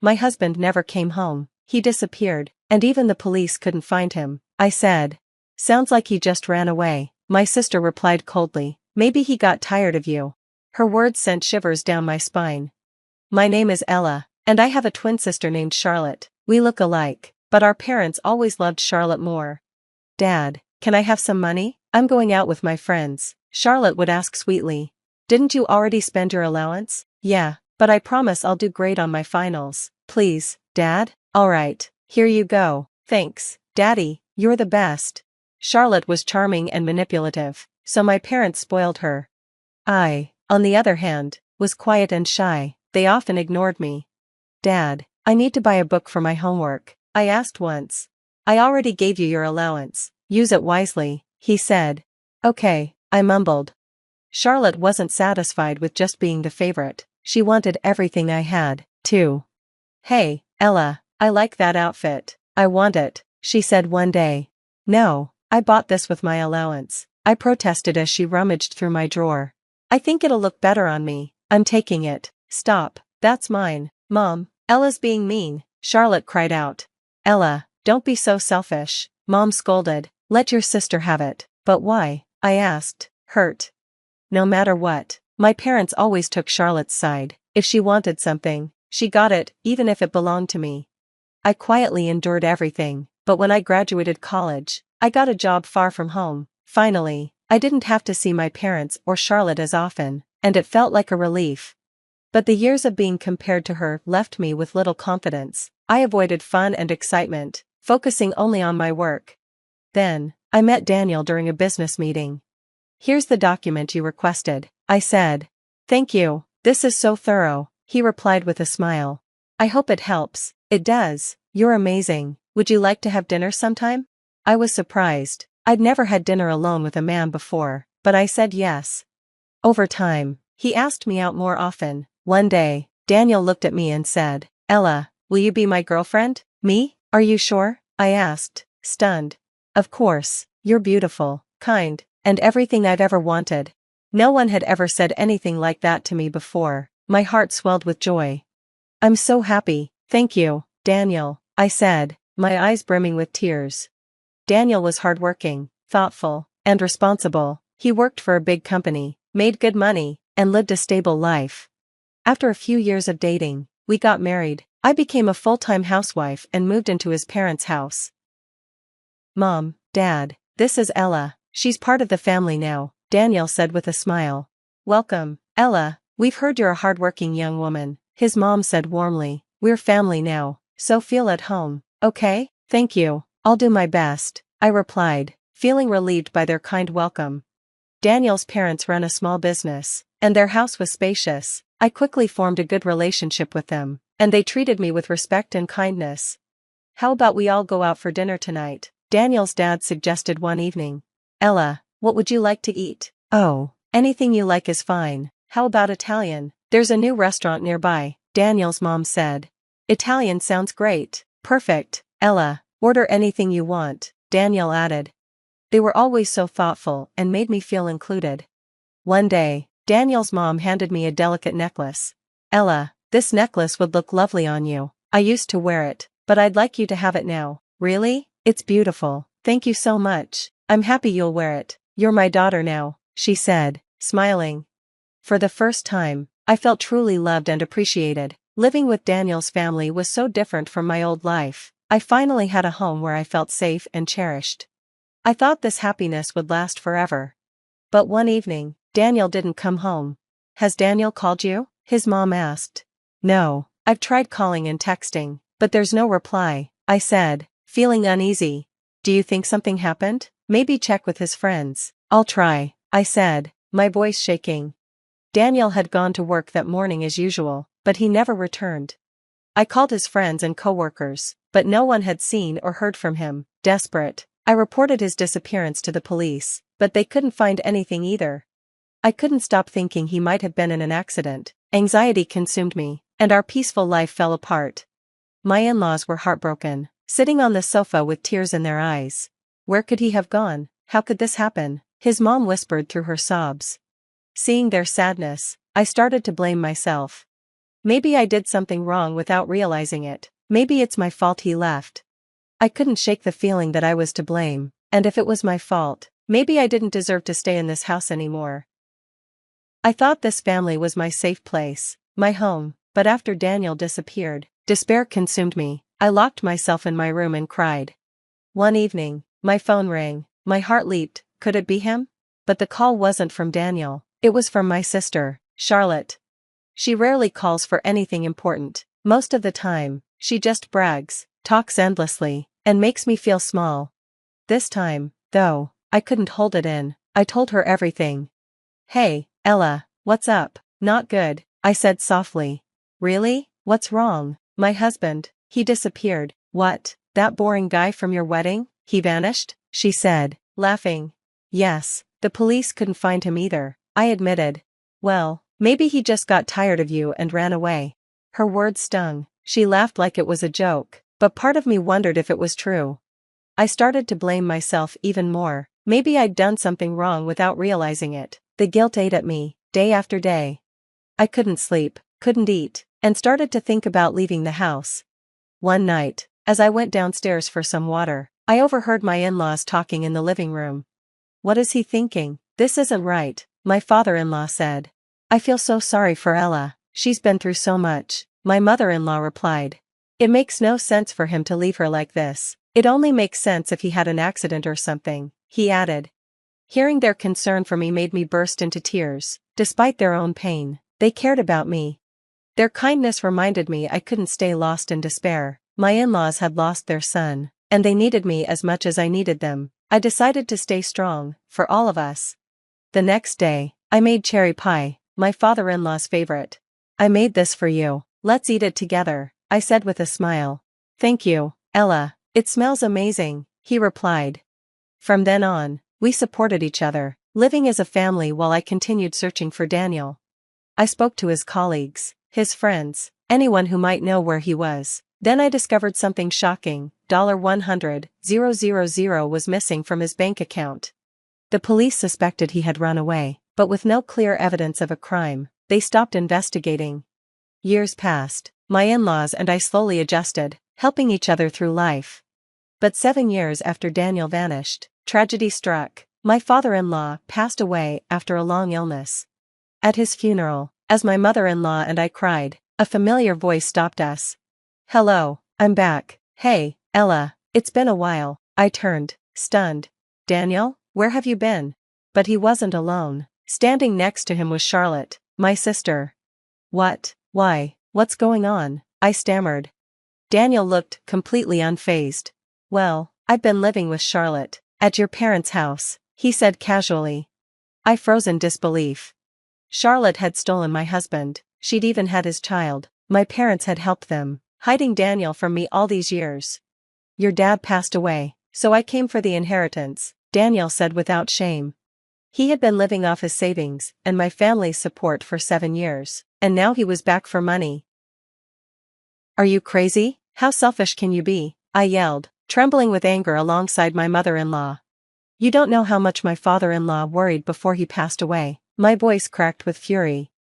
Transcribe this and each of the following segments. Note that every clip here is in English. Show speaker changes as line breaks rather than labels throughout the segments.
My husband never came home, he disappeared, and even the police couldn't find him, I said. Sounds like he just ran away, my sister replied coldly. Maybe he got tired of you. Her words sent shivers down my spine. My name is Ella, and I have a twin sister named Charlotte. We look alike, but our parents always loved Charlotte more. Dad, can I have some money? I'm going out with my friends, Charlotte would ask sweetly. Didn't you already spend your allowance? Yeah, but I promise I'll do great on my finals. Please, Dad? Alright, here you go. Thanks, Daddy, you're the best. Charlotte was charming and manipulative, so my parents spoiled her. I, on the other hand, was quiet and shy. They often ignored me. Dad, I need to buy a book for my homework, I asked once. I already gave you your allowance, use it wisely, he said. Okay, I mumbled. Charlotte wasn't satisfied with just being the favorite, she wanted everything I had, too. Hey, Ella, I like that outfit, I want it, she said one day. No, I bought this with my allowance, I protested as she rummaged through my drawer. I think it'll look better on me, I'm taking it. Stop, that's mine. Mom, Ella's being mean, Charlotte cried out. Ella, don't be so selfish, Mom scolded. Let your sister have it. But why? I asked, hurt. No matter what, my parents always took Charlotte's side. If she wanted something, she got it, even if it belonged to me. I quietly endured everything, but when I graduated college, I got a job far from home. Finally, I didn't have to see my parents or Charlotte as often, and it felt like a relief. But the years of being compared to her left me with little confidence. I avoided fun and excitement, focusing only on my work. Then, I met Daniel during a business meeting. Here's the document you requested, I said. Thank you, this is so thorough, he replied with a smile. I hope it helps. It does, you're amazing. Would you like to have dinner sometime? I was surprised. I'd never had dinner alone with a man before, but I said yes. Over time, he asked me out more often. One day, Daniel looked at me and said, Ella, will you be my girlfriend? Me? Are you sure? I asked, stunned. Of course, you're beautiful, kind, and everything I've ever wanted. No one had ever said anything like that to me before. My heart swelled with joy. I'm so happy, thank you, Daniel, I said, my eyes brimming with tears. Daniel was hardworking, thoughtful, and responsible. He worked for a big company, made good money, and lived a stable life. After a few years of dating, we got married. I became a full-time housewife and moved into his parents' house. Mom, Dad, this is Ella. She's part of the family now, Daniel said with a smile. Welcome, Ella. We've heard you're a hardworking young woman, his mom said warmly. We're family now, so feel at home, okay? Thank you, I'll do my best, I replied, feeling relieved by their kind welcome. Daniel's parents run a small business, and their house was spacious. I quickly formed a good relationship with them, and they treated me with respect and kindness. How about we all go out for dinner tonight? Daniel's dad suggested one evening. Ella, what would you like to eat? Oh, anything you like is fine. How about Italian? There's a new restaurant nearby, Daniel's mom said. Italian sounds great. Perfect, Ella, order anything you want, Daniel added. They were always so thoughtful and made me feel included. One day, Daniel's mom handed me a delicate necklace. Ella, this necklace would look lovely on you. I used to wear it, but I'd like you to have it now. Really? It's beautiful. Thank you so much. I'm happy you'll wear it. You're my daughter now, she said, smiling. For the first time, I felt truly loved and appreciated. Living with Daniel's family was so different from my old life. I finally had a home where I felt safe and cherished. I thought this happiness would last forever. But one evening, Daniel didn't come home. Has Daniel called you? His mom asked. No, I've tried calling and texting, but there's no reply, I said, feeling uneasy. Do you think something happened? Maybe check with his friends. I'll try, I said, my voice shaking. Daniel had gone to work that morning as usual, but he never returned. I called his friends and coworkers, but no one had seen or heard from him. Desperate, I reported his disappearance to the police, but they couldn't find anything either. I couldn't stop thinking he might have been in an accident. Anxiety consumed me, and our peaceful life fell apart. My in-laws were heartbroken, sitting on the sofa with tears in their eyes. Where could he have gone? How could this happen? His mom whispered through her sobs. Seeing their sadness, I started to blame myself. Maybe I did something wrong without realizing it. Maybe it's my fault he left. I couldn't shake the feeling that I was to blame, and if it was my fault, maybe I didn't deserve to stay in this house anymore. I thought this family was my safe place, my home, but after Daniel disappeared, despair consumed me. I locked myself in my room and cried. One evening, my phone rang. My heart leaped. Could it be him? But the call wasn't from Daniel. It was from my sister, Charlotte. She rarely calls for anything important. Most of the time, she just brags, talks endlessly, and makes me feel small. This time, though, I couldn't hold it in. I told her everything. Hey, Ella, what's up? Not good, I said softly. Really? What's wrong? My husband, he disappeared. What? That boring guy from your wedding? He vanished? She said, laughing. Yes, the police couldn't find him either, I admitted. Well, maybe he just got tired of you and ran away. Her words stung. She laughed like it was a joke, but part of me wondered if it was true. I started to blame myself even more. Maybe I'd done something wrong without realizing it. The guilt ate at me, day after day. I couldn't sleep, couldn't eat, and started to think about leaving the house. One night, as I went downstairs for some water, I overheard my in-laws talking in the living room. What is he thinking? This isn't right, my father-in-law said. I feel so sorry for Ella, she's been through so much, my mother-in-law replied. It makes no sense for him to leave her like this. It only makes sense if he had an accident or something, he added. Hearing their concern for me made me burst into tears. Despite their own pain, they cared about me. Their kindness reminded me I couldn't stay lost in despair. My in-laws had lost their son, and they needed me as much as I needed them. I decided to stay strong, for all of us. The next day, I made cherry pie, my father-in-law's favorite. I made this for you. Let's eat it together, I said with a smile. Thank you, Ella. It smells amazing, he replied. From then on, we supported each other, living as a family while I continued searching for Daniel. I spoke to his colleagues, his friends, anyone who might know where he was. Then I discovered something shocking. $100,000 was missing from his bank account. The police suspected he had run away, but with no clear evidence of a crime, they stopped investigating. Years passed. My in-laws and I slowly adjusted, helping each other through life. But 7 years after Daniel vanished, tragedy struck. My father-in-law passed away after a long illness. At his funeral, as my mother-in-law and I cried, a familiar voice stopped us. Hello, I'm back. Hey, Ella, it's been a while. I turned, stunned. Daniel, where have you been? But he wasn't alone. Standing next to him was Charlotte, my sister. What? Why? What's going on? I stammered. Daniel looked completely unfazed. Well, I've been living with Charlotte, at your parents' house, he said casually. I froze in disbelief. Charlotte had stolen my husband. She'd even had his child. My parents had helped them, hiding Daniel from me all these years. Your dad passed away, so I came for the inheritance, Daniel said without shame. He had been living off his savings and my family's support for 7 years, and now he was back for money. Are you crazy? How selfish can you be? I yelled, trembling with anger alongside my mother-in-law. You don't know how much my father-in-law worried before he passed away. My voice cracked with fury.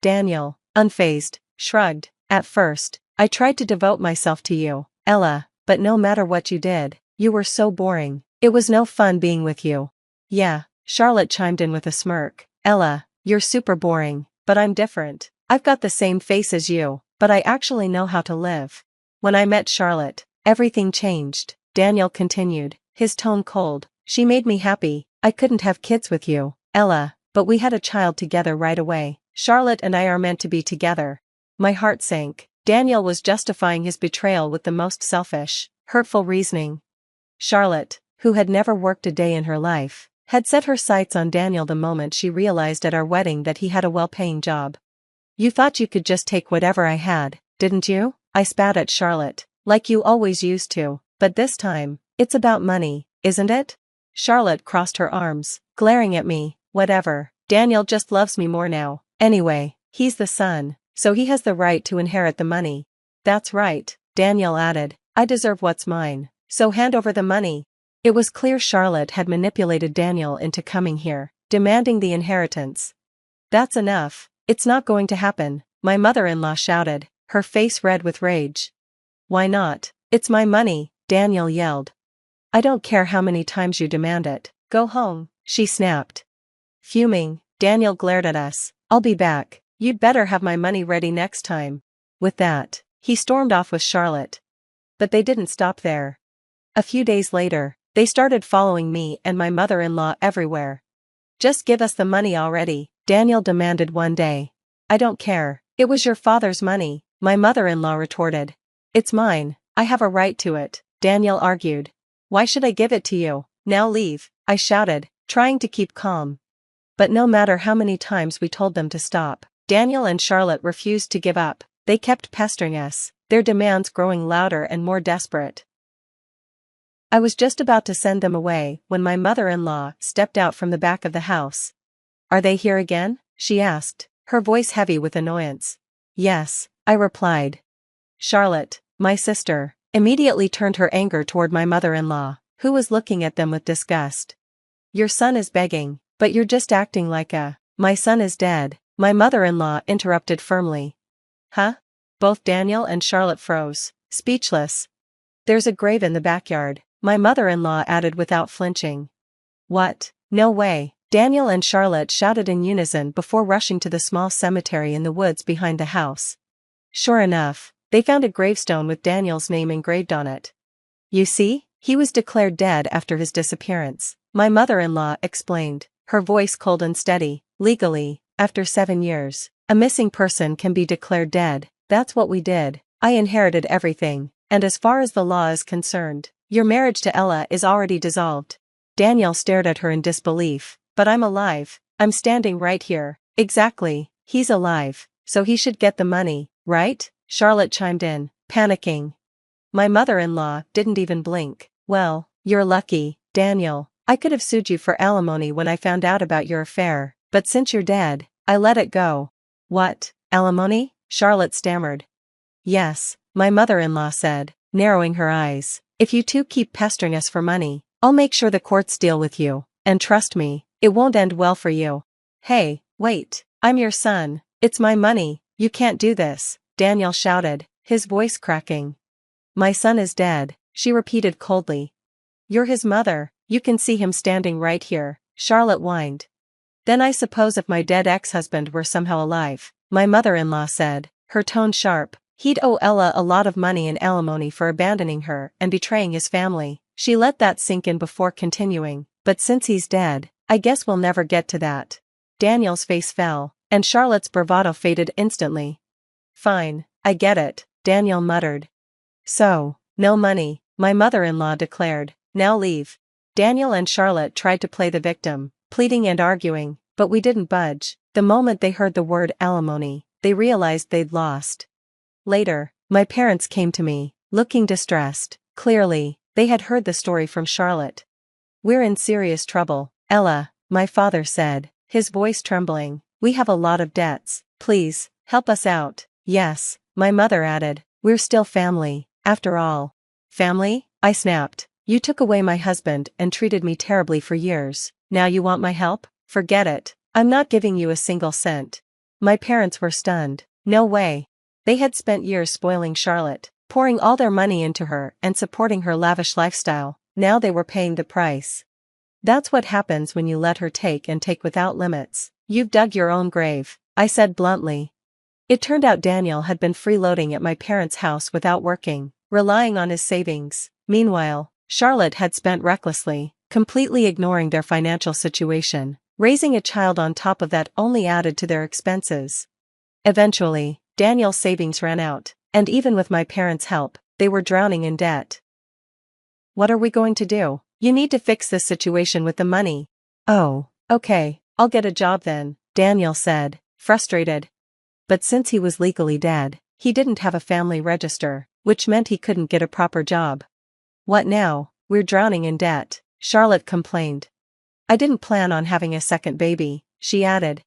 Daniel, unfazed, shrugged. At first, I tried to devote myself to you, Ella, but no matter what you did, you were so boring. It was no fun being with you. Yeah, Charlotte chimed in with a smirk. Ella, you're super boring, but I'm different. I've got the same face as you, but I actually know how to live. When I met Charlotte, everything changed, Daniel continued, his tone cold. She made me happy. I couldn't have kids with you, Ella, but we had a child together right away. Charlotte and I are meant to be together. My heart sank. Daniel was justifying his betrayal with the most selfish, hurtful reasoning. Charlotte, who had never worked a day in her life, had set her sights on Daniel the moment she realized at our wedding that he had a well-paying job. You thought you could just take whatever I had, didn't you? I spat at Charlotte, like you always used to, but this time, it's about money, isn't it? Charlotte crossed her arms, glaring at me. Whatever, Daniel just loves me more now. Anyway, he's the son, so he has the right to inherit the money. That's right, Daniel added. I deserve what's mine, so hand over the money. It was clear Charlotte had manipulated Daniel into coming here, demanding the inheritance. That's enough, it's not going to happen, my mother-in-law shouted, her face red with rage. Why not? It's my money, Daniel yelled. I don't care how many times you demand it. Go home, she snapped. Fuming, Daniel glared at us. I'll be back. You'd better have my money ready next time. With that, he stormed off with Charlotte. But they didn't stop there. A few days later, they started following me and my mother-in-law everywhere. Just give us the money already, Daniel demanded one day. I don't care. It was your father's money, my mother-in-law retorted. It's mine, I have a right to it, Daniel argued. Why should I give it to you? Now leave, I shouted, trying to keep calm. But no matter how many times we told them to stop, Daniel and Charlotte refused to give up. They kept pestering us, their demands growing louder and more desperate. I was just about to send them away when my mother-in-law stepped out from the back of the house. Are they here again? She asked, her voice heavy with annoyance. Yes, I replied. Charlotte, my sister, immediately turned her anger toward my mother-in-law, who was looking at them with disgust. Your son is begging, but you're just acting like a— My son is dead, my mother-in-law interrupted firmly. Huh? Both Daniel and Charlotte froze, speechless. There's a grave in the backyard, my mother-in-law added without flinching. What? No way, Daniel and Charlotte shouted in unison before rushing to the small cemetery in the woods behind the house. Sure enough, they found a gravestone with Daniel's name engraved on it. You see, he was declared dead after his disappearance, my mother-in-law explained, her voice cold and steady. Legally, after 7 years, a missing person can be declared dead. That's what we did. I inherited everything, and as far as the law is concerned, your marriage to Ella is already dissolved. Daniel stared at her in disbelief. But I'm alive. I'm standing right here. Exactly, he's alive, so he should get the money, right? Charlotte chimed in, panicking. My mother-in-law didn't even blink. Well, you're lucky, Daniel. I could have sued you for alimony when I found out about your affair, but since you're dead, I let it go. What, alimony? Charlotte stammered. Yes, my mother-in-law said, narrowing her eyes. If you two keep pestering us for money, I'll make sure the courts deal with you, and trust me, it won't end well for you. Hey, wait, I'm your son, it's my money, you can't do this, Daniel shouted, his voice cracking. My son is dead, she repeated coldly. You're his mother, you can see him standing right here, Charlotte whined. Then I suppose if my dead ex-husband were somehow alive, my mother-in-law said, her tone sharp, he'd owe Ella a lot of money in alimony for abandoning her and betraying his family. She let that sink in before continuing, but since he's dead, I guess we'll never get to that. Daniel's face fell, and Charlotte's bravado faded instantly. Fine, I get it, Daniel muttered. So, no money, my mother-in-law declared, now leave. Daniel and Charlotte tried to play the victim, pleading and arguing, but we didn't budge. The moment they heard the word alimony, they realized they'd lost. Later, my parents came to me, looking distressed. Clearly, they had heard the story from Charlotte. We're in serious trouble, Ella, my father said, his voice trembling. We have a lot of debts. Please, help us out. Yes, my mother added, we're still family, after all. Family? I snapped. You took away my husband and treated me terribly for years. Now you want my help? Forget it. I'm not giving you a single cent. My parents were stunned. No way. They had spent years spoiling Charlotte, pouring all their money into her and supporting her lavish lifestyle. Now they were paying the price. That's what happens when you let her take and take without limits. You've dug your own grave, I said bluntly. It turned out Daniel had been freeloading at my parents' house without working, relying on his savings. Meanwhile, Charlotte had spent recklessly, completely ignoring their financial situation. Raising a child on top of that only added to their expenses. Eventually, Daniel's savings ran out, and even with my parents' help, they were drowning in debt. What are we going to do? You need to fix this situation with the money. Oh, okay, I'll get a job then, Daniel said, frustrated. But since he was legally dead, he didn't have a family register, which meant he couldn't get a proper job. What now? We're drowning in debt, Charlotte complained. I didn't plan on having a second baby, she added.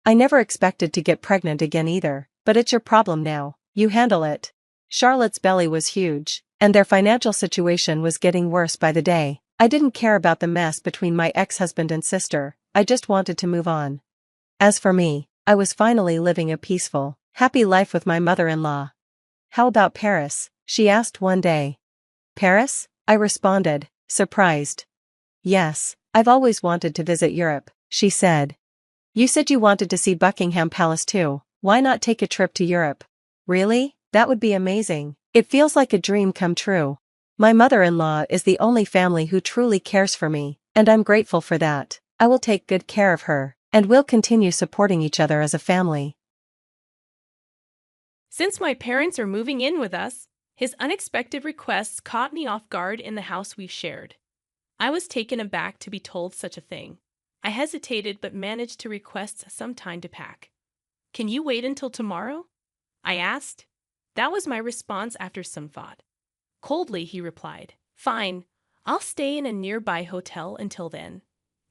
I never expected to get pregnant again either, but it's your problem now, you handle it. Charlotte's belly was huge, and their financial situation was getting worse by the day. I didn't care about the mess between my ex-husband and sister, I just wanted to move on. As for me, I was finally living a peaceful, Happy life with my mother-in-law. How about Paris? She asked one day. Paris? I responded, surprised. Yes, I've always wanted to visit Europe, she said. You said you wanted to see Buckingham Palace too. Why not take a trip to Europe? Really? That would be amazing. It feels like a dream come true. My mother-in-law is the only family who truly cares for me, and I'm grateful for that. I will take good care of her, and we'll continue supporting each other as a family.
Since my parents are moving in with us, his unexpected requests caught me off guard in the house we shared. I was taken aback to be told such a thing. I hesitated but managed to request some time to pack. Can you wait until tomorrow? I asked. That was my response after some thought. Coldly, he replied, Fine, I'll stay in a nearby hotel until then.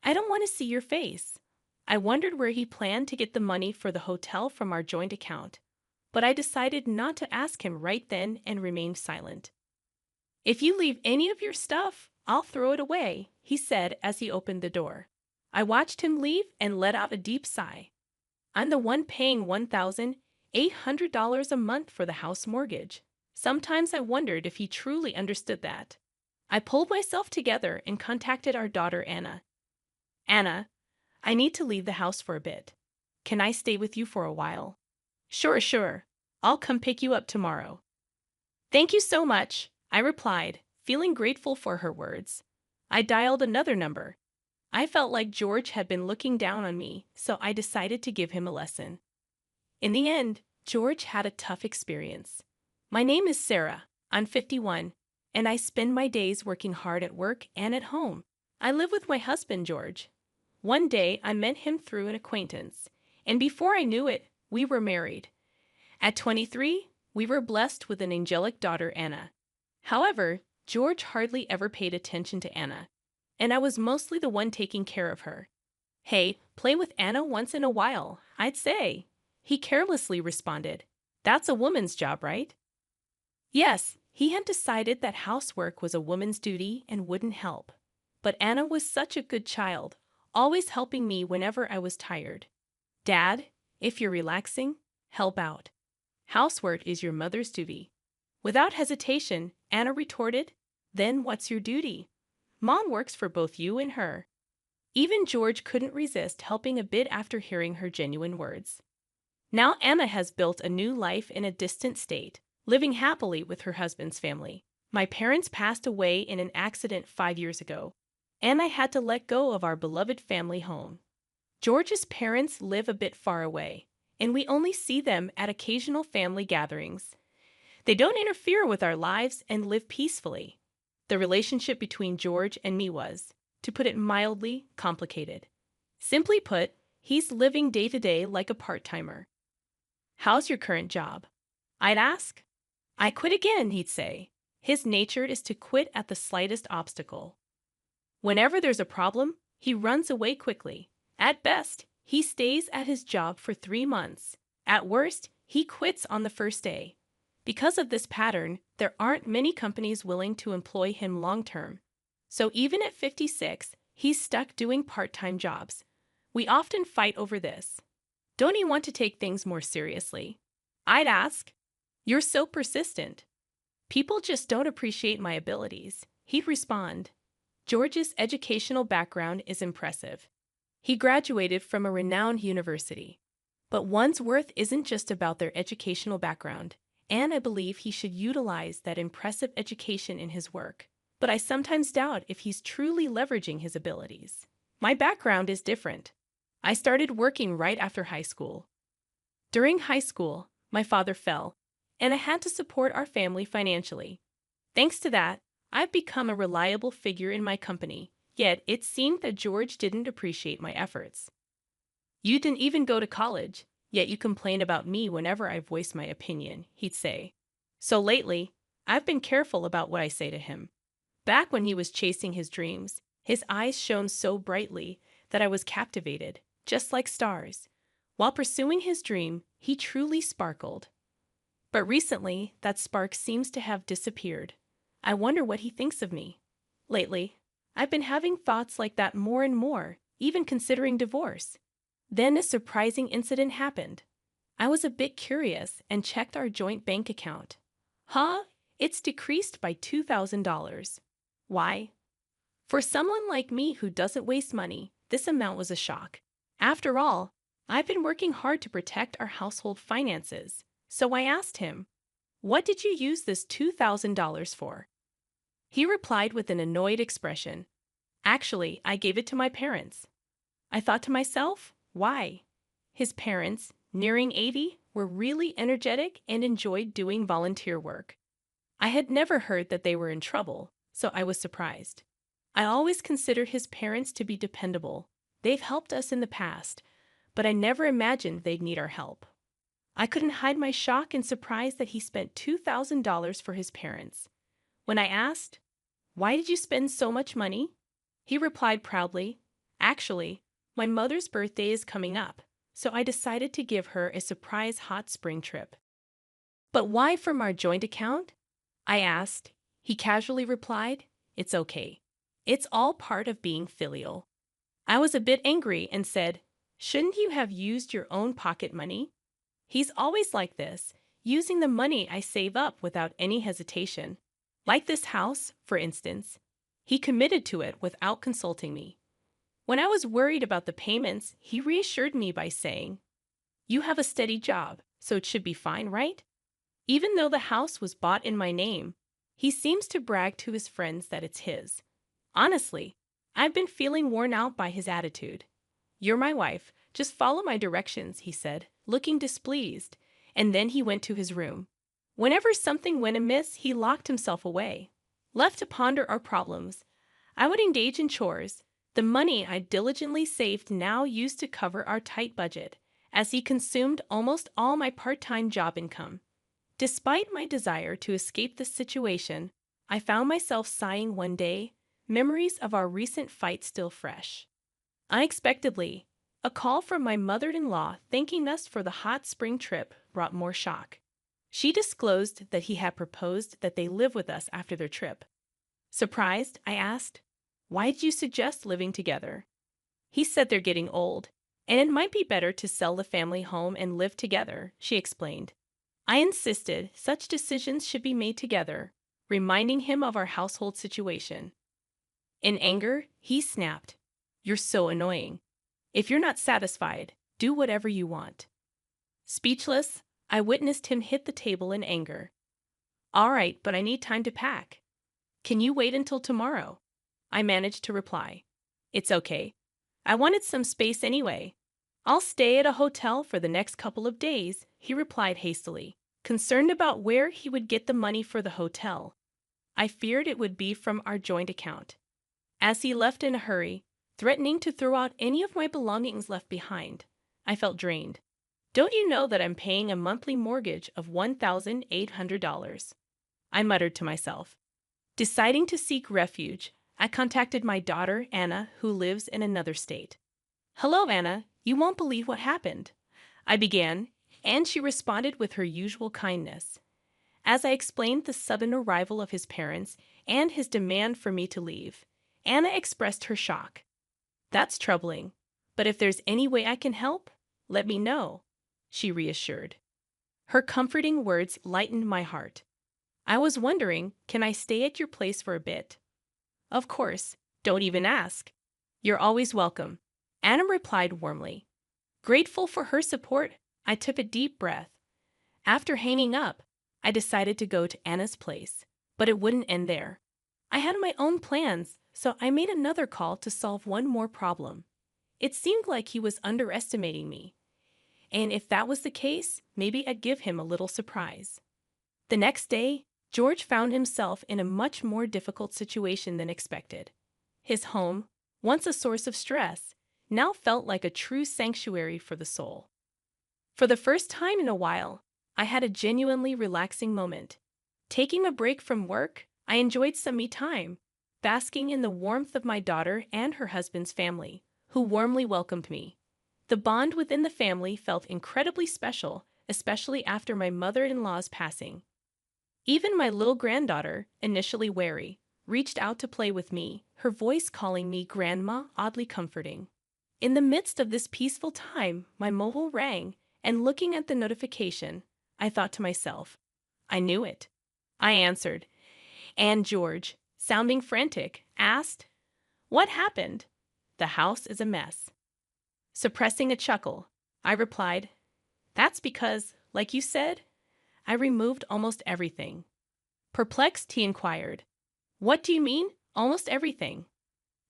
I don't want to see your face. I wondered where he planned to get the money for the hotel from our joint account, but I decided not to ask him right then and remained silent. If you leave any of your stuff, I'll throw it away, he said as he opened the door. I watched him leave and let out a deep sigh. I'm the one paying $1,800 a month for the house mortgage. Sometimes I wondered if he truly understood that. I pulled myself together and contacted our daughter Anna. Anna, I need to leave the house for a bit. Can I stay with you for a while? Sure. I'll come pick you up tomorrow. Thank you so much, I replied, feeling grateful for her words. I dialed another number. I felt like George had been looking down on me, so I decided to give him a lesson. In the end, George had a tough experience. My name is Sarah. I'm 51, and I spend my days working hard at work and at home. I live with my husband, George. One day, I met him through an acquaintance, and before I knew it, we were married. At 23, we were blessed with an angelic daughter, Anna. However, George hardly ever paid attention to Anna, and I was mostly the one taking care of her. Hey, play with Anna once in a while, I'd say. He carelessly responded. That's a woman's job, right? Yes, he had decided that housework was a woman's duty and wouldn't help. But Anna was such a good child, always helping me whenever I was tired. Dad, if you're relaxing, help out. Housework is your mother's duty. Without hesitation, Anna retorted, Then what's your duty? Mom works for both you and her. Even George couldn't resist helping a bit after hearing her genuine words. Now Anna has built a new life in a distant state, living happily with her husband's family. My parents passed away in an accident 5 years ago, and I had to let go of our beloved family home. George's parents live a bit far away, and we only see them at occasional family gatherings. They don't interfere with our lives and live peacefully. The relationship between George and me was, to put it mildly, complicated. Simply put, he's living day to day like a part-timer. How's your current job? I'd ask. I quit again, he'd say. His nature is to quit at the slightest obstacle. Whenever there's a problem, he runs away quickly. At best, he stays at his job for 3 months. At worst, he quits on the first day. Because of this pattern, there aren't many companies willing to employ him long-term. So even at 56, he's stuck doing part-time jobs. We often fight over this. Don't you want to take things more seriously? I'd ask. You're so persistent. People just don't appreciate my abilities, he'd respond. George's educational background is impressive. He graduated from a renowned university. But one's worth isn't just about their educational background, and I believe he should utilize that impressive education in his work. But I sometimes doubt if he's truly leveraging his abilities. My background is different. I started working right after high school. During high school, my father fell, and I had to support our family financially. Thanks to that, I've become a reliable figure in my company, yet it seemed that George didn't appreciate my efforts. You didn't even go to college, yet you complain about me whenever I voice my opinion, he'd say. So lately, I've been careful about what I say to him. Back when he was chasing his dreams, his eyes shone so brightly that I was captivated, just like stars. While pursuing his dream, he truly sparkled. But recently, that spark seems to have disappeared. I wonder what he thinks of me. Lately, I've been having thoughts like that more and more, even considering divorce. Then a surprising incident happened. I was a bit curious and checked our joint bank account. Huh? It's decreased by $2,000. Why? For someone like me who doesn't waste money, this amount was a shock. After all, I've been working hard to protect our household finances, so I asked him, "What did you use this $2,000 for?" He replied with an annoyed expression, "Actually, I gave it to my parents." I thought to myself, why? His parents, nearing 80, were really energetic and enjoyed doing volunteer work. I had never heard that they were in trouble, so I was surprised. I always considered his parents to be dependable. They've helped us in the past, but I never imagined they'd need our help. I couldn't hide my shock and surprise that he spent $2,000 for his parents. When I asked, "Why did you spend so much money?" he replied proudly, "Actually, my mother's birthday is coming up, so I decided to give her a surprise hot spring trip." "But why from our joint account?" I asked. He casually replied, "It's okay. It's all part of being filial." I was a bit angry and said, "Shouldn't you have used your own pocket money?" He's always like this, using the money I save up without any hesitation. Like this house, for instance. He committed to it without consulting me. When I was worried about the payments, he reassured me by saying, "You have a steady job, so it should be fine, right?" Even though the house was bought in my name, he seems to brag to his friends that it's his. Honestly, I've been feeling worn out by his attitude. "You're my wife, just follow my directions," he said, looking displeased, and then he went to his room. Whenever something went amiss, he locked himself away. Left to ponder our problems, I would engage in chores, the money I diligently saved now used to cover our tight budget, as he consumed almost all my part-time job income. Despite my desire to escape this situation, I found myself sighing one day, memories of our recent fight still fresh. Unexpectedly, a call from my mother-in-law thanking us for the hot spring trip brought more shock. She disclosed that he had proposed that they live with us after their trip. Surprised, I asked, "Why did you suggest living together?" He said they're getting old, and it might be better to sell the family home and live together, she explained. I insisted such decisions should be made together, reminding him of our household situation. In anger, he snapped, "You're so annoying. If you're not satisfied, do whatever you want." Speechless, I witnessed him hit the table in anger. "All right, but I need time to pack." "Can you wait until tomorrow?" I managed to reply. "It's okay. I wanted some space anyway. I'll stay at a hotel for the next couple of days," he replied hastily, concerned about where he would get the money for the hotel. I feared it would be from our joint account. As he left in a hurry, threatening to throw out any of my belongings left behind, I felt drained. "Don't you know that I'm paying a monthly mortgage of $1,800? I muttered to myself. Deciding to seek refuge, I contacted my daughter, Anna, who lives in another state. "Hello, Anna. You won't believe what happened," I began, and she responded with her usual kindness. As I explained the sudden arrival of his parents and his demand for me to leave, Anna expressed her shock. "That's troubling, but if there's any way I can help, let me know," she reassured. Her comforting words lightened my heart. I was wondering, can I stay at your place for a bit? "Of course, don't even ask. You're always welcome," Anna replied warmly. Grateful for her support, I took a deep breath. After hanging up, I decided to go to Anna's place, but it wouldn't end there. I had my own plans, so I made another call to solve one more problem. It seemed like he was underestimating me, and if that was the case, maybe I'd give him a little surprise. The next day, George found himself in a much more difficult situation than expected. His home, once a source of stress, now felt like a true sanctuary for the soul. For the first time in a while, I had a genuinely relaxing moment. Taking a break from work, I enjoyed some me time, basking in the warmth of my daughter and her husband's family, who warmly welcomed me. The bond within the family felt incredibly special, especially after my mother-in-law's passing. Even my little granddaughter, initially wary, reached out to play with me, her voice calling me Grandma, oddly comforting. In the midst of this peaceful time, my mobile rang, and looking at the notification, I thought to myself, I knew it. I answered, and George, sounding frantic, asked, "What happened?" "The house is a mess." Suppressing a chuckle, I replied, "That's because, like you said, I removed almost everything." Perplexed, he inquired, "What do you mean, almost everything?"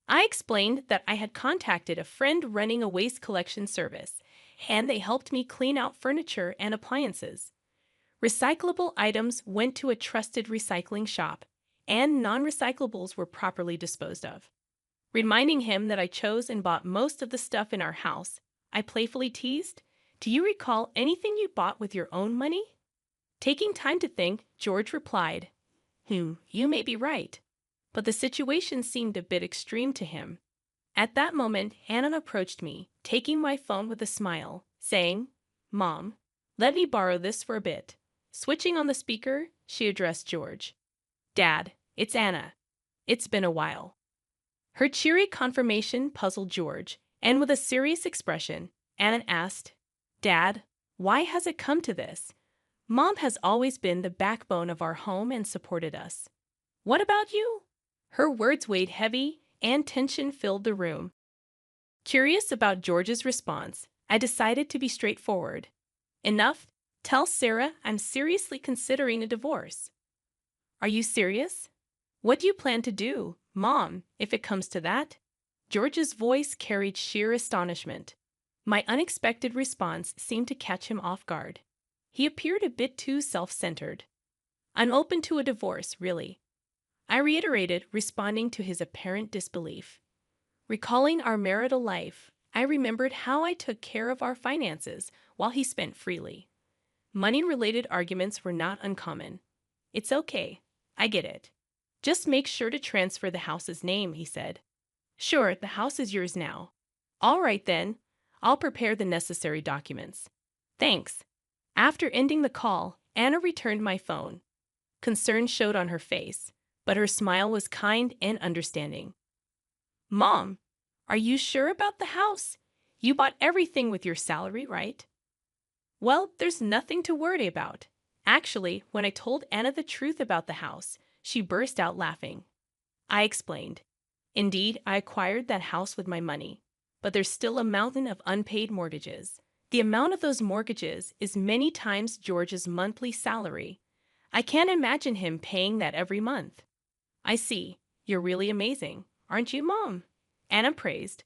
I explained that I had contacted a friend running a waste collection service, and they helped me clean out furniture and appliances. Recyclable items went to a trusted recycling shop, and non-recyclables were properly disposed of. Reminding him that I chose and bought most of the stuff in our house, I playfully teased, "Do you recall anything you bought with your own money?" Taking time to think, George replied, "You may be right." But the situation seemed a bit extreme to him. At that moment, Anna approached me, taking my phone with a smile, saying, "Mom, let me borrow this for a bit." Switching on the speaker, she addressed George. "Dad, it's Anna. It's been a while." Her cheery confirmation puzzled George, and with a serious expression, Anna asked, "Dad, why has it come to this? Mom has always been the backbone of our home and supported us. What about you?" Her words weighed heavy, and tension filled the room. Curious about George's response, I decided to be straightforward. "Enough. Tell Sarah I'm seriously considering a divorce." "Are you serious? What do you plan to do, Mom, if it comes to that?" George's voice carried sheer astonishment. My unexpected response seemed to catch him off guard. He appeared a bit too self-centered. "I'm open to a divorce, really," I reiterated, responding to his apparent disbelief. Recalling our marital life, I remembered how I took care of our finances while he spent freely. Money-related arguments were not uncommon. "It's okay. I get it. Just make sure to transfer the house's name," he said. "Sure, the house is yours now." "All right then. I'll prepare the necessary documents." "Thanks." After ending the call, Anna returned my phone. Concern showed on her face, but her smile was kind and understanding. "Mom, are you sure about the house? You bought everything with your salary, right?" "Well, there's nothing to worry about." Actually, when I told Anna the truth about the house, she burst out laughing. I explained, "Indeed, I acquired that house with my money, but there's still a mountain of unpaid mortgages. The amount of those mortgages is many times George's monthly salary. I can't imagine him paying that every month." "I see. You're really amazing, aren't you, Mom?" Anna praised.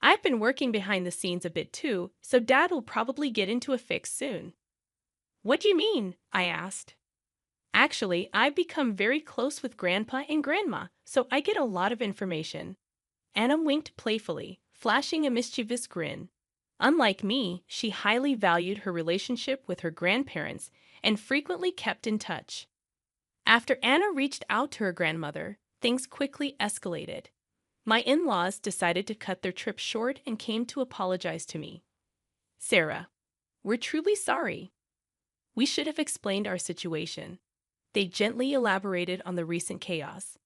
"I've been working behind the scenes a bit too, so Dad will probably get into a fix soon." "What do you mean?" I asked. "Actually, I've become very close with Grandpa and Grandma, so I get a lot of information." Anna winked playfully, flashing a mischievous grin. Unlike me, she highly valued her relationship with her grandparents and frequently kept in touch. After Anna reached out to her grandmother, things quickly escalated. My in-laws decided to cut their trip short and came to apologize to me. "Sarah, we're truly sorry. We should have explained our situation." They gently elaborated on the recent chaos.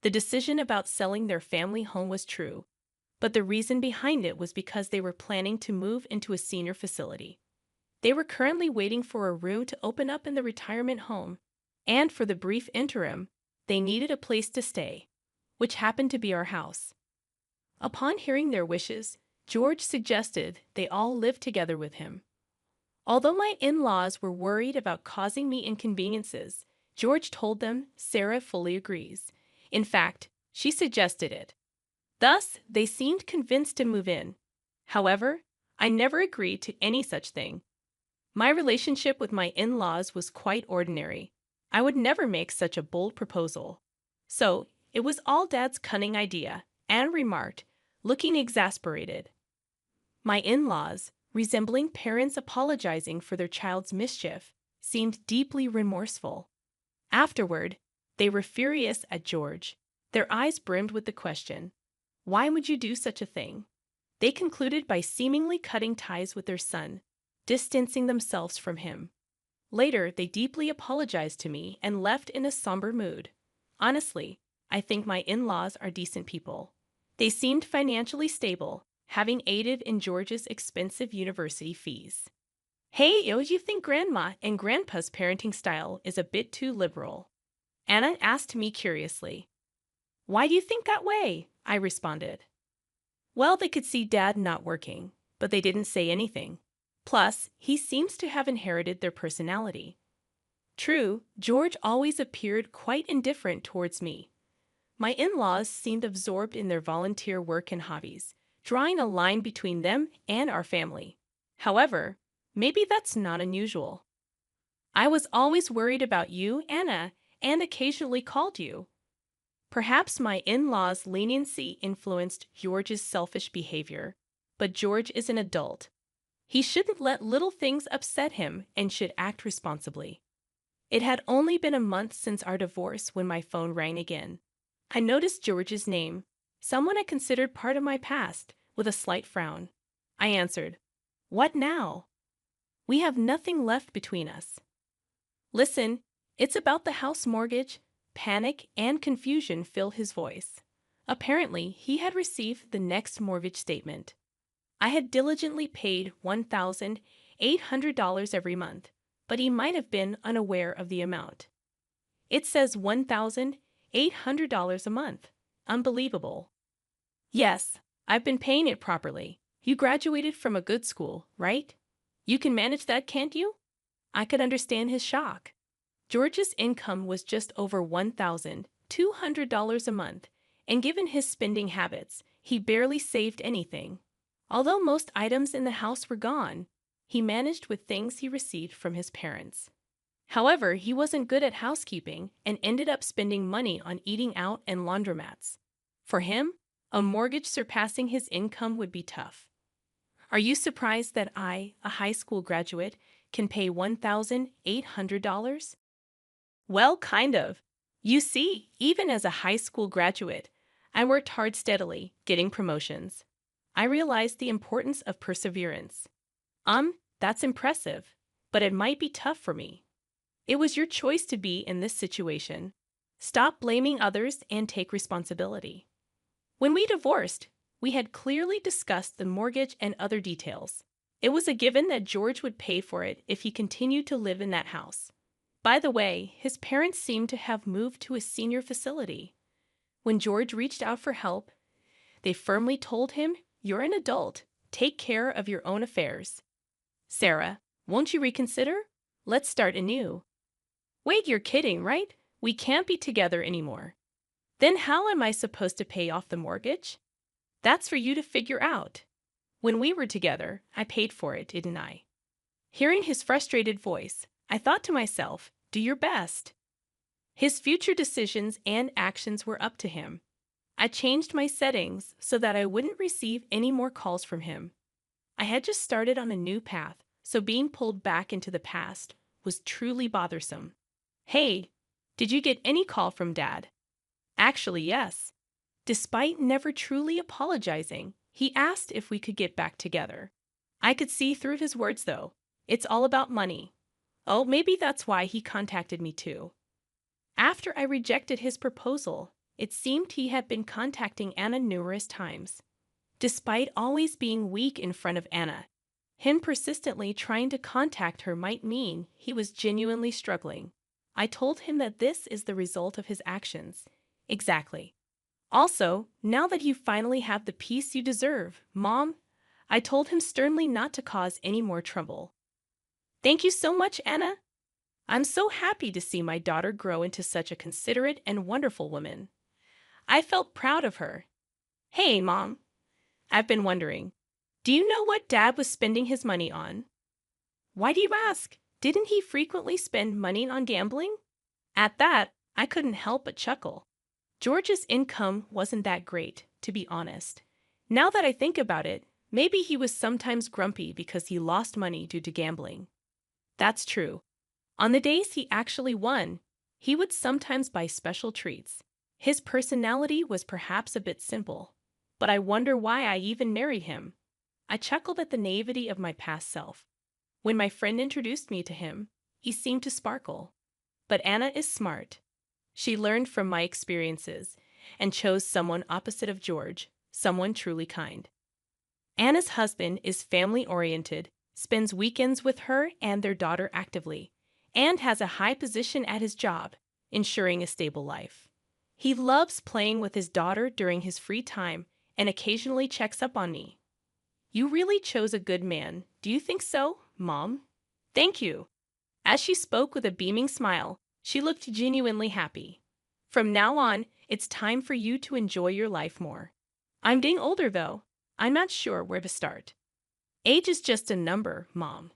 The decision about selling their family home was true, but the reason behind it was because they were planning to move into a senior facility. They were currently waiting for a room to open up in the retirement home, and for the brief interim, they needed a place to stay, which happened to be our house. Upon hearing their wishes, George suggested they all live together with him. Although my in-laws were worried about causing me inconveniences, George told them Sarah fully agrees. In fact, she suggested it. Thus, they seemed convinced to move in. However, I never agreed to any such thing. My relationship with my in-laws was quite ordinary. I would never make such a bold proposal. So, it was all Dad's cunning idea, Anne remarked, looking exasperated. My in-laws, resembling parents apologizing for their child's mischief, seemed deeply remorseful. Afterward, they were furious at George. Their eyes brimmed with the question, "Why would you do such a thing?" They concluded by seemingly cutting ties with their son, distancing themselves from him. Later, they deeply apologized to me and left in a somber mood. Honestly, I think my in-laws are decent people. They seemed financially stable, having aided in George's expensive university fees. Hey, you think Grandma and Grandpa's parenting style is a bit too liberal? Anna asked me curiously. Why do you think that way? I responded. Well, they could see Dad not working, but they didn't say anything. Plus, he seems to have inherited their personality. True, George always appeared quite indifferent towards me. My in-laws seemed absorbed in their volunteer work and hobbies, drawing a line between them and our family. However, maybe that's not unusual. I was always worried about you, Anna, and occasionally called you. Perhaps my in-laws' leniency influenced George's selfish behavior, but George is an adult. He shouldn't let little things upset him and should act responsibly. It had only been a month since our divorce when my phone rang again. I noticed George's name, someone I considered part of my past, with a slight frown. I answered, "What now?" "We have nothing left between us." "Listen, it's about the house mortgage." Panic and confusion filled his voice. Apparently, he had received the next mortgage statement. I had diligently paid $1,800 every month, but he might have been unaware of the amount. "It says $1,800 a month. Unbelievable." "Yes, I've been paying it properly. You graduated from a good school, right? You can manage that, can't you?" I could understand his shock. George's income was just over $1,200 a month, and given his spending habits, he barely saved anything. Although most items in the house were gone, he managed with things he received from his parents. However, he wasn't good at housekeeping and ended up spending money on eating out and laundromats. For him, a mortgage surpassing his income would be tough. Are you surprised that I, a high school graduate, can pay $1,800? Well, kind of. You see, even as a high school graduate, I worked hard steadily, getting promotions. I realized the importance of perseverance. That's impressive, but it might be tough for me. It was your choice to be in this situation. Stop blaming others and take responsibility. When we divorced, we had clearly discussed the mortgage and other details. It was a given that George would pay for it if he continued to live in that house. By the way, his parents seemed to have moved to a senior facility. When George reached out for help, they firmly told him, "You're an adult. Take care of your own affairs." "Sarah, won't you reconsider? Let's start anew." "Wait, you're kidding, right? We can't be together anymore." "Then how am I supposed to pay off the mortgage?" "That's for you to figure out. When we were together, I paid for it, didn't I?" Hearing his frustrated voice, I thought to myself, do your best. His future decisions and actions were up to him. I changed my settings so that I wouldn't receive any more calls from him. I had just started on a new path, so being pulled back into the past was truly bothersome. "Hey, did you get any call from Dad?" Actually, yes. Despite never truly apologizing, he asked if we could get back together. I could see through his words, though. It's all about money. Oh, maybe that's why he contacted me too. After I rejected his proposal, it seemed he had been contacting Anna numerous times. Despite always being weak in front of Anna, him persistently trying to contact her might mean he was genuinely struggling. I told him that this is the result of his actions. Exactly. Also, now that you finally have the peace you deserve, Mom, I told him sternly not to cause any more trouble. Thank you so much, Anna. I'm so happy to see my daughter grow into such a considerate and wonderful woman. I felt proud of her. Hey, Mom. I've been wondering, do you know what Dad was spending his money on? Why do you ask? Didn't he frequently spend money on gambling? At that, I couldn't help but chuckle. George's income wasn't that great, to be honest. Now that I think about it, maybe he was sometimes grumpy because he lost money due to gambling. That's true. On the days he actually won, he would sometimes buy special treats. His personality was perhaps a bit simple, but I wonder why I even married him. I chuckled at the naivety of my past self. When my friend introduced me to him, he seemed to sparkle. But Anna is smart. She learned from my experiences and chose someone opposite of George, someone truly kind. Anna's husband is family-oriented spends weekends with her and their daughter actively, and has a high position at his job, ensuring a stable life. He loves playing with his daughter during his free time and occasionally checks up on me. You really chose a good man. Do you think so, Mom? Thank you. As she spoke with a beaming smile, she looked genuinely happy. From now on, it's time for you to enjoy your life more. I'm getting older, though. I'm not sure where to start. Age is just a number, Mom.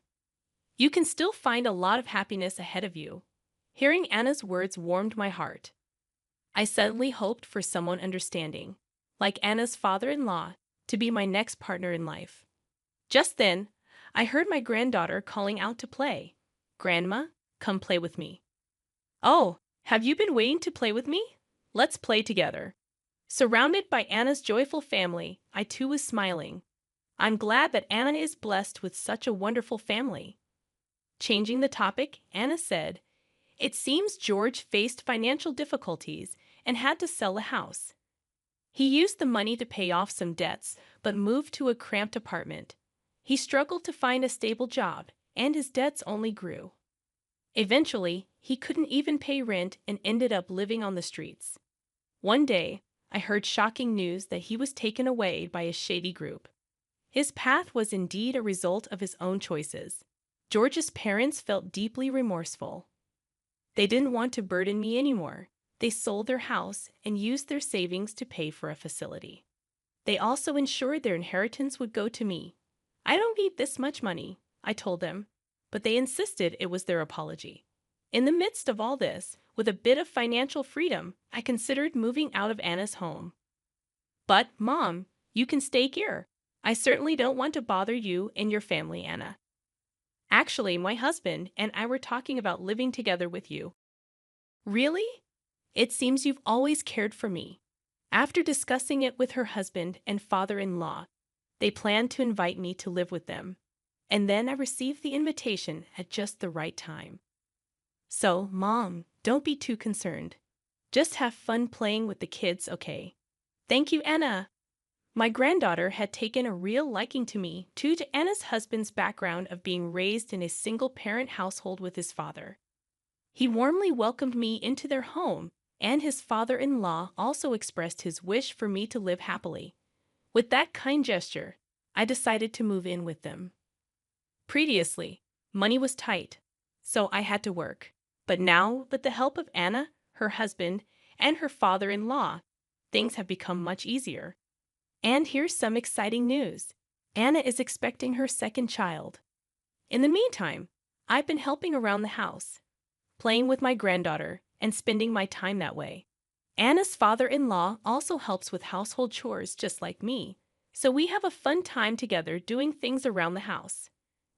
You can still find a lot of happiness ahead of you. Hearing Anna's words warmed my heart. I suddenly hoped for someone understanding, like Anna's father-in-law, to be my next partner in life. Just then, I heard my granddaughter calling out to play. Grandma, come play with me. Oh, have you been waiting to play with me? Let's play together. Surrounded by Anna's joyful family, I too was smiling. I'm glad that Anna is blessed with such a wonderful family. Changing the topic, Anna said, "It seems George faced financial difficulties and had to sell a house. He used the money to pay off some debts, but moved to a cramped apartment. He struggled to find a stable job, and his debts only grew. Eventually, he couldn't even pay rent and ended up living on the streets. One day, I heard shocking news that he was taken away by a shady group. His path was indeed a result of his own choices. George's parents felt deeply remorseful. They didn't want to burden me anymore. They sold their house and used their savings to pay for a facility. They also ensured their inheritance would go to me. I don't need this much money, I told them, but they insisted it was their apology. In the midst of all this, with a bit of financial freedom, I considered moving out of Anna's home. But, Mom, you can stay here. I certainly don't want to bother you and your family, Anna. Actually, my husband and I were talking about living together with you. Really? It seems you've always cared for me. After discussing it with her husband and father-in-law, they planned to invite me to live with them. And then I received the invitation at just the right time. So, Mom, don't be too concerned. Just have fun playing with the kids, okay? Thank you, Anna. My granddaughter had taken a real liking to me due to Anna's husband's background of being raised in a single-parent household with his father. He warmly welcomed me into their home, and his father-in-law also expressed his wish for me to live happily. With that kind gesture, I decided to move in with them. Previously, money was tight, so I had to work. But now, with the help of Anna, her husband, and her father-in-law, things have become much easier. And here's some exciting news. Anna is expecting her second child. In the meantime, I've been helping around the house, playing with my granddaughter, and spending my time that way. Anna's father-in-law also helps with household chores just like me, so we have a fun time together doing things around the house.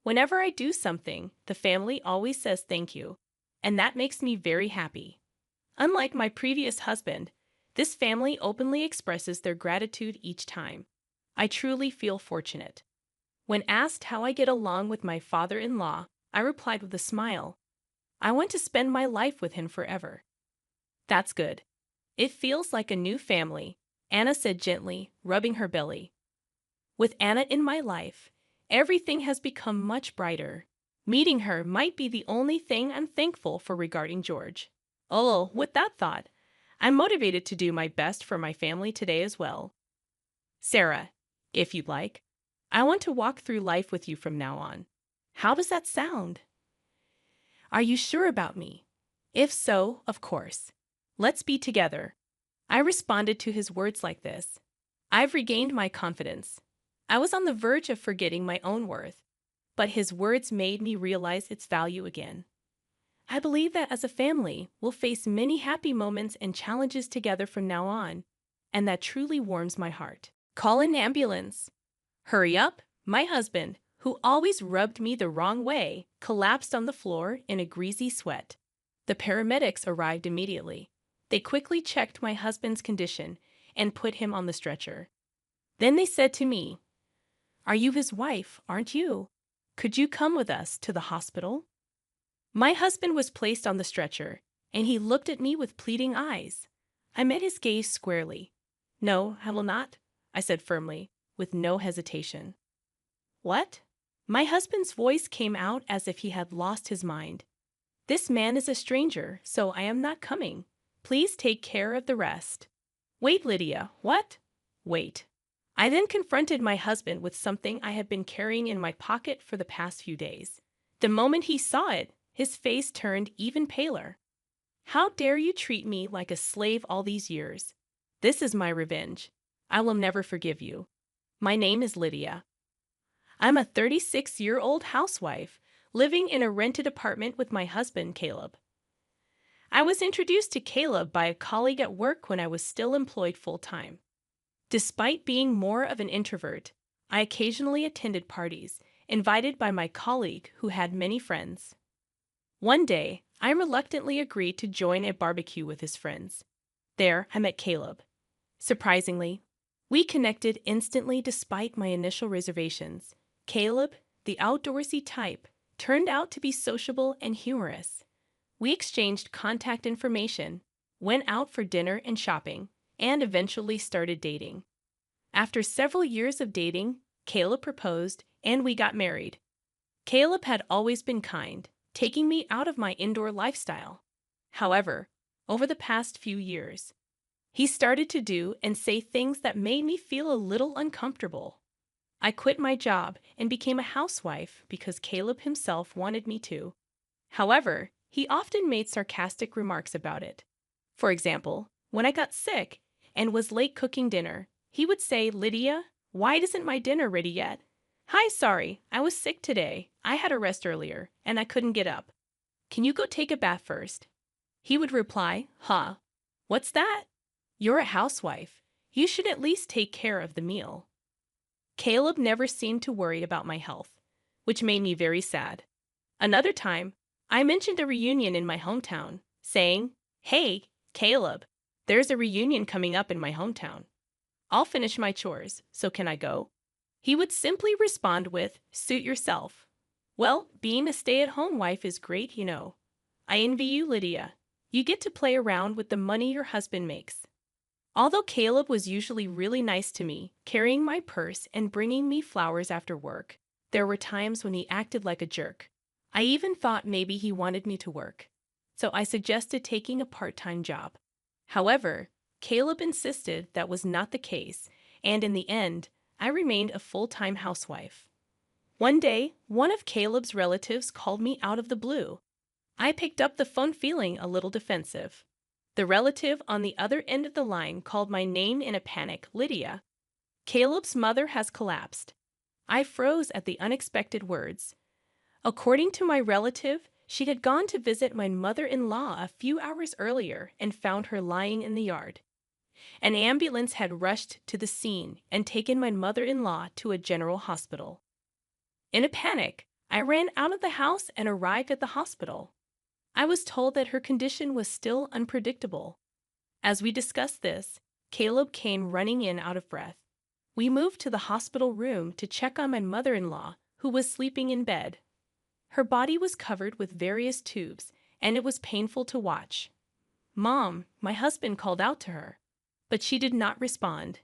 Whenever I do something, the family always says thank you, and that makes me very happy. Unlike my previous husband, this family openly expresses their gratitude each time. I truly feel fortunate. When asked how I get along with my father-in-law, I replied with a smile. I want to spend my life with him forever. That's good. It feels like a new family, Anna said gently, rubbing her belly. With Anna in my life, everything has become much brighter. Meeting her might be the only thing I'm thankful for regarding George. Oh, with that thought, I'm motivated to do my best for my family today as well. Sarah, if you'd like, I want to walk through life with you from now on. How does that sound? Are you sure about me? If so, of course. Let's be together. I responded to his words like this. I've regained my confidence. I was on the verge of forgetting my own worth, but his words made me realize its value again. I believe that as a family, we'll face many happy moments and challenges together from now on, and that truly warms my heart. Call an ambulance. Hurry up, my husband, who always rubbed me the wrong way, collapsed on the floor in a greasy sweat. The paramedics arrived immediately. They quickly checked my husband's condition and put him on the stretcher. Then they said to me, "Are you his wife, aren't you? Could you come with us to the hospital?" My husband was placed on the stretcher, and he looked at me with pleading eyes. I met his gaze squarely. "No, I will not," I said firmly, with no hesitation. "What? My husband's voice came out as if he had lost his mind. This man is a stranger, so I am not coming. Please take care of the rest. Wait, Lydia, what? Wait. I then confronted my husband with something I had been carrying in my pocket for the past few days. The moment he saw it, his face turned even paler. How dare you treat me like a slave all these years? This is my revenge. I will never forgive you. My name is Lydia. I'm a 36-year-old housewife, living in a rented apartment with my husband, Caleb. I was introduced to Caleb by a colleague at work when I was still employed full-time. Despite being more of an introvert, I occasionally attended parties, invited by my colleague who had many friends. One day, I reluctantly agreed to join a barbecue with his friends. There, I met Caleb. Surprisingly, we connected instantly despite my initial reservations. Caleb, the outdoorsy type, turned out to be sociable and humorous. We exchanged contact information, went out for dinner and shopping, and eventually started dating. After several years of dating, Caleb proposed, and we got married. Caleb had always been kind, taking me out of my indoor lifestyle. However, over the past few years, he started to do and say things that made me feel a little uncomfortable. I quit my job and became a housewife because Caleb himself wanted me to. However, he often made sarcastic remarks about it. For example, when I got sick and was late cooking dinner, he would say, "Lydia, why isn't my dinner ready yet?" "Hi, sorry, I was sick today. I had a rest earlier, and I couldn't get up. Can you go take a bath first?" He would reply, "Huh, what's that? You're a housewife. You should at least take care of the meal." Caleb never seemed to worry about my health, which made me very sad. Another time, I mentioned a reunion in my hometown, saying, "Hey, Caleb, there's a reunion coming up in my hometown. I'll finish my chores, so can I go?" He would simply respond with, "Suit yourself." Well, being a stay-at-home wife is great, you know. I envy you, Lydia. You get to play around with the money your husband makes. Although Caleb was usually really nice to me, carrying my purse and bringing me flowers after work, there were times when he acted like a jerk. I even thought maybe he wanted me to work, so I suggested taking a part-time job. However, Caleb insisted that was not the case, and in the end, I remained a full-time housewife. One day, one of Caleb's relatives called me out of the blue. I picked up the phone feeling a little defensive. The relative on the other end of the line called my name in a panic, "Lydia. Caleb's mother has collapsed." I froze at the unexpected words. According to my relative, she had gone to visit my mother-in-law a few hours earlier and found her lying in the yard. An ambulance had rushed to the scene and taken my mother-in-law to a general hospital. In a panic, I ran out of the house and arrived at the hospital. I was told that her condition was still unpredictable. As we discussed this, Caleb came running in out of breath. We moved to the hospital room to check on my mother-in-law, who was sleeping in bed. Her body was covered with various tubes, and it was painful to watch. "Mom," my husband called out to her, but she did not respond.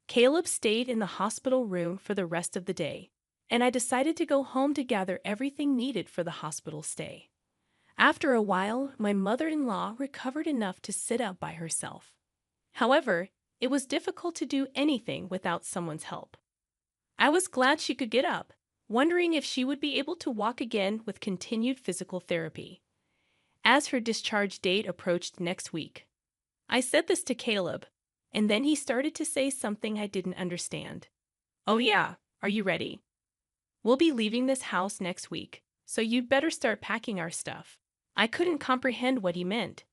Caleb stayed in the hospital room for the rest of the day, and I decided to go home to gather everything needed for the hospital stay. After a while, my mother-in-law recovered enough to sit up by herself. However, it was difficult to do anything without someone's help. I was glad she could get up, wondering if she would be able to walk again with continued physical therapy. As her discharge date approached next week, I said this to Caleb, and then he started to say something I didn't understand. "Oh yeah, are you ready? We'll be leaving this house next week, so you'd better start packing our stuff." I couldn't comprehend what he meant.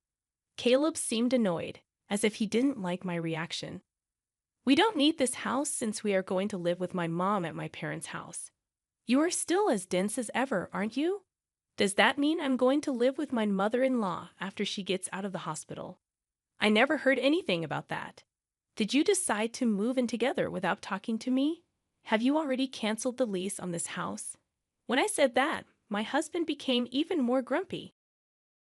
Caleb seemed annoyed, as if he didn't like my reaction. "We don't need this house since we are going to live with my mom at my parents' house. You are still as dense as ever, aren't you? Does that mean I'm going to live with my mother-in-law after she gets out of the hospital? I never heard anything about that. Did you decide to move in together without talking to me? Have you already canceled the lease on this house?" When I said that, my husband became even more grumpy.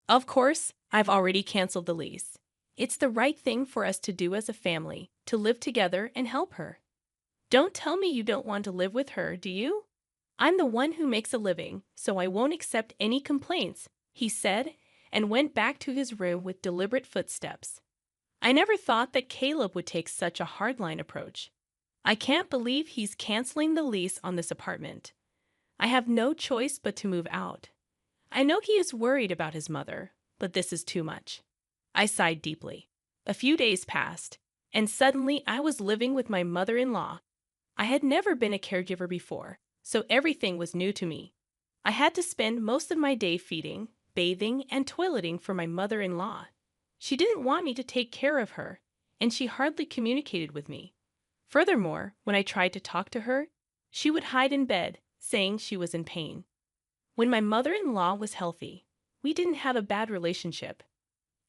"Of course, I've already canceled the lease. It's the right thing for us to do as a family, to live together and help her. Don't tell me you don't want to live with her, do you? I'm the one who makes a living, so I won't accept any complaints, he said, and went back to his room with deliberate footsteps. I never thought that Caleb would take such a hardline approach. I can't believe he's canceling the lease on this apartment. I have no choice but to move out. I know he is worried about his mother, but this is too much. I sighed deeply. A few days passed, and suddenly I was living with my mother-in-law. I had never been a caregiver before, so everything was new to me. I had to spend most of my day feeding, bathing, and toileting for my mother-in-law. She didn't want me to take care of her, and she hardly communicated with me. Furthermore, when I tried to talk to her, she would hide in bed, saying she was in pain. When my mother-in-law was healthy, we didn't have a bad relationship.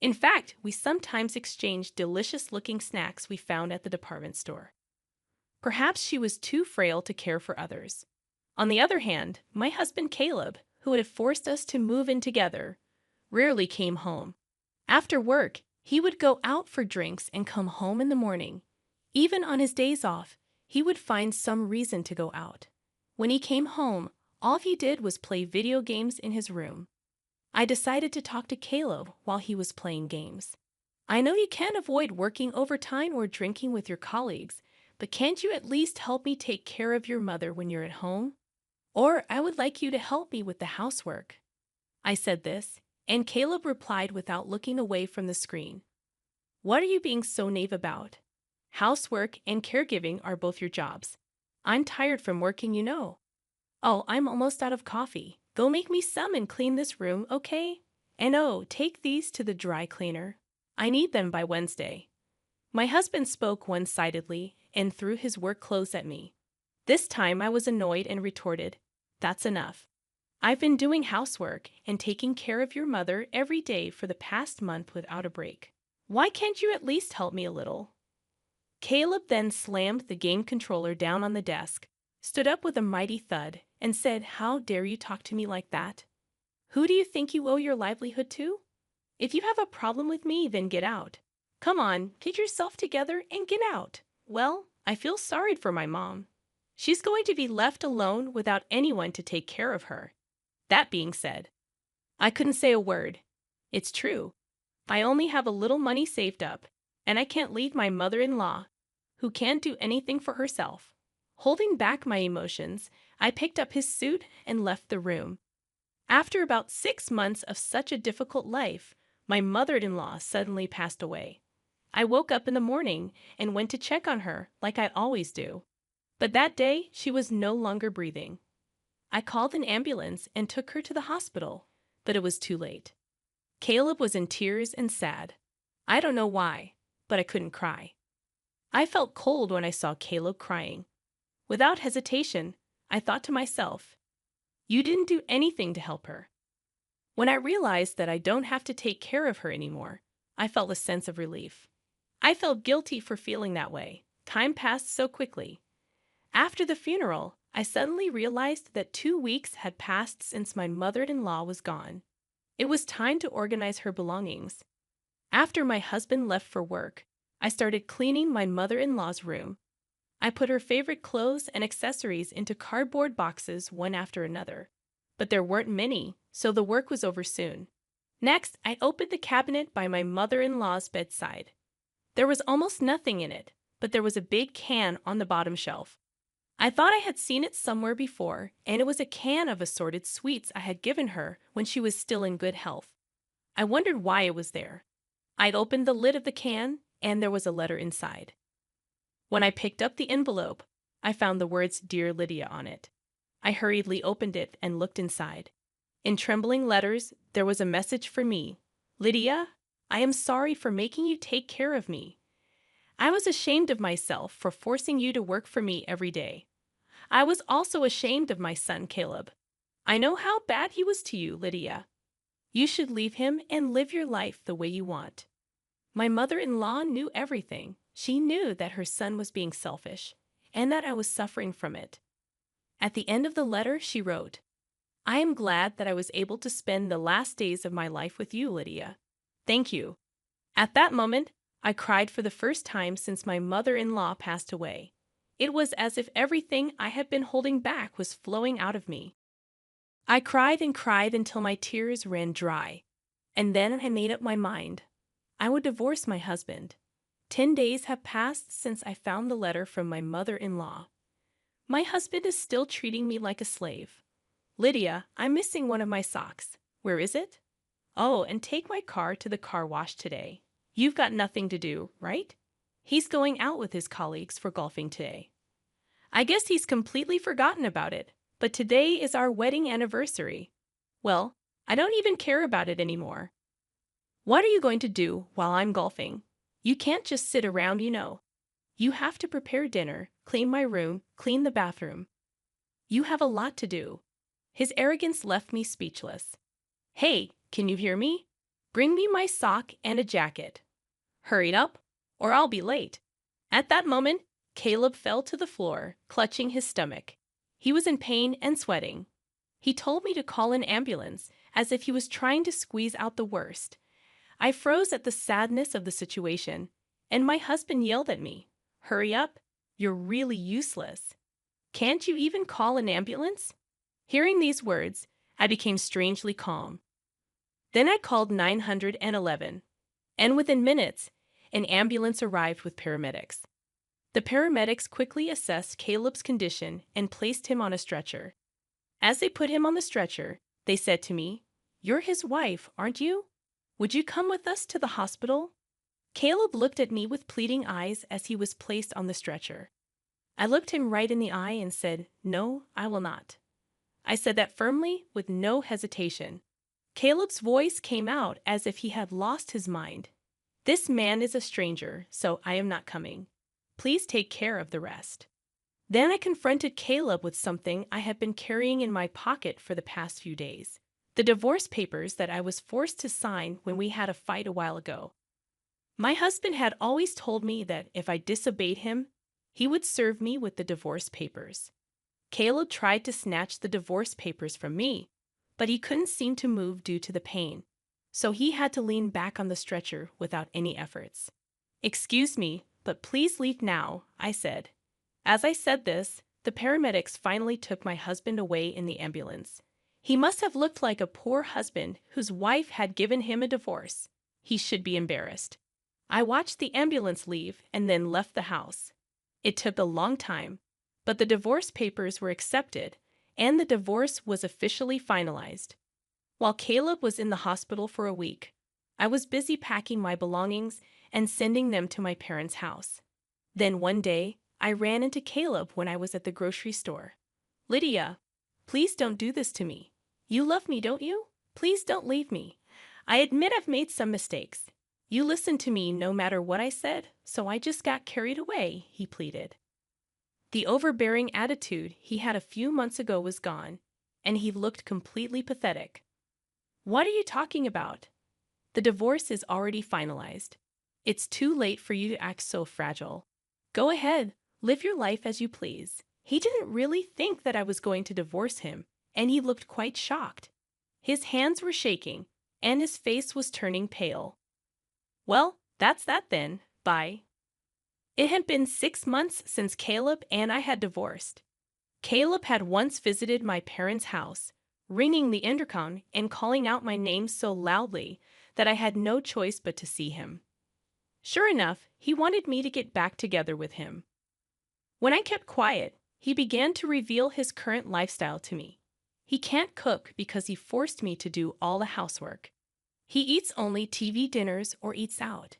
In fact, we sometimes exchanged delicious-looking snacks we found at the department store. Perhaps she was too frail to care for others. On the other hand, my husband Caleb, who had forced us to move in together, rarely came home. After work, he would go out for drinks and come home in the morning. Even on his days off, he would find some reason to go out. When he came home, all he did was play video games in his room. I decided to talk to Caleb while he was playing games. I know you can't avoid working overtime or drinking with your colleagues, but can't you at least help me take care of your mother when you're at home? Or I would like you to help me with the housework. I said this, and Caleb replied without looking away from the screen. What are you being so naive about? Housework and caregiving are both your jobs. I'm tired from working, you know. Oh, I'm almost out of coffee. Go make me some and clean this room, okay? And oh, take these to the dry cleaner. I need them by Wednesday. My husband spoke one-sidedly and threw his work clothes at me. This time I was annoyed and retorted, "That's enough. I've been doing housework and taking care of your mother every day for the past month without a break. Why can't you at least help me a little?" Caleb then slammed the game controller down on the desk, stood up with a mighty thud, and said, "How dare you talk to me like that? Who do you think you owe your livelihood to? If you have a problem with me, then get out. Come on, get yourself together and get out." Well, I feel sorry for my mom. She's going to be left alone without anyone to take care of her. That being said, I couldn't say a word. It's true. I only have a little money saved up, and I can't leave my mother-in-law, who can't do anything for herself. Holding back my emotions, I picked up his suit and left the room. After about 6 months of such a difficult life, my mother-in-law suddenly passed away. I woke up in the morning and went to check on her like I always do. But that day, she was no longer breathing. I called an ambulance and took her to the hospital, but it was too late. Caleb was in tears and sad. I don't know why, but I couldn't cry. I felt cold when I saw Caleb crying. Without hesitation, I thought to myself, "You didn't do anything to help her." When I realized that I don't have to take care of her anymore, I felt a sense of relief. I felt guilty for feeling that way. Time passed so quickly. After the funeral, I suddenly realized that 2 weeks had passed since my mother-in-law was gone. It was time to organize her belongings. After my husband left for work, I started cleaning my mother-in-law's room. I put her favorite clothes and accessories into cardboard boxes one after another. But there weren't many, so the work was over soon. Next, I opened the cabinet by my mother-in-law's bedside. There was almost nothing in it, but there was a big can on the bottom shelf. I thought I had seen it somewhere before, and it was a can of assorted sweets I had given her when she was still in good health. I wondered why it was there. I'd opened the lid of the can, and there was a letter inside. When I picked up the envelope, I found the words "Dear Lydia" on it. I hurriedly opened it and looked inside. In trembling letters, there was a message for me. "Lydia, I am sorry for making you take care of me. I was ashamed of myself for forcing you to work for me every day. I was also ashamed of my son, Caleb. I know how bad he was to you, Lydia. You should leave him and live your life the way you want." My mother-in-law knew everything. She knew that her son was being selfish, and that I was suffering from it. At the end of the letter, she wrote, "I am glad that I was able to spend the last days of my life with you, Lydia. Thank you." At that moment, I cried for the first time since my mother-in-law passed away. It was as if everything I had been holding back was flowing out of me. I cried and cried until my tears ran dry. And then I made up my mind. I would divorce my husband. 10 days have passed since I found the letter from my mother-in-law. My husband is still treating me like a slave. Lydia, I'm missing one of my socks. Where is it? Oh, and take my car to the car wash today. You've got nothing to do, right? He's going out with his colleagues for golfing today. I guess he's completely forgotten about it, but today is our wedding anniversary. Well, I don't even care about it anymore. What are you going to do while I'm golfing? You can't just sit around, you know. You have to prepare dinner, clean my room, clean the bathroom. You have a lot to do. His arrogance left me speechless. Hey, can you hear me? Bring me my sock and a jacket. Hurry up, or I'll be late. At that moment, Caleb fell to the floor, clutching his stomach. He was in pain and sweating. He told me to call an ambulance, as if he was trying to squeeze out the worst. I froze at the sadness of the situation, and my husband yelled at me, "Hurry up, you're really useless. Can't you even call an ambulance?" Hearing these words, I became strangely calm. Then I called 911, and within minutes, an ambulance arrived with paramedics. The paramedics quickly assessed Caleb's condition and placed him on a stretcher. As they put him on the stretcher, they said to me, "You're his wife, aren't you? Would you come with us to the hospital?" Caleb looked at me with pleading eyes as he was placed on the stretcher. I looked him right in the eye and said, "No, I will not." I said that firmly, with no hesitation. Caleb's voice came out as if he had lost his mind. "This man is a stranger, so I am not coming. Please take care of the rest." Then I confronted Caleb with something I had been carrying in my pocket for the past few days. The divorce papers that I was forced to sign when we had a fight a while ago. My husband had always told me that if I disobeyed him, he would serve me with the divorce papers. Caleb tried to snatch the divorce papers from me, but he couldn't seem to move due to the pain, so he had to lean back on the stretcher without any efforts. "Excuse me, but please leave now," I said. As I said this, the paramedics finally took my husband away in the ambulance. He must have looked like a poor husband whose wife had given him a divorce. He should be embarrassed. I watched the ambulance leave and then left the house. It took a long time, but the divorce papers were accepted, and the divorce was officially finalized. While Caleb was in the hospital for a week, I was busy packing my belongings and sending them to my parents' house. Then one day, I ran into Caleb when I was at the grocery store. "Lydia, please don't do this to me. You love me, don't you? Please don't leave me. I admit I've made some mistakes. You listened to me no matter what I said, so I just got carried away," he pleaded. The overbearing attitude he had a few months ago was gone, and he looked completely pathetic. "What are you talking about? The divorce is already finalized. It's too late for you to act so fragile. Go ahead, live your life as you please." He didn't really think that I was going to divorce him, and he looked quite shocked. His hands were shaking, and his face was turning pale. Well, that's that then. Bye. It had been 6 months since Caleb and I had divorced. Caleb had once visited my parents' house, ringing the intercom and calling out my name so loudly that I had no choice but to see him. Sure enough, he wanted me to get back together with him. When I kept quiet, he began to reveal his current lifestyle to me. He can't cook because he forced me to do all the housework. He eats only TV dinners or eats out.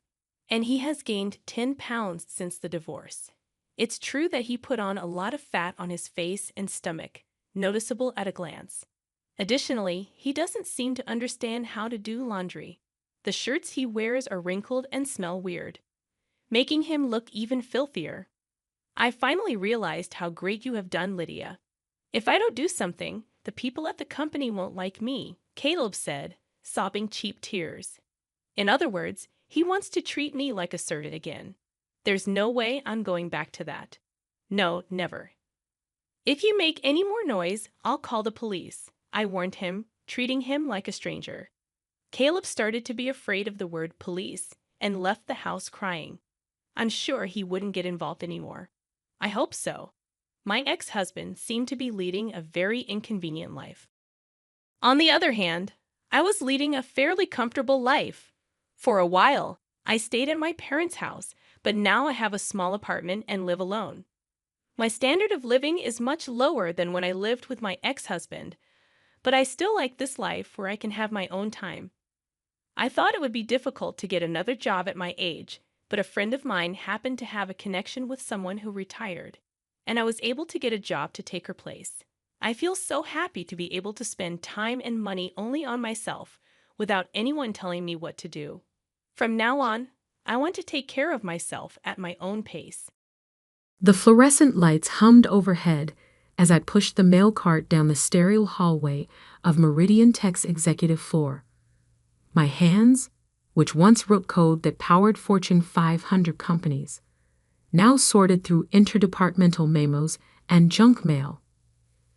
And he has gained 10 pounds since the divorce. It's true that he put on a lot of fat on his face and stomach, noticeable at a glance. Additionally, he doesn't seem to understand how to do laundry. The shirts he wears are wrinkled and smell weird, making him look even filthier. I finally realized how great you have done, Lydia. If I don't do something, the people at the company won't like me, Caleb said, sobbing cheap tears. In other words, he wants to treat me like a servant again. There's no way I'm going back to that. No, never. If you make any more noise, I'll call the police, I warned him, treating him like a stranger. Caleb started to be afraid of the word police and left the house crying. I'm sure he wouldn't get involved anymore. I hope so. My ex-husband seemed to be leading a very inconvenient life. On the other hand, I was leading a fairly comfortable life. For a while, I stayed at my parents' house, but now I have a small apartment and live alone. My standard of living is much lower than when I lived with my ex-husband, but I still like this life where I can have my own time. I thought it would be difficult to get another job at my age, but a friend of mine happened to have a connection with someone who retired, and I was able to get a job to take her place. I feel so happy to be able to spend time and money only on myself without anyone telling me what to do. From now on, I want to take care of myself at my own pace.
The fluorescent lights hummed overhead as I pushed the mail cart down the sterile hallway of Meridian Tech's executive floor. My hands, which once wrote code that powered Fortune 500 companies, now sorted through interdepartmental memos and junk mail.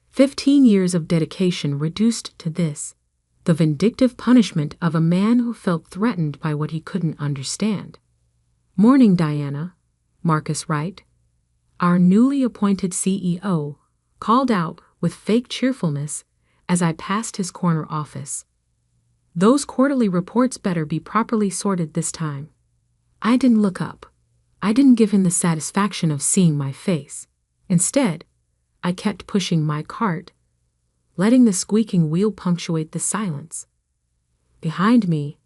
15 years of dedication reduced to this, the vindictive punishment of a man who felt threatened by what he couldn't understand. "Morning, Diana," Marcus Wright, our newly appointed CEO, called out with fake cheerfulness as I passed his corner office. "Those quarterly reports better be properly sorted this time." I didn't look up. I didn't give him the satisfaction of seeing my face. Instead, I kept pushing my cart, letting the squeaking wheel punctuate the silence. Behind me,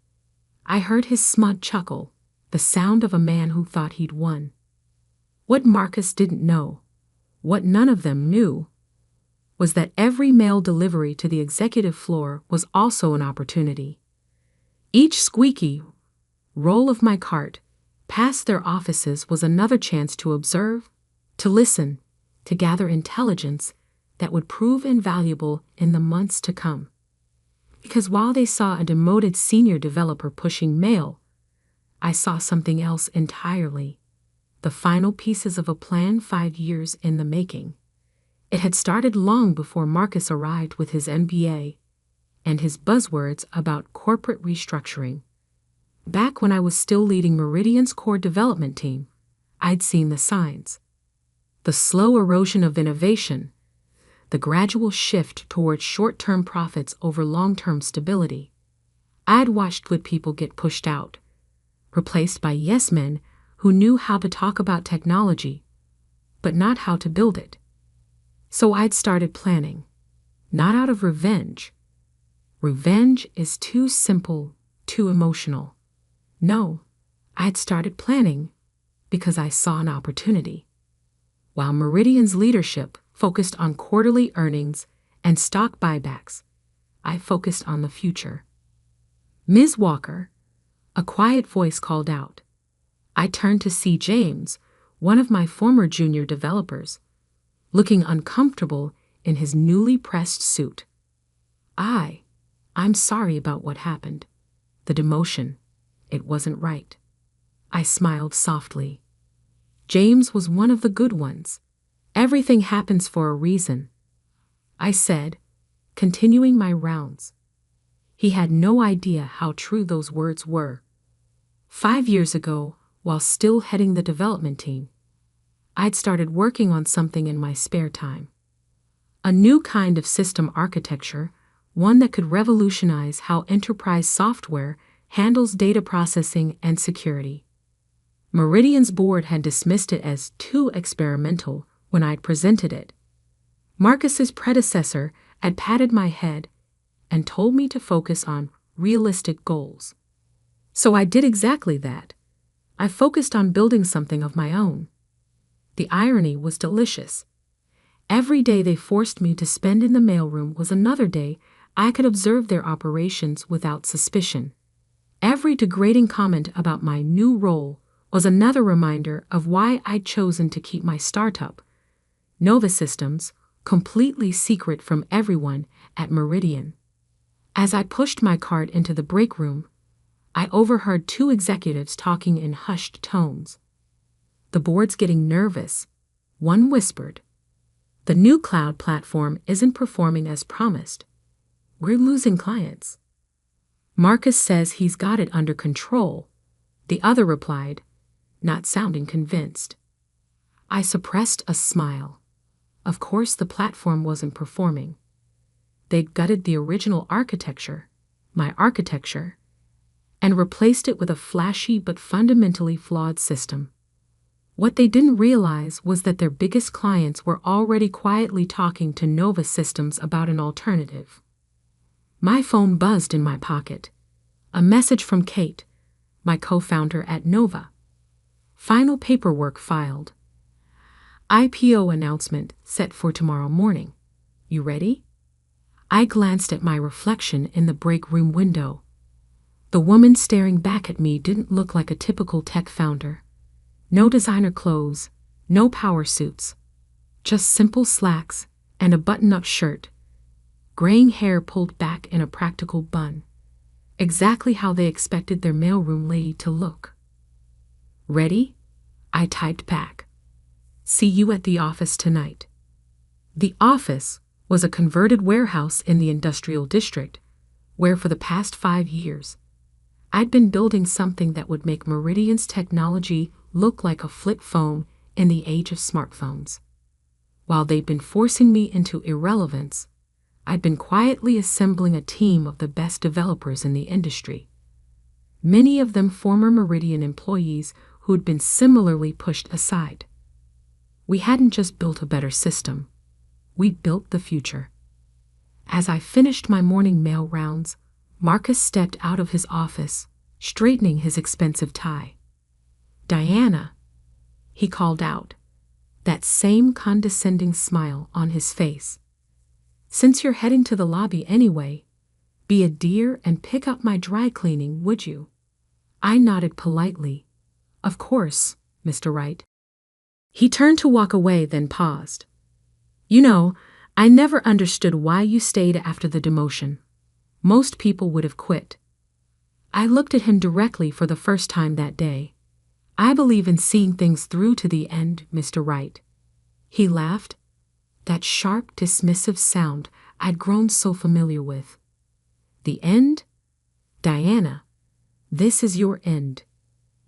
I heard his smug chuckle, the sound of a man who thought he'd won. What Marcus didn't know, what none of them knew, was that every mail delivery to the executive floor was also an opportunity. Each squeaky roll of my cart past their offices was another chance to observe, to listen, to gather intelligence that would prove invaluable in the months to come. Because while they saw a demoted senior developer pushing mail, I saw something else entirely. The final pieces of a plan 5 years in the making. It had started long before Marcus arrived with his MBA and his buzzwords about corporate restructuring. Back when I was still leading Meridian's core development team, I'd seen the signs. The slow erosion of innovation, the gradual shift towards short-term profits over long-term stability. I'd watched good people get pushed out, replaced by yes-men who knew how to talk about technology, but not how to build it. So I'd started planning, not out of revenge. Revenge is too simple, too emotional. No, I'd started planning because I saw an opportunity. While Meridian's leadership focused on quarterly earnings and stock buybacks, I focused on the future. "Ms. Walker," a quiet voice called out. I turned to see James, one of my former junior developers, looking uncomfortable in his newly pressed suit. I'm sorry about what happened. The demotion. It wasn't right." I smiled softly. James was one of the good ones. "Everything happens for a reason," I said, continuing my rounds. He had no idea how true those words were. 5 years ago, while still heading the development team, I'd started working on something in my spare time. A new kind of system architecture, one that could revolutionize how enterprise software handles data processing and security. Meridian's board had dismissed it as too experimental when I'd presented it. Marcus's predecessor had patted my head and told me to focus on realistic goals. So I did exactly that. I focused on building something of my own. The irony was delicious. Every day they forced me to spend in the mailroom was another day I could observe their operations without suspicion. Every degrading comment about my new role was another reminder of why I'd chosen to keep my startup, Nova Systems, completely secret from everyone at Meridian. As I pushed my cart into the break room, I overheard 2 executives talking in hushed tones. "The board's getting nervous," one whispered. "The new cloud platform isn't performing as promised. We're losing clients." "Marcus says he's got it under control," the other replied, not sounding convinced. I suppressed a smile. Of course, the platform wasn't performing. They'd gutted the original architecture, my architecture, and replaced it with a flashy but fundamentally flawed system. What they didn't realize was that their biggest clients were already quietly talking to Nova Systems about an alternative. My phone buzzed in my pocket. A message from Kate, my co-founder at Nova. Final paperwork filed. IPO announcement set for tomorrow morning. You ready? I glanced at my reflection in the break room window. The woman staring back at me didn't look like a typical tech founder. No designer clothes, no power suits. Just simple slacks and a button-up shirt. Graying hair pulled back in a practical bun. Exactly how they expected their mailroom lady to look. Ready? I typed back. See you at the office tonight. The office was a converted warehouse in the industrial district, where for the past 5 years, I'd been building something that would make Meridian's technology look like a flip phone in the age of smartphones. While they'd been forcing me into irrelevance, I'd been quietly assembling a team of the best developers in the industry. Many of them former Meridian employees who'd been similarly pushed aside. We hadn't just built a better system, we'd built the future. As I finished my morning mail rounds, Marcus stepped out of his office, straightening his expensive tie. Diana, he called out, that same condescending smile on his face. Since you're heading to the lobby anyway, be a dear and pick up my dry cleaning, would you? I nodded politely. Of course, Mr. Wright. He turned to walk away, then paused. You know, I never understood why you stayed after the demotion. Most people would have quit. I looked at him directly for the first time that day. I believe in seeing things through to the end, Mr. Wright. He laughed, that sharp, dismissive sound I'd grown so familiar with. The end? Diana, this is your end.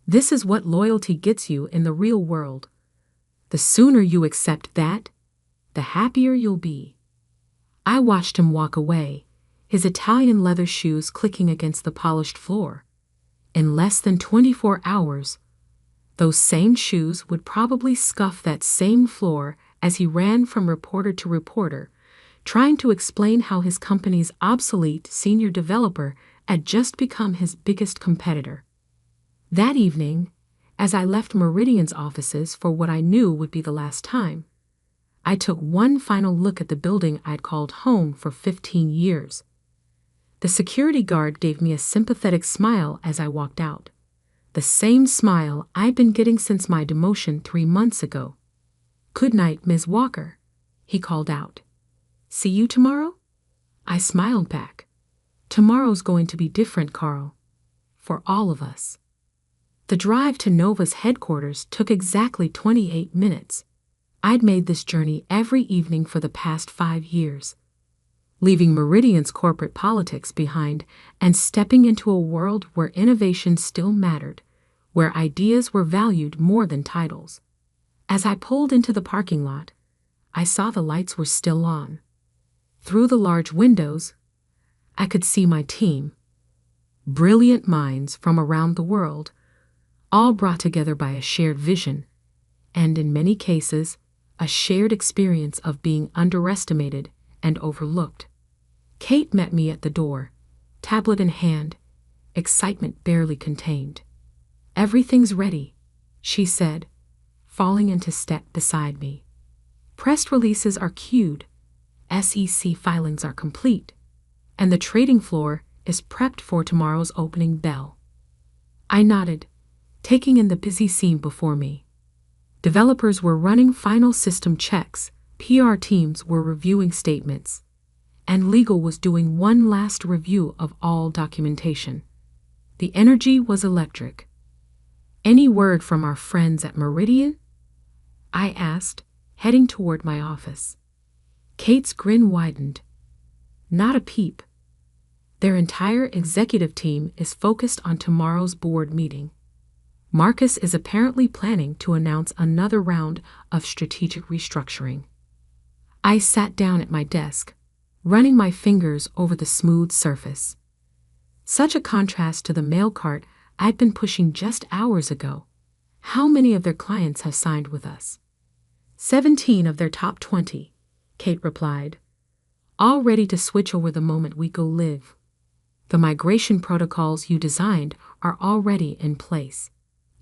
This is what loyalty gets you in the real world. The sooner you accept that, the happier you'll be. I watched him walk away, his Italian leather shoes clicking against the polished floor. In less than 24 hours, those same shoes would probably scuff that same floor as he ran from reporter to reporter, trying to explain how his company's obsolete senior developer had just become his biggest competitor. That evening, as I left Meridian's offices for what I knew would be the last time, I took one final look at the building I'd called home for 15 years. The security guard gave me a sympathetic smile as I walked out. The same smile I'd been getting since my demotion 3 months ago. Good night, Ms. Walker, he called out. See you tomorrow? I smiled back. Tomorrow's going to be different, Carl. For all of us. The drive to Nova's headquarters took exactly 28 minutes. I'd made this journey every evening for the past 5 years, leaving Meridian's corporate politics behind and stepping into a world where innovation still mattered, where ideas were valued more than titles. As I pulled into the parking lot, I saw the lights were still on. Through the large windows, I could see my team, brilliant minds from around the world, all brought together by a shared vision, and in many cases, a shared experience of being underestimated and overlooked. Kate met me at the door, tablet in hand, excitement barely contained. Everything's ready, she said, falling into step beside me. Press releases are queued, SEC filings are complete, and the trading floor is prepped for tomorrow's opening bell. I nodded, taking in the busy scene before me. Developers were running final system checks, PR teams were reviewing statements, and legal was doing one last review of all documentation. The energy was electric. Any word from our friends at Meridian? I asked, heading toward my office. Kate's grin widened. Not a peep. Their entire executive team is focused on tomorrow's board meeting. Marcus is apparently planning to announce another round of strategic restructuring. I sat down at my desk, running my fingers over the smooth surface. Such a contrast to the mail cart I'd been pushing just hours ago. How many of their clients have signed with us? 17 of their top 20, Kate replied, all ready to switch over the moment we go live. The migration protocols you designed are already in place.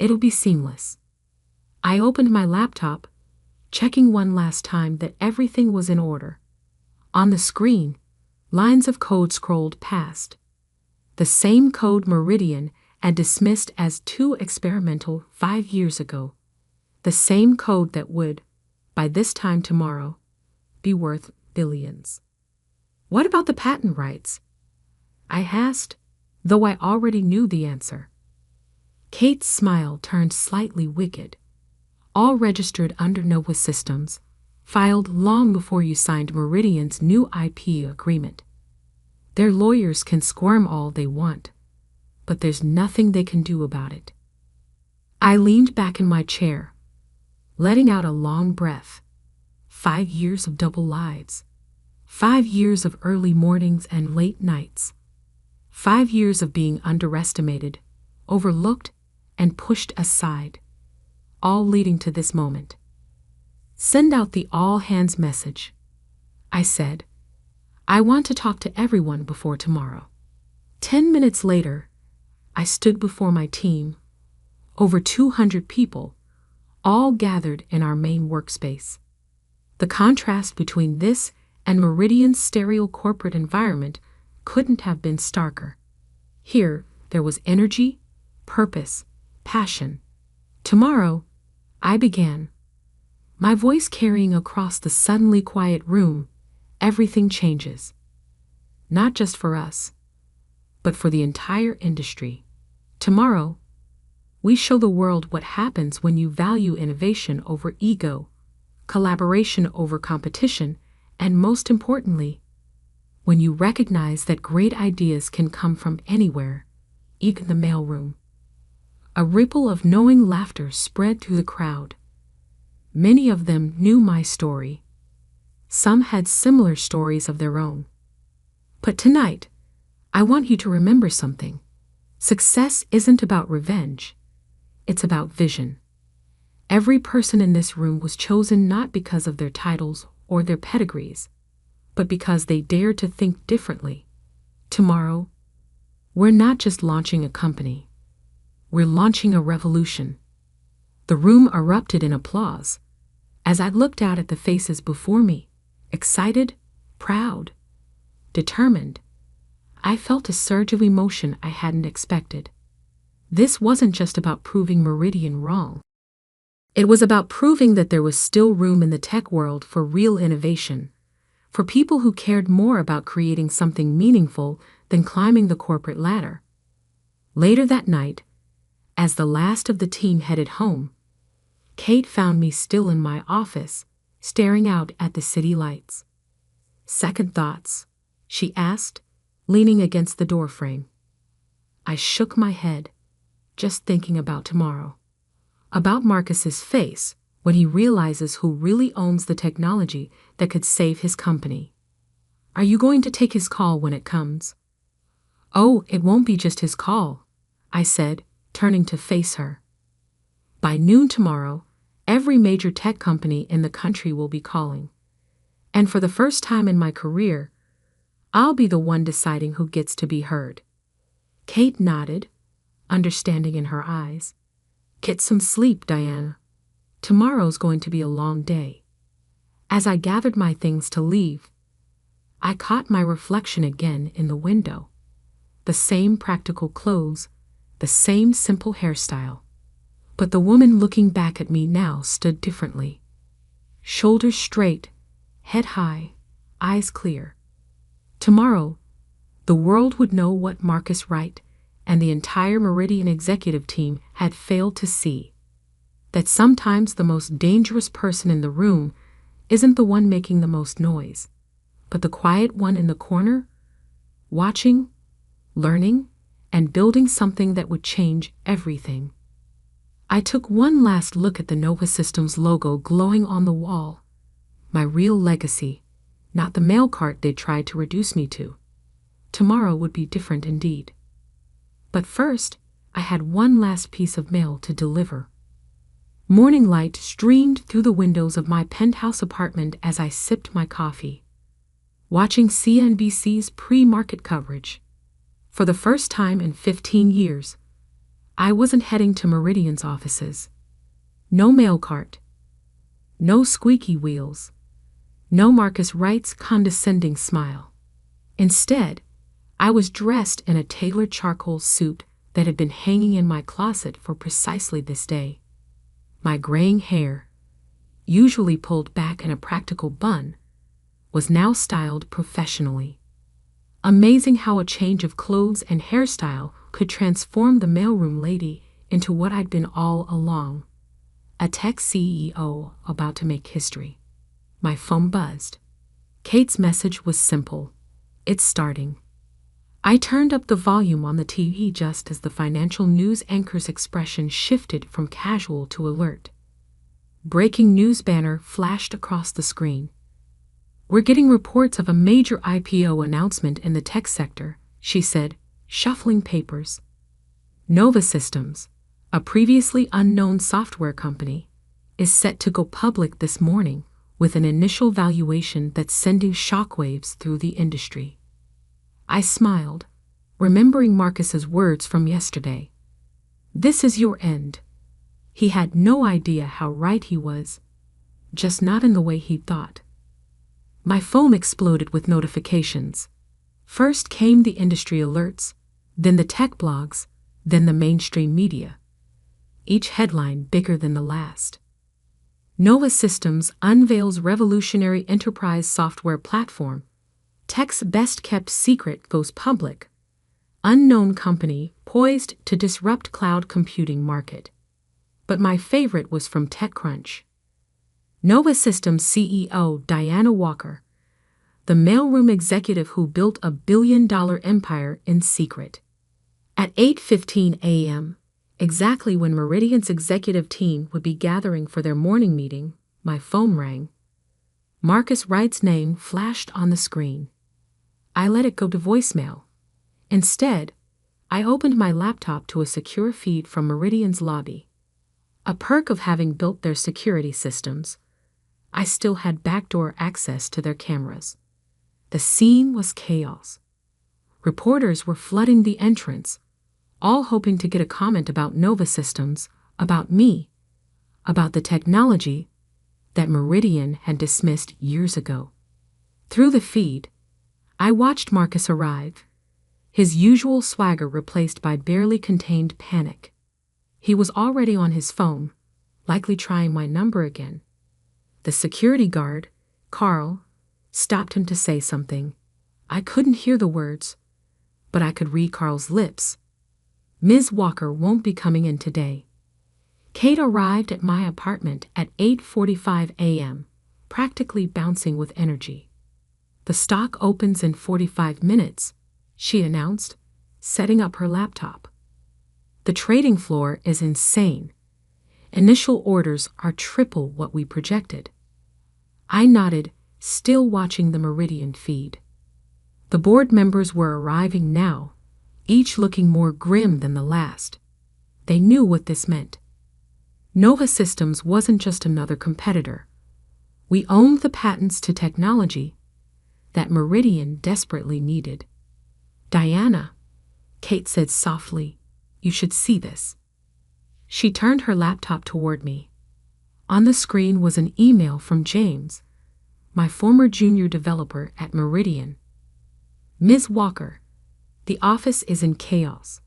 It'll be seamless. I opened my laptop, checking one last time that everything was in order. On the screen, lines of code scrolled past. The same code Meridian had dismissed as too experimental 5 years ago. The same code that would, by this time tomorrow, be worth billions. What about the patent rights? I asked, though I already knew the answer. Kate's smile turned slightly wicked. All registered under Nova Systems, filed long before you signed Meridian's new IP agreement. Their lawyers can squirm all they want, but there's nothing they can do about it. I leaned back in my chair, letting out a long breath. 5 years of double lives. 5 years of early mornings and late nights. 5 years of being underestimated, overlooked, and pushed aside, all leading to this moment. Send out the all-hands message, I said. I want to talk to everyone before tomorrow. 10 minutes later, I stood before my team, over 200 people, all gathered in our main workspace. The contrast between this and Meridian's sterile corporate environment couldn't have been starker. Here, there was energy, purpose, passion. Tomorrow, I began, my voice carrying across the suddenly quiet room. Everything changes. Not just for us, but for the entire industry. Tomorrow, we show the world what happens when you value innovation over ego, collaboration over competition, and most importantly, when you recognize that great ideas can come from anywhere, even the mailroom. A ripple of knowing laughter spread through the crowd. Many of them knew my story. Some had similar stories of their own. But tonight, I want you to remember something. Success isn't about revenge. It's about vision. Every person in this room was chosen not because of their titles or their pedigrees, but because they dared to think differently. Tomorrow, we're not just launching a company. We're launching a revolution. The room erupted in applause as I looked out at the faces before me, excited, proud, determined. I felt a surge of emotion I hadn't expected. This wasn't just about proving Meridian wrong. It was about proving that there was still room in the tech world for real innovation, for people who cared more about creating something meaningful than climbing the corporate ladder. Later that night, as the last of the team headed home, Kate found me still in my office, staring out at the city lights. Second thoughts? She asked, leaning against the doorframe. I shook my head, just thinking about tomorrow. About Marcus's face when he realizes who really owns the technology that could save his company. Are you going to take his call when it comes? Oh, it won't be just his call, I said, turning to face her. By noon tomorrow, every major tech company in the country will be calling. And for the first time in my career, I'll be the one deciding who gets to be heard. Kate nodded, understanding in her eyes. Get some sleep, Diana. Tomorrow's going to be a long day. As I gathered my things to leave, I caught my reflection again in the window. The same practical clothes, the same simple hairstyle. But the woman looking back at me now stood differently. Shoulders straight, head high, eyes clear. Tomorrow, the world would know what Marcus Wright and the entire Meridian executive team had failed to see. That sometimes the most dangerous person in the room isn't the one making the most noise, but the quiet one in the corner, watching, learning, and building something that would change everything. I took one last look at the Nova Systems logo glowing on the wall. My real legacy, not the mail cart they tried to reduce me to. Tomorrow would be different indeed. But first, I had one last piece of mail to deliver. Morning light streamed through the windows of my penthouse apartment as I sipped my coffee, watching CNBC's pre-market coverage. For the first time in 15 years, I wasn't heading to Meridian's offices. No mail cart. No squeaky wheels. No Marcus Wright's condescending smile. Instead, I was dressed in a tailored charcoal suit that had been hanging in my closet for precisely this day. My graying hair, usually pulled back in a practical bun, was now styled professionally. Amazing how a change of clothes and hairstyle could transform the mailroom lady into what I'd been all along, a tech CEO about to make history. My phone buzzed. Kate's message was simple. It's starting. I turned up the volume on the TV just as the financial news anchor's expression shifted from casual to alert. Breaking news banner flashed across the screen. "We're getting reports of a major IPO announcement in the tech sector," she said, shuffling papers. Nova Systems, a previously unknown software company, is set to go public this morning with an initial valuation that's sending shockwaves through the industry. I smiled, remembering Marcus's words from yesterday. This is your end. He had no idea how right he was, just not in the way he thought. My phone exploded with notifications. First came the industry alerts, then the tech blogs, then the mainstream media. Each headline bigger than the last. Nova Systems unveils revolutionary enterprise software platform. Tech's best-kept secret goes public. Unknown company poised to disrupt cloud computing market. But my favorite was from TechCrunch. Nova Systems CEO Diana Walker, the mailroom executive who built a billion-dollar empire in secret. At 8:15 a.m., exactly when Meridian's executive team would be gathering for their morning meeting, my phone rang. Marcus Wright's name flashed on the screen. I let it go to voicemail. Instead, I opened my laptop to a secure feed from Meridian's lobby. A perk of having built their security systems, I still had backdoor access to their cameras. The scene was chaos. Reporters were flooding the entrance, all hoping to get a comment about Nova Systems, about me, about the technology that Meridian had dismissed years ago. Through the feed, I watched Marcus arrive, his usual swagger replaced by barely contained panic. He was already on his phone, likely trying my number again. The security guard, Carl, stopped him to say something. I couldn't hear the words, but I could read Carl's lips. Ms. Walker won't be coming in today. Kate arrived at my apartment at 8:45 a.m., practically bouncing with energy. The stock opens in 45 minutes, she announced, setting up her laptop. The trading floor is insane. Initial orders are triple what we projected. I nodded, still watching the Meridian feed. The board members were arriving now, each looking more grim than the last. They knew what this meant. Nova Systems wasn't just another competitor. We owned the patents to technology that Meridian desperately needed. Diana, Kate said softly, you should see this. She turned her laptop toward me. On the screen was an email from James, my former junior developer at Meridian. Ms. Walker, the office is in chaos.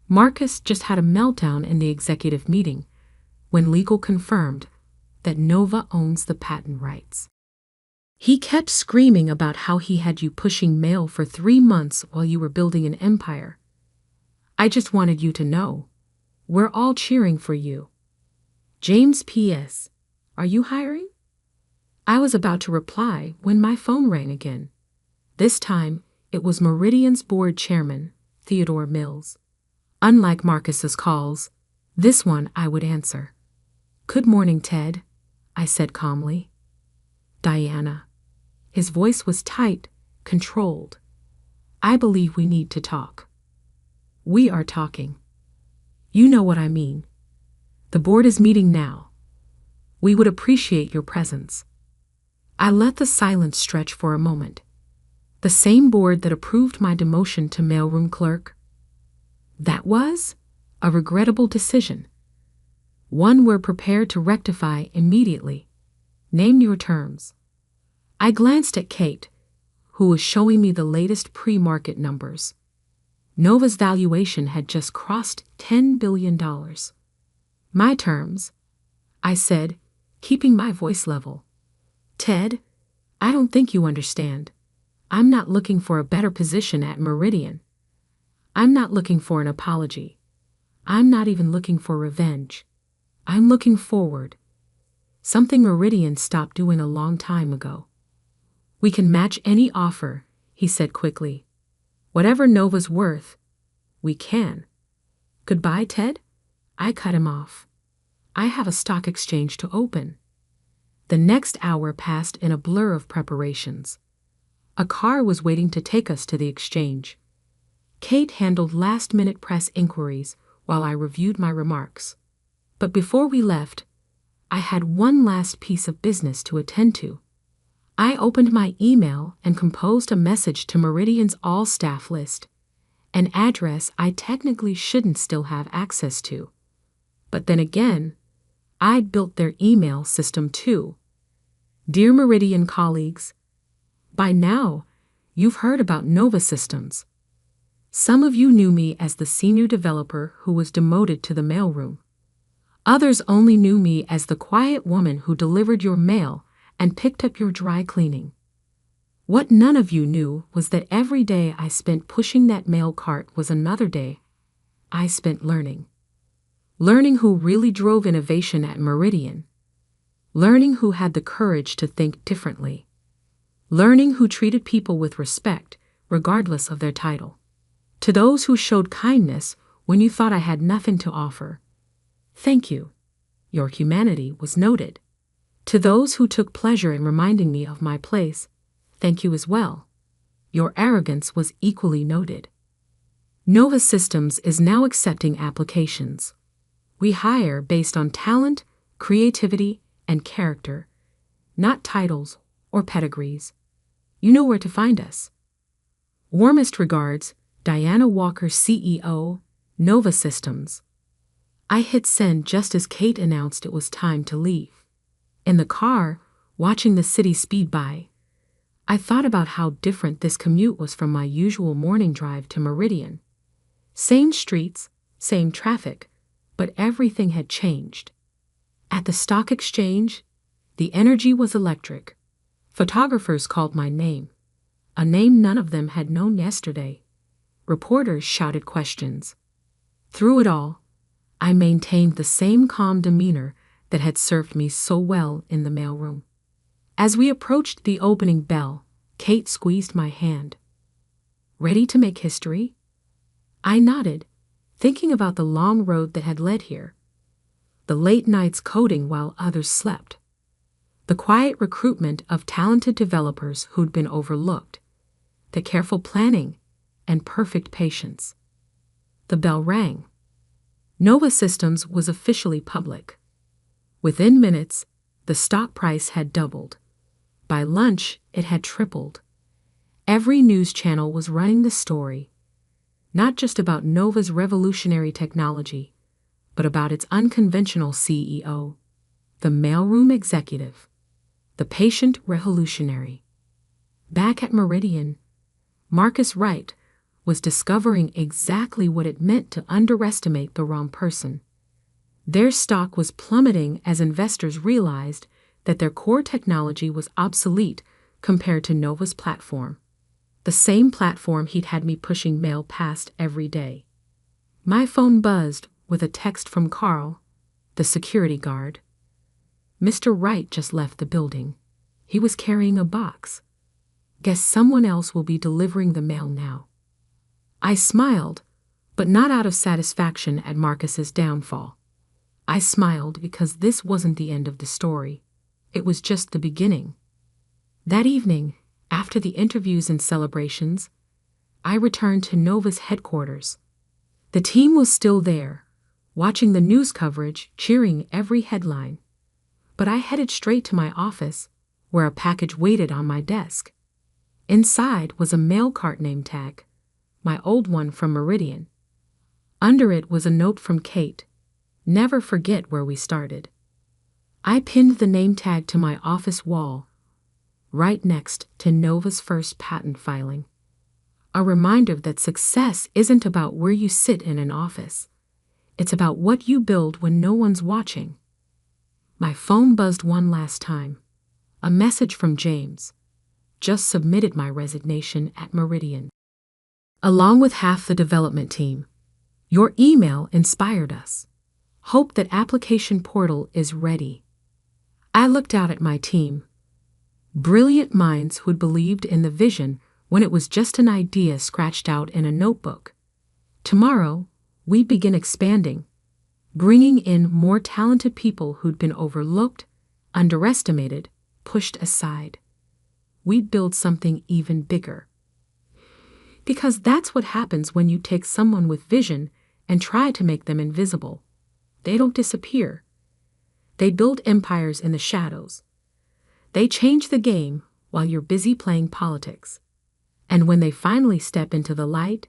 Marcus just had a meltdown in the executive meeting when legal confirmed that Nova owns the patent rights. He kept screaming about how he had you pushing mail for 3 months while you were building an empire. I just wanted you to know. We're all cheering for you. James P.S. Are you hiring? I was about to reply when my phone rang again. This time, it was Meridian's board chairman, Theodore Mills. Unlike Marcus's calls, This one I would answer. "Good morning, Ted," I said calmly. "Diana." His voice was tight, controlled. "I believe we need to talk." "We are talking. You know what I mean. The board is meeting now. We would appreciate your presence." I let the silence stretch for a moment. The same board that approved my demotion to mailroom clerk? That was a regrettable decision. One we're prepared to rectify immediately. Name your terms. I glanced at Kate, who was showing me the latest pre-market numbers. Nova's valuation had just crossed $10 billion. "My terms," I said, keeping my voice level. "Ted, I don't think you understand. I'm not looking for a better position at Meridian. I'm not looking for an apology. I'm not even looking for revenge. I'm looking forward. Something Meridian stopped doing a long time ago." "We can match any offer," he said quickly. "Whatever Nova's worth, we can." "Goodbye, Ted?" I cut him off. "I have a stock exchange to open." The next hour passed in a blur of preparations. A car was waiting to take us to the exchange. Kate handled last-minute press inquiries while I reviewed my remarks. But before we left, I had one last piece of business to attend to. I opened my email and composed a message to Meridian's all-staff list, an address I technically shouldn't still have access to. But then again, I'd built their email system too. "Dear Meridian colleagues, by now, you've heard about Nova Systems. Some of you knew me as the senior developer who was demoted to the mailroom. Others only knew me as the quiet woman who delivered your mail and picked up your dry cleaning. What none of you knew was that every day I spent pushing that mail cart was another day I spent learning. Learning who really drove innovation at Meridian. Learning who had the courage to think differently. Learning who treated people with respect, regardless of their title. To those who showed kindness when you thought I had nothing to offer, thank you. Your humanity was noted. To those who took pleasure in reminding me of my place, thank you as well. Your arrogance was equally noted. Nova Systems is now accepting applications. We hire based on talent, creativity, and character, not titles or pedigrees. You know where to find us. Warmest regards, Diana Walker, CEO, Nova Systems. I hit send just as Kate announced it was time to leave. In the car, watching the city speed by, I thought about how different this commute was from my usual morning drive to Meridian. Same streets, same traffic, but everything had changed. At the stock exchange, the energy was electric. Photographers called my name, a name none of them had known yesterday. Reporters shouted questions. Through it all, I maintained the same calm demeanor that had served me so well in the mailroom. As we approached the opening bell, Kate squeezed my hand. "Ready to make history?" I nodded, thinking about the long road that had led here. The late nights coding while others slept. The quiet recruitment of talented developers who'd been overlooked. The careful planning and perfect patience. The bell rang. Nova Systems was officially public. Within minutes, the stock price had doubled. By lunch, it had tripled. Every news channel was running the story, not just about Nova's revolutionary technology, but about its unconventional CEO, the mailroom executive, the patient revolutionary. Back at Meridian, Marcus Wright was discovering exactly what it meant to underestimate the wrong person. Their stock was plummeting as investors realized that their core technology was obsolete compared to Nova's platform, the same platform he'd had me pushing mail past every day. My phone buzzed with a text from Carl, the security guard. Mr. Wright just left the building. He was carrying a box. Guess someone else will be delivering the mail now. I smiled, but not out of satisfaction at Marcus's downfall. I smiled because this wasn't the end of the story. It was just the beginning. That evening, after the interviews and celebrations, I returned to Nova's headquarters. The team was still there, watching the news coverage, cheering every headline. But I headed straight to my office, where a package waited on my desk. Inside was a mail cart name tag, my old one from Meridian. Under it was a note from Kate, "Never forget where we started." I pinned the name tag to my office wall, right next to Nova's first patent filing. A reminder that success isn't about where you sit in an office. It's about what you build when no one's watching. My phone buzzed one last time. A message from James. Just submitted my resignation at Meridian. Along with half the development team. Your email inspired us. Hope that application portal is ready. I looked out at my team. Brilliant minds who'd believed in the vision when it was just an idea scratched out in a notebook. Tomorrow, we begin expanding, bringing in more talented people who'd been overlooked, underestimated, pushed aside. We'd build something even bigger. Because that's what happens when you take someone with vision and try to make them invisible. They don't disappear. They build empires in the shadows. They change the game while you're busy playing politics. And when they finally step into the light,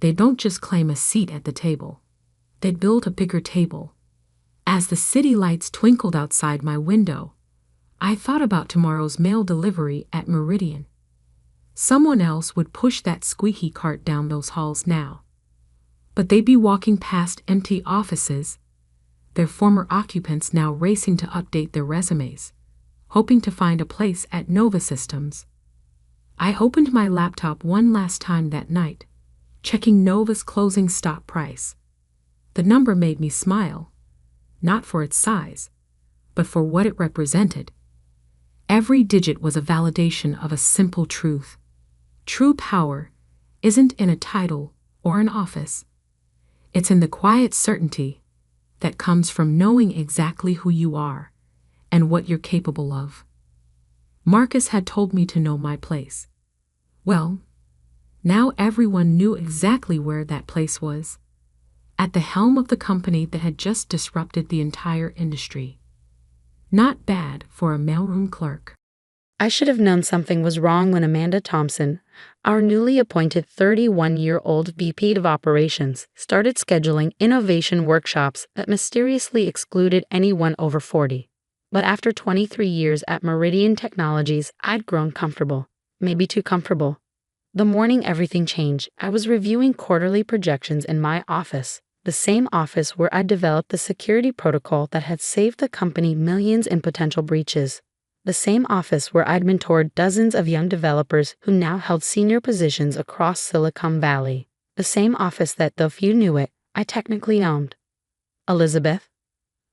they don't just claim a seat at the table. They build a bigger table. As the city lights twinkled outside my window, I thought about tomorrow's mail delivery at Meridian. Someone else would push that squeaky cart down those halls now. But they'd be walking past empty offices, their former occupants now racing to update their resumes, hoping to find a place at Nova Systems. I opened my laptop one last time that night, checking Nova's closing stock price. The number made me smile, not for its size, but for what it represented. Every digit was a validation of a simple truth. True power isn't in a title or an office. It's in the quiet certainty that comes from knowing exactly who you are and what you're capable of. Marcus had told me to know my place. Well, now everyone knew exactly where that place was. At the helm of the company that had just disrupted the entire industry. Not bad for a mailroom clerk.
I should have known something was wrong when Amanda Thompson, our newly appointed 31-year-old VP of Operations, started scheduling innovation workshops that mysteriously excluded anyone over 40. But after 23 years at Meridian Technologies, I'd grown comfortable. Maybe too comfortable. The morning everything changed, I was reviewing quarterly projections in my office, the same office where I'd developed the security protocol that had saved the company millions in potential breaches. The same office where I'd mentored dozens of young developers who now held senior positions across Silicon Valley. The same office that, though few knew it, I technically owned. Elizabeth?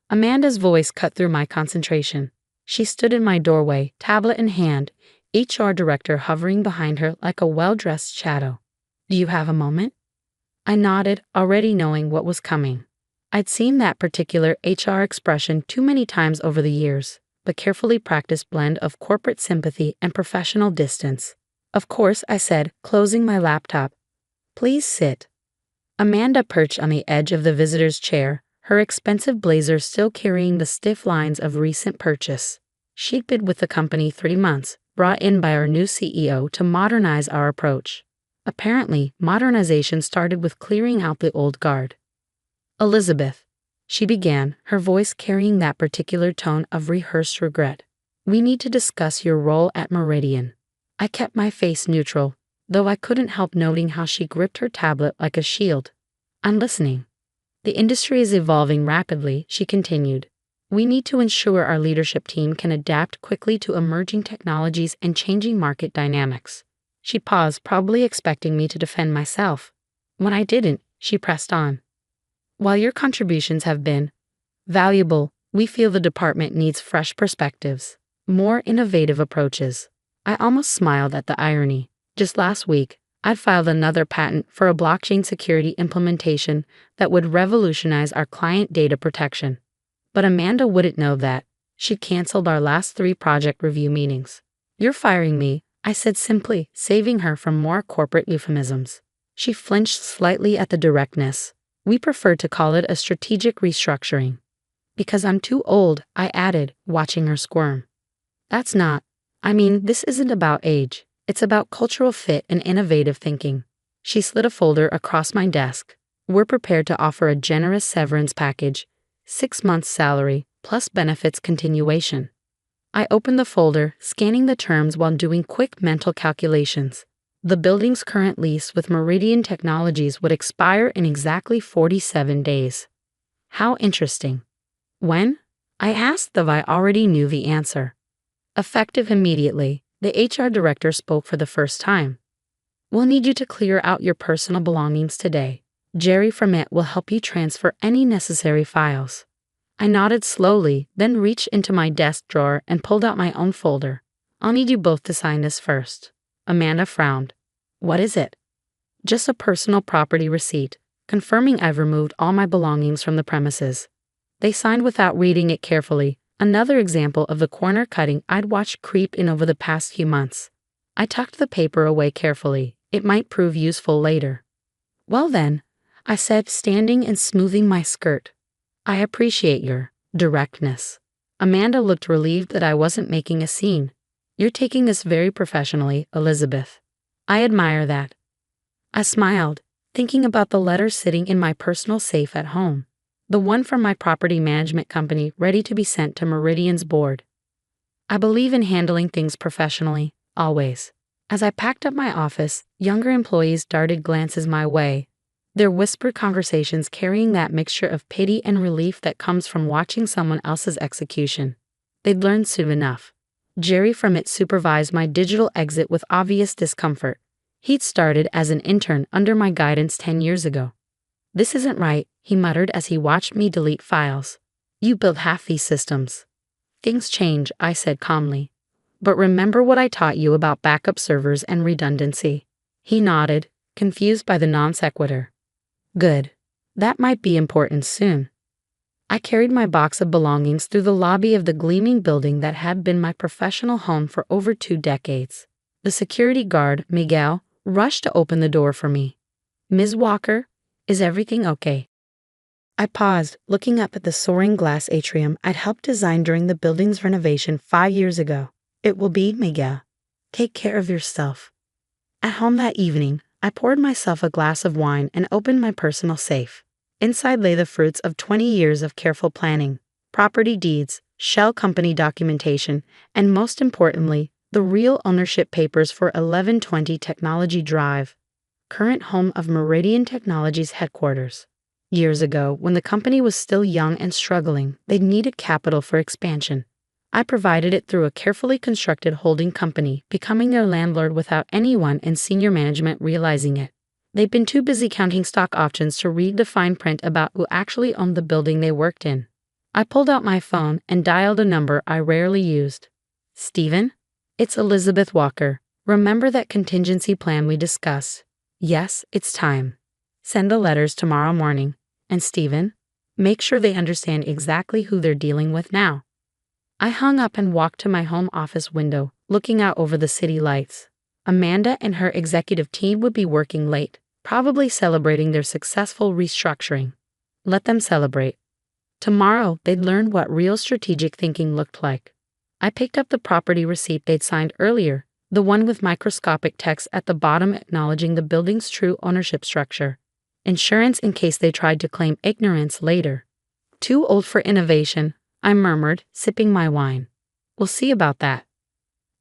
Amanda's voice cut through my concentration. She stood in my doorway, tablet in hand, HR director hovering behind her like a well-dressed shadow. Do you have a moment? I nodded, already knowing what was coming. I'd seen that particular HR expression too many times over the years, the carefully practiced blend of corporate sympathy and professional distance. Of course, I said, closing my laptop. Please sit. Amanda perched on the edge of the visitor's chair, her expensive blazer still carrying the stiff lines of recent purchase. She'd been with the company 3 months, brought in by our new CEO to modernize our approach. Apparently, modernization started with clearing out the old guard. Elizabeth, she began, her voice carrying that particular tone of rehearsed regret. We need to discuss your role at Meridian. I kept my face neutral, though I couldn't help noting how she gripped her tablet like a shield. I'm listening. The industry is evolving rapidly, she continued. We need to ensure our leadership team can adapt quickly to emerging technologies and changing market dynamics. She paused, probably expecting me to defend myself. When I didn't, she pressed on. While your contributions have been valuable, we feel the department needs fresh perspectives, more innovative approaches. I almost smiled at the irony. Just last week, I'd filed another patent for a blockchain security implementation that would revolutionize our client data protection. But Amanda wouldn't know that. She canceled our last 3 project review meetings. "You're firing me," I said simply, saving her from more corporate euphemisms. She flinched slightly at the directness. "We prefer to call it a strategic restructuring." "Because I'm too old," I added, watching her squirm. "That's not. This isn't about age. It's about cultural fit and innovative thinking." She slid a folder across my desk. "We're prepared to offer a generous severance package, 6 months' salary, plus benefits continuation." I opened the folder, scanning the terms while doing quick mental calculations. The building's current lease with Meridian Technologies would expire in exactly 47 days. How interesting. "When?" I asked, though I already knew the answer. "Effective immediately," the HR director spoke for the first time. "We'll need you to clear out your personal belongings today. Jerry from it will help you transfer any necessary files." I nodded slowly, then reached into my desk drawer and pulled out my own folder. "I'll need you both to sign this first." Amanda frowned. "What is it?" "Just a personal property receipt, confirming I've removed all my belongings from the premises." They signed without reading it carefully, another example of the corner cutting I'd watched creep in over the past few months. I tucked the paper away carefully. It might prove useful later. "Well then," I said, standing and smoothing my skirt. "I appreciate your directness." Amanda looked relieved that I wasn't making a scene. "You're taking this very professionally, Elizabeth." "I admire that." I smiled, thinking about the letter sitting in my personal safe at home. The one from my property management company ready to be sent to Meridian's board. I believe in handling things professionally, always. As I packed up my office, younger employees darted glances my way, their whispered conversations carrying that mixture of pity and relief that comes from watching someone else's execution. They'd learned soon enough. Jerry from it supervised my digital exit with obvious discomfort. He'd started as an intern under my guidance 10 years ago. "This isn't right," he muttered as he watched me delete files. "You built half these systems." "Things change," I said calmly. "But remember what I taught you about backup servers and redundancy." He nodded, confused by the non sequitur. "Good. That might be important soon." I carried my box of belongings through the lobby of the gleaming building that had been my professional home for over 2 decades. The security guard, Miguel, rushed to open the door for me. "Ms. Walker, is everything okay?" I paused, looking up at the soaring glass atrium I'd helped design during the building's renovation 5 years ago. "It will be, Miguel. Take care of yourself." At home that evening, I poured myself a glass of wine and opened my personal safe. Inside lay the fruits of 20 years of careful planning, property deeds, shell company documentation, and most importantly, the real ownership papers for 1120 Technology Drive, current home of Meridian Technologies headquarters. Years ago, when the company was still young and struggling, they needed capital for expansion. I provided it through a carefully constructed holding company, becoming their landlord without anyone in senior management realizing it. They'd been too busy counting stock options to read the fine print about who actually owned the building they worked in. I pulled out my phone and dialed a number I rarely used. "Stephen? It's Elizabeth Walker. Remember that contingency plan we discussed?" "Yes, it's time. Send the letters tomorrow morning. And Stephen, make sure they understand exactly who they're dealing with now." I hung up and walked to my home office window, looking out over the city lights. Amanda and her executive team would be working late, probably celebrating their successful restructuring. Let them celebrate. Tomorrow, they'd learn what real strategic thinking looked like. I picked up the property receipt they'd signed earlier, the one with microscopic text at the bottom acknowledging the building's true ownership structure. Insurance in case they tried to claim ignorance later. "Too old for innovation," I murmured, sipping my wine. "We'll see about that."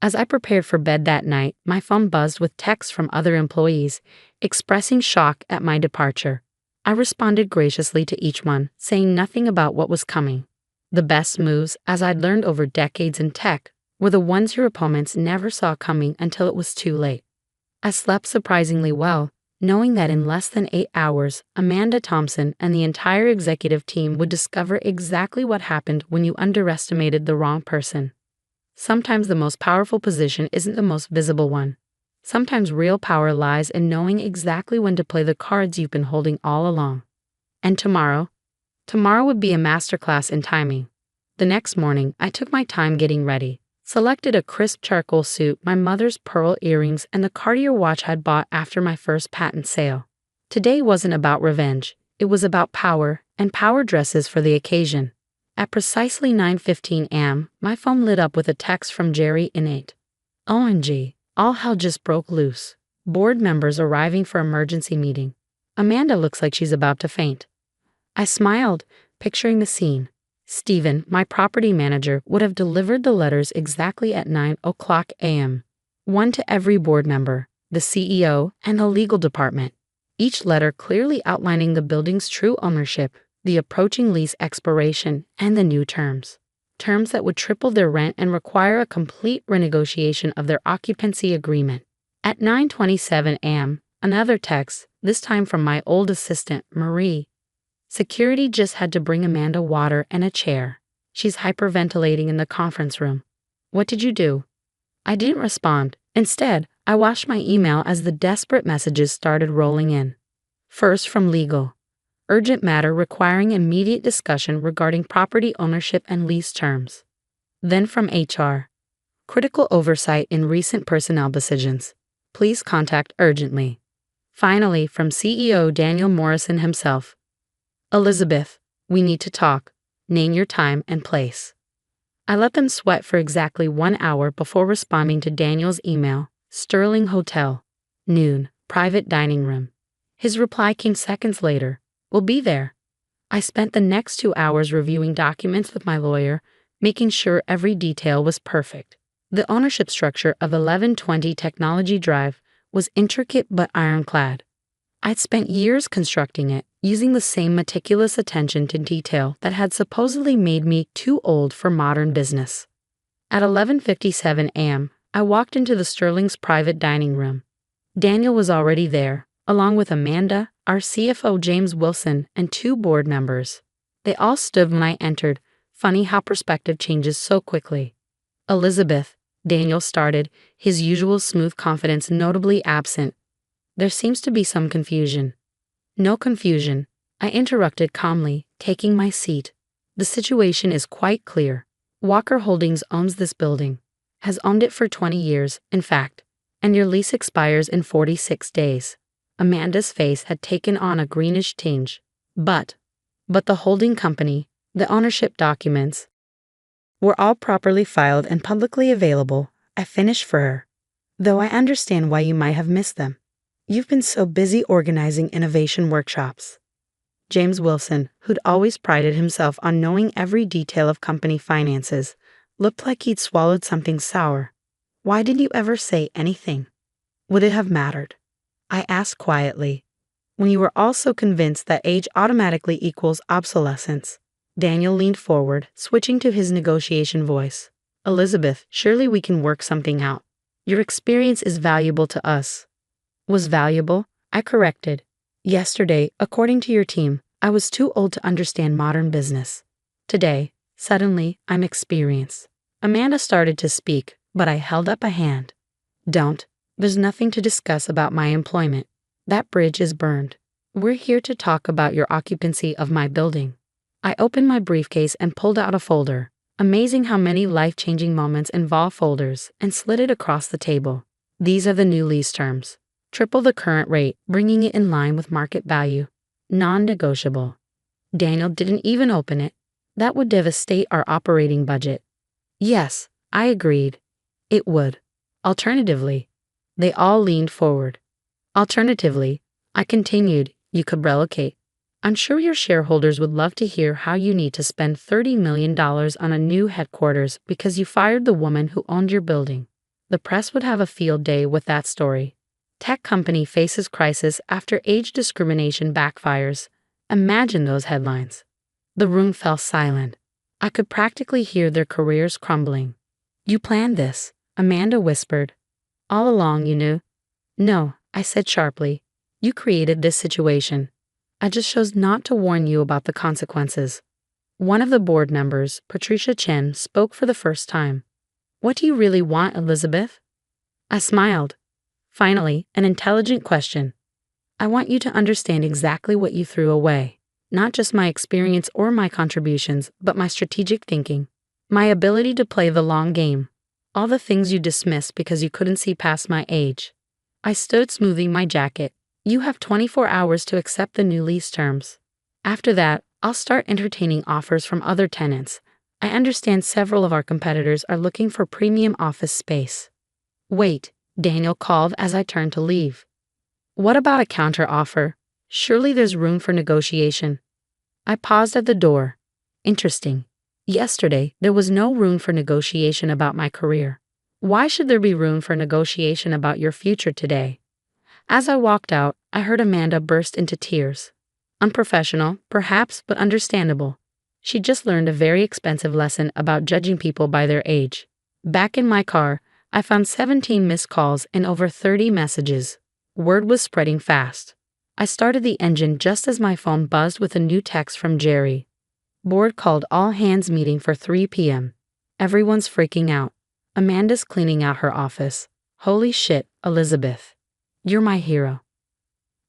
As I prepared for bed that night, my phone buzzed with texts from other employees, expressing shock at my departure. I responded graciously to each one, saying nothing about what was coming. The best moves, as I'd learned over decades in tech, were the ones your opponents never saw coming until it was too late. I slept surprisingly well, knowing that in less than 8 hours, Amanda Thompson and the entire executive team would discover exactly what happened when you underestimated the wrong person. Sometimes the most powerful position isn't the most visible one. Sometimes real power lies in knowing exactly when to play the cards you've been holding all along. And tomorrow, Tomorrow would be a masterclass in timing. The next morning, I took my time getting ready, selected a crisp charcoal suit, my mother's pearl earrings, and the Cartier watch I'd bought after my first patent sale. Today wasn't about revenge, it was about power, and power dresses for the occasion. At precisely 9:15 am, my phone lit up with a text from Jerry Innate. OMG, all hell just broke loose. Board members arriving for emergency meeting. Amanda looks like she's about to faint. I smiled, picturing the scene. Stephen, my property manager, would have delivered the letters exactly at 9:00 am. One to every board member, the CEO, and the legal department. Each letter clearly outlining the building's true ownership, the approaching lease expiration, and the new terms. Terms that would triple their rent and require a complete renegotiation of their occupancy agreement. At 9:27 am, another text, this time from my old assistant, Marie. Security just had to bring Amanda water and a chair. She's hyperventilating in the conference room. What did you do? I didn't respond. Instead, I watched my email as the desperate messages started rolling in. First from legal. Urgent matter requiring immediate discussion regarding property ownership and lease terms. Then from HR. Critical oversight in recent personnel decisions. Please contact urgently. Finally, from CEO Daniel Morrison himself. Elizabeth, we need to talk. Name your time and place. I let them sweat for exactly 1 hour before responding to Daniel's email. Sterling Hotel. Noon. Private dining room. His reply came seconds later. We'll be there. I spent the next 2 hours reviewing documents with my lawyer, making sure every detail was perfect. The ownership structure of 1120 Technology Drive was intricate but ironclad. I'd spent years constructing it, using the same meticulous attention to detail that had supposedly made me too old for modern business. At 11:57 am, I walked into the Sterling's private dining room. Daniel was already there, along with Amanda, our CFO James Wilson, and 2 board members. They all stood when I entered. Funny how perspective changes so quickly. Elizabeth, Daniel started, his usual smooth confidence notably absent. There seems to be some confusion. No confusion, I interrupted calmly, taking my seat. The situation is quite clear. Walker Holdings owns this building, has owned it for 20 years, in fact, and your lease expires in 46 days. Amanda's face had taken on a greenish tinge. But the holding company, the ownership documents, were all properly filed and publicly available. I finished for her. Though I understand why you might have missed them. You've been so busy organizing innovation workshops. James Wilson, who'd always prided himself on knowing every detail of company finances, looked like he'd swallowed something sour. Why didn't you ever say anything? Would it have mattered? I asked quietly. When you were all so convinced that age automatically equals obsolescence. Daniel leaned forward, switching to his negotiation voice. Elizabeth, surely we can work something out. Your experience is valuable to us. Was valuable? I corrected. Yesterday, according to your team, I was too old to understand modern business. Today, suddenly, I'm experienced. Amanda started to speak, but I held up a hand. Don't. There's nothing to discuss about my employment. That bridge is burned. We're here to talk about your occupancy of my building. I opened my briefcase and pulled out a folder. Amazing how many life-changing moments involve folders, and slid it across the table. These are the new lease terms. Triple the current rate, bringing it in line with market value. Non-negotiable. Daniel didn't even open it. That would devastate our operating budget. Yes, I agreed. It would. Alternatively. They all leaned forward. Alternatively, I continued, you could relocate. I'm sure your shareholders would love to hear how you need to spend $30 million on a new headquarters because you fired the woman who owned your building. The press would have a field day with that story. Tech company faces crisis after age discrimination backfires. Imagine those headlines. The room fell silent. I could practically hear their careers crumbling. You planned this, Amanda whispered. All along you knew. No, I said sharply. You created this situation. I just chose not to warn you about the consequences. One of the board members, Patricia Chen, spoke for the first time. What do you really want, Elizabeth? I smiled. Finally, an intelligent question. I want you to understand exactly what you threw away. Not just my experience or my contributions, but my strategic thinking. My ability to play the long game. All the things you dismissed because you couldn't see past my age. I stood smoothing my jacket. You have 24 hours to accept the new lease terms. After that, I'll start entertaining offers from other tenants. I understand several of our competitors are looking for premium office space. Wait, Daniel called as I turned to leave. What about a counter offer? Surely there's room for negotiation. I paused at the door. Interesting. Yesterday, there was no room for negotiation about my career. Why should there be room for negotiation about your future today? As I walked out, I heard Amanda burst into tears. Unprofessional, perhaps, but understandable. She just learned a very expensive lesson about judging people by their age. Back in my car, I found 17 missed calls and over 30 messages. Word was spreading fast. I started the engine just as my phone buzzed with a new text from Jerry. Board called all hands meeting for 3 p.m. Everyone's freaking out. Amanda's cleaning out her office. Holy shit, Elizabeth. You're my hero.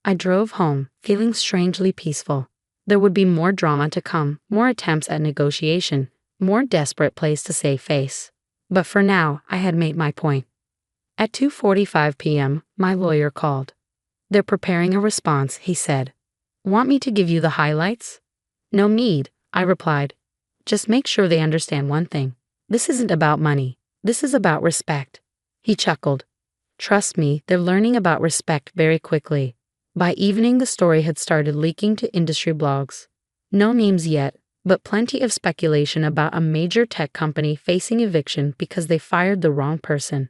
I drove home, feeling strangely peaceful. There would be more drama to come, more attempts at negotiation, more desperate place to save face. But for now, I had made my point. At 2:45 p.m., my lawyer called. They're preparing a response, he said. Want me to give you the highlights? No need, I replied. Just make sure they understand one thing. This isn't about money. This is about respect. He chuckled. Trust me, they're learning about respect very quickly. By evening, the story had started leaking to industry blogs. No names yet, but plenty of speculation about a major tech company facing eviction because they fired the wrong person.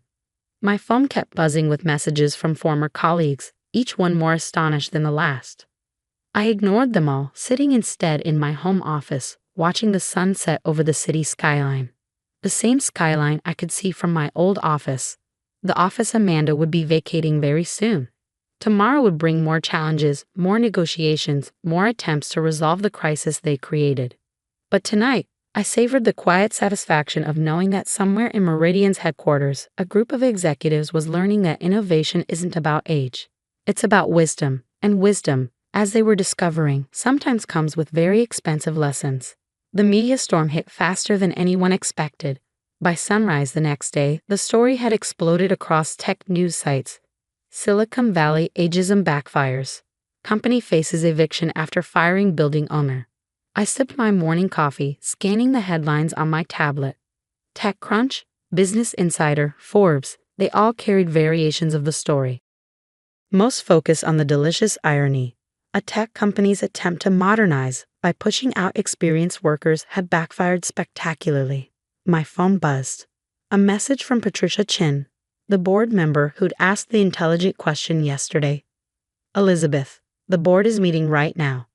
My phone kept buzzing with messages from former colleagues, each one more astonished than the last. I ignored them all, sitting instead in my home office, watching the sun set over the city skyline. The same skyline I could see from my old office. The office Amanda would be vacating very soon. Tomorrow would bring more challenges, more negotiations, more attempts to resolve the crisis they created. But tonight, I savored the quiet satisfaction of knowing that somewhere in Meridian's headquarters, a group of executives was learning that innovation isn't about age. It's about wisdom, and wisdom, as they were discovering, sometimes comes with very expensive lessons. The media storm hit faster than anyone expected. By sunrise the next day, the story had exploded across tech news sites. Silicon Valley ageism backfires. Company faces eviction after firing building owner. I sipped my morning coffee, scanning the headlines on my tablet. TechCrunch, Business Insider, Forbes, they all carried variations of the story. Most focused on the delicious irony. A tech company's attempt to modernize by pushing out experienced workers had backfired spectacularly. My phone buzzed. A message from Patricia Chin, the board member who'd asked the intelligent question yesterday. Elizabeth, the board is meeting right now.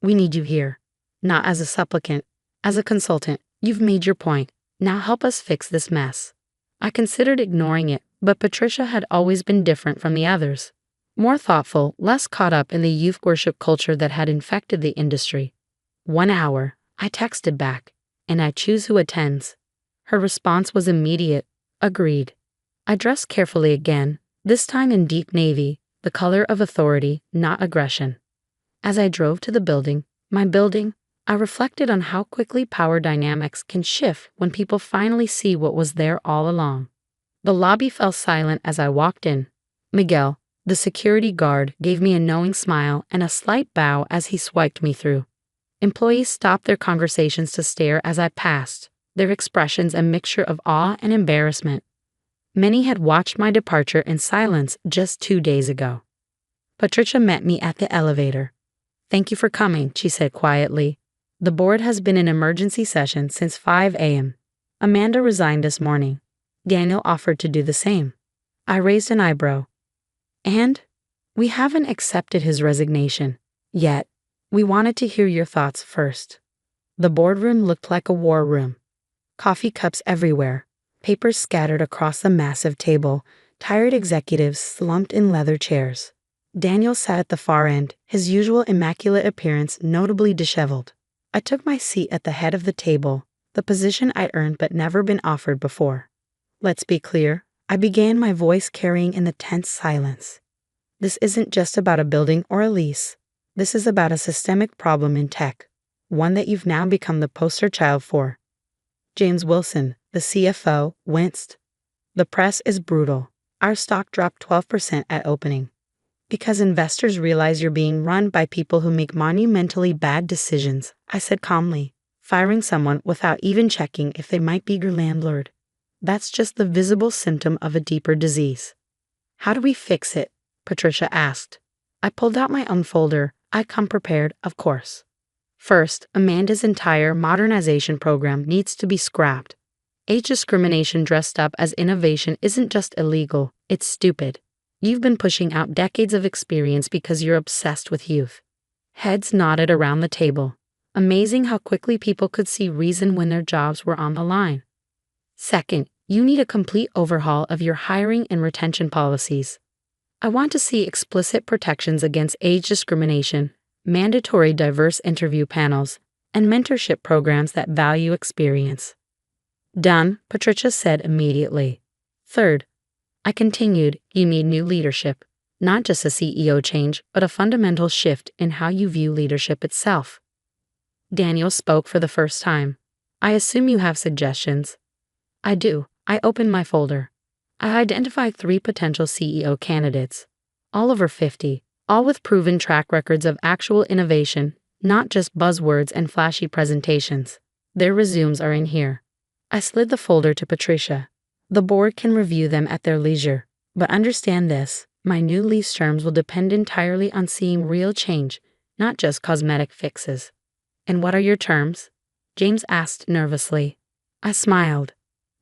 We need you here. Not as a supplicant, as a consultant. You've made your point. Now help us fix this mess. I considered ignoring it, but Patricia had always been different from the others. More thoughtful, less caught up in the youth worship culture that had infected the industry. 1 hour, I texted back, and I choose who attends. Her response was immediate. Agreed. I dressed carefully again, this time in deep navy, the color of authority, not aggression. As I drove to the building, I reflected on how quickly power dynamics can shift when people finally see what was there all along. The lobby fell silent as I walked in. Miguel, the security guard, gave me a knowing smile and a slight bow as he swiped me through. Employees stopped their conversations to stare as I passed, their expressions a mixture of awe and embarrassment. Many had watched my departure in silence just 2 days ago. Patricia met me at the elevator. Thank you for coming, she said quietly. The board has been in emergency session since 5 a.m. Amanda resigned this morning. Daniel offered to do the same. I raised an eyebrow. And? We haven't accepted his resignation. Yet. We wanted to hear your thoughts first. The boardroom looked like a war room. Coffee cups everywhere. Papers scattered across the massive table. Tired executives slumped in leather chairs. Daniel sat at the far end, his usual immaculate appearance notably disheveled. I took my seat at the head of the table, the position I'd earned but never been offered before. Let's be clear, I began, my voice carrying in the tense silence. This isn't just about a building or a lease. This is about a systemic problem in tech, one that you've now become the poster child for. James Wilson, the CFO, winced. The press is brutal. Our stock dropped 12% at opening. Because investors realize you're being run by people who make monumentally bad decisions, I said calmly, firing someone without even checking if they might be your landlord. That's just the visible symptom of a deeper disease. How do we fix it? Patricia asked. I pulled out my own folder. I come prepared, of course. First, Amanda's entire modernization program needs to be scrapped. Age discrimination dressed up as innovation isn't just illegal, it's stupid. You've been pushing out decades of experience because you're obsessed with youth. Heads nodded around the table. Amazing how quickly people could see reason when their jobs were on the line. Second, you need a complete overhaul of your hiring and retention policies. I want to see explicit protections against age discrimination, mandatory diverse interview panels, and mentorship programs that value experience. Done, Patricia said immediately. Third, I continued, you need new leadership, not just a CEO change, but a fundamental shift in how you view leadership itself. Daniel spoke for the first time. I assume you have suggestions. I do. I opened my folder. I identified 3 potential CEO candidates, all over 50, all with proven track records of actual innovation, not just buzzwords and flashy presentations. Their resumes are in here. I slid the folder to Patricia. The board can review them at their leisure, but understand this, my new lease terms will depend entirely on seeing real change, not just cosmetic fixes. And what are your terms? James asked nervously. I smiled.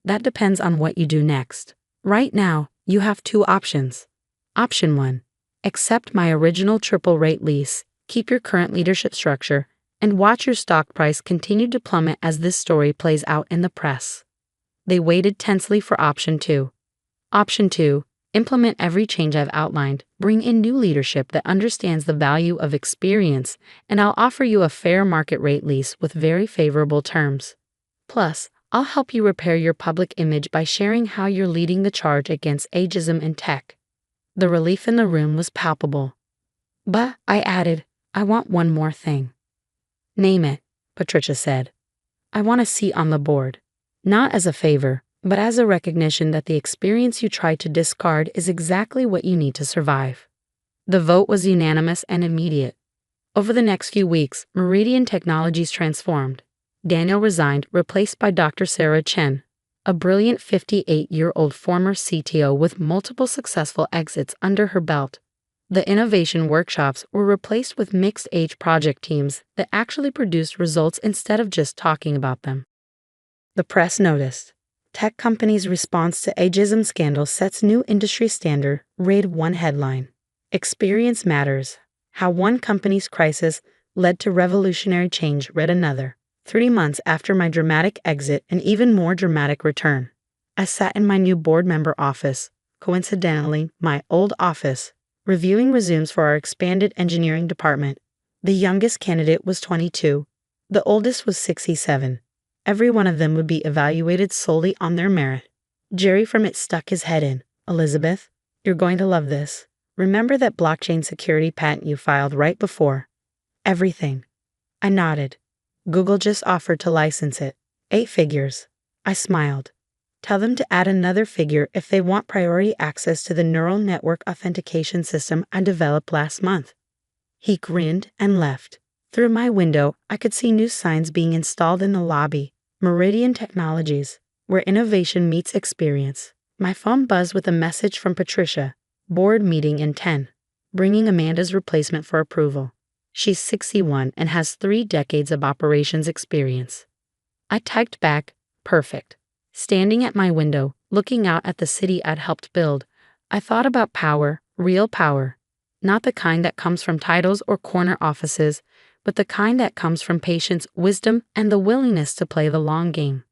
That depends on what you do next. Right now, you have 2 options. Option 1. Accept my original triple-rate lease, keep your current leadership structure, and watch your stock price continue to plummet as this story plays out in the press. They waited tensely for option 2. Option 2. Implement every change I've outlined, bring in new leadership that understands the value of experience, and I'll offer you a fair market rate lease with very favorable terms. Plus, I'll help you repair your public image by sharing how you're leading the charge against ageism in tech. The relief in the room was palpable. But, I added, I want one more thing. Name it, Patricia said. I want a seat on the board. Not as a favor, but as a recognition that the experience you tried to discard is exactly what you need to survive. The vote was unanimous and immediate. Over the next few weeks, Meridian Technologies transformed. Daniel resigned, replaced by Dr. Sarah Chen, a brilliant 58-year-old former CTO with multiple successful exits under her belt. The innovation workshops were replaced with mixed-age project teams that actually produced results instead of just talking about them. The press noticed. Tech companies' response to ageism scandal sets new industry standard, read one headline. Experience matters. How one company's crisis led to revolutionary change, read another. 3 months after my dramatic exit and even more dramatic return, I sat in my new board member office, coincidentally my old office, reviewing resumes for our expanded engineering department. The youngest candidate was 22. The oldest was 67. Every one of them would be evaluated solely on their merit. Jerry from it stuck his head in. Elizabeth, you're going to love this. Remember that blockchain security patent you filed right before? Everything. I nodded. Google just offered to license it. 8 figures. I smiled. Tell them to add another figure if they want priority access to the neural network authentication system I developed last month. He grinned and left. Through my window, I could see new signs being installed in the lobby. Meridian Technologies, where innovation meets experience. My phone buzzed with a message from Patricia. Board meeting in 10. Bringing Amanda's replacement for approval. She's 61 and has 3 decades of operations experience. I typed back, perfect. Standing at my window, looking out at the city I'd helped build, I thought about power, real power. Not the kind that comes from titles or corner offices, but the kind that comes from patience, wisdom, and the willingness to play the long game.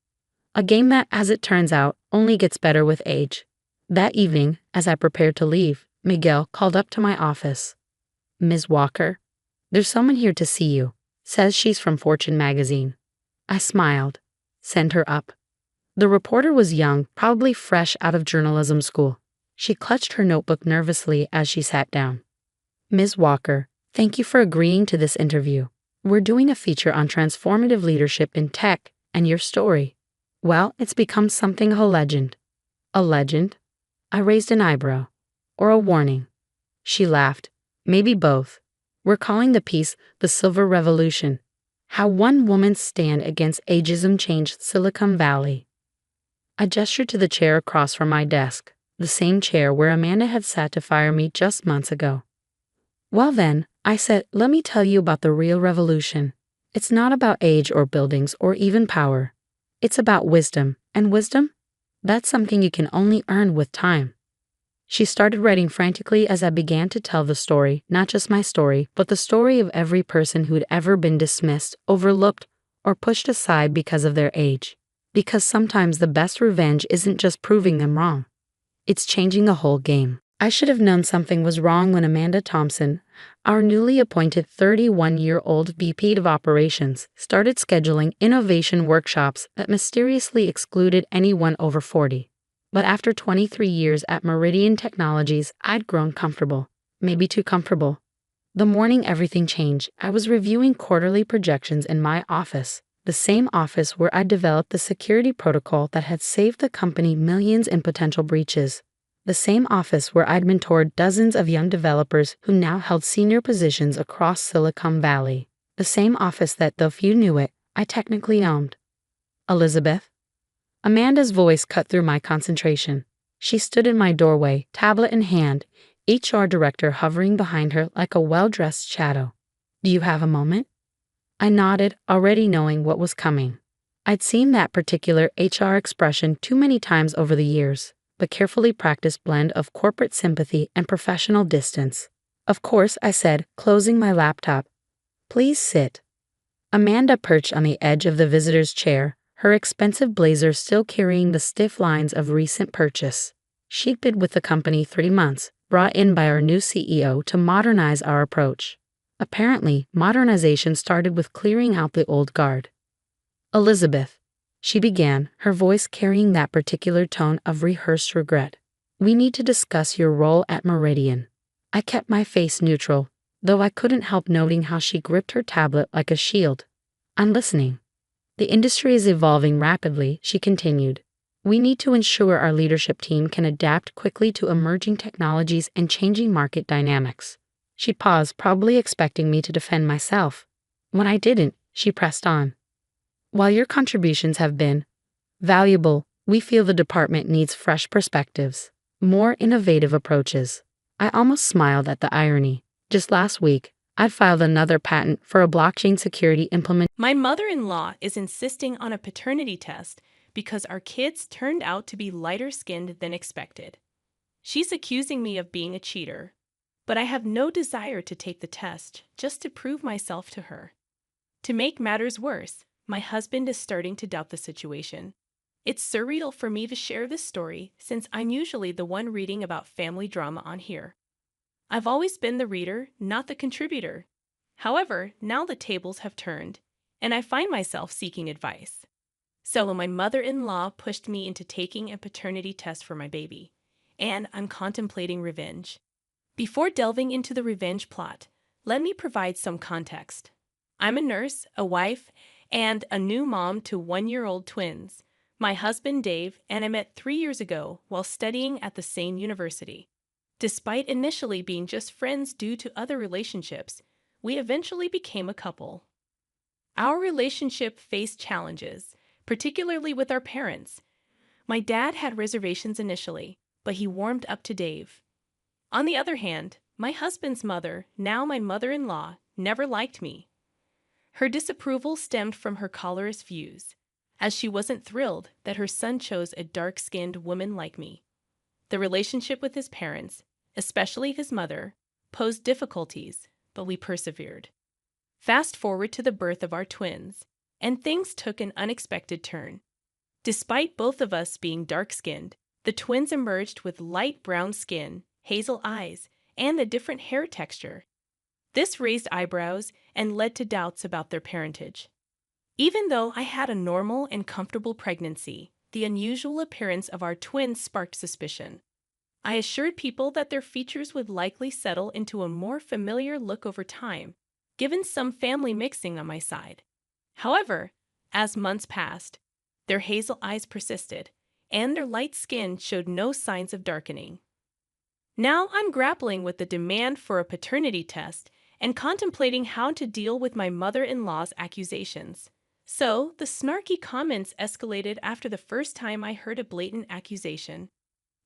A game that, as it turns out, only gets better with age. That evening, as I prepared to leave, Miguel called up to my office. Ms. Walker, there's someone here to see you. Says she's from Fortune magazine. I smiled. Send her up. The reporter was young, probably fresh out of journalism school. She clutched her notebook nervously as she sat down. Ms. Walker, Thank you for agreeing to this interview. We're doing a feature on transformative leadership in tech, and your story, well, it's become something of a legend. A legend? I raised an eyebrow. Or a warning? She laughed. Maybe both. We're calling the piece The Silver Revolution. How one woman's stand against ageism changed Silicon Valley. I gestured to the chair across from my desk, the same chair where Amanda had sat to fire me just months ago. Well then, I said, let me tell you about the real revolution. It's not about age or buildings or even power. It's about wisdom, and wisdom? That's something you can only earn with time. She started writing frantically as I began to tell the story, not just my story, but the story of every person who had ever been dismissed, overlooked, or pushed aside because of their age. Because sometimes the best revenge isn't just proving them wrong. It's changing the whole game. I should have known something was wrong when Amanda Thompson, our newly appointed 31-year-old VP of Operations, started scheduling innovation workshops that mysteriously excluded anyone over 40. But after 23 years at Meridian Technologies, I'd grown comfortable. Maybe too comfortable. The morning everything changed, I was reviewing quarterly projections in my office, the same office where I'd developed the security protocol that had saved the company millions in potential breaches. The same office where I'd mentored dozens of young developers who now held senior positions across Silicon Valley. The same office that, though few knew it, I technically owned. Elizabeth? Amanda's voice cut through my concentration. She stood in my doorway, tablet in hand, HR director hovering behind her like a well-dressed shadow. Do you have a moment? I nodded, already knowing what was coming. I'd seen that particular HR expression too many times over the years, the carefully practiced blend of corporate sympathy and professional distance. Of course, I said, closing my laptop. Please sit. Amanda perched on the edge of the visitor's chair, her expensive blazer still carrying the stiff lines of recent purchase. She'd been with the company 3 months, brought in by our new CEO to modernize our approach. Apparently, modernization started with clearing out the old guard. Elizabeth, she began, her voice carrying that particular tone of rehearsed regret. We need to discuss your role at Meridian. I kept my face neutral, though I couldn't help noting how she gripped her tablet like a shield. I'm listening. The industry is evolving rapidly, she continued. We need to ensure our leadership team can adapt quickly to emerging technologies and changing market dynamics. She paused, probably expecting me to defend myself. When I didn't, she pressed on. While your contributions have been valuable, we feel the department needs fresh perspectives, more innovative approaches. I almost smiled at the irony. Just last week, I'd filed another patent for a blockchain security implementation.
My mother-in-law is insisting on a paternity test because our kids turned out to be lighter-skinned than expected. She's accusing me of being a cheater, but I have no desire to take the test just to prove myself to her. To make matters worse, my husband is starting to doubt the situation. It's surreal for me to share this story since I'm usually the one reading about family drama on here. I've always been the reader, not the contributor. However, now the tables have turned, and I find myself seeking advice. So my mother-in-law pushed me into taking a paternity test for my baby, and I'm contemplating revenge. Before delving into the revenge plot, let me provide some context. I'm a nurse, a wife, and a new mom to 1-year-old twins. My husband Dave and I met 3 years ago while studying at the same university. Despite initially being just friends due to other relationships, we eventually became a couple. Our relationship faced challenges, particularly with our parents. My dad had reservations initially, but he warmed up to Dave. On the other hand, my husband's mother, now my mother-in-law, never liked me. Her disapproval stemmed from her colorist views, as she wasn't thrilled that her son chose a dark-skinned woman like me. The relationship with his parents, especially his mother, posed difficulties, but we persevered. Fast forward to the birth of our twins, and things took an unexpected turn. Despite both of us being dark-skinned, the twins emerged with light brown skin, hazel eyes, and a different hair texture. This raised eyebrows and led to doubts about their parentage. Even though I had a normal and comfortable pregnancy, the unusual appearance of our twins sparked suspicion. I assured people that their features would likely settle into a more familiar look over time, given some family mixing on my side. However, as months passed, their hazel eyes persisted, and their light skin showed no signs of darkening. Now I'm grappling with the demand for a paternity test and contemplating how to deal with my mother-in-law's accusations. So, the snarky comments escalated after the first time I heard a blatant accusation.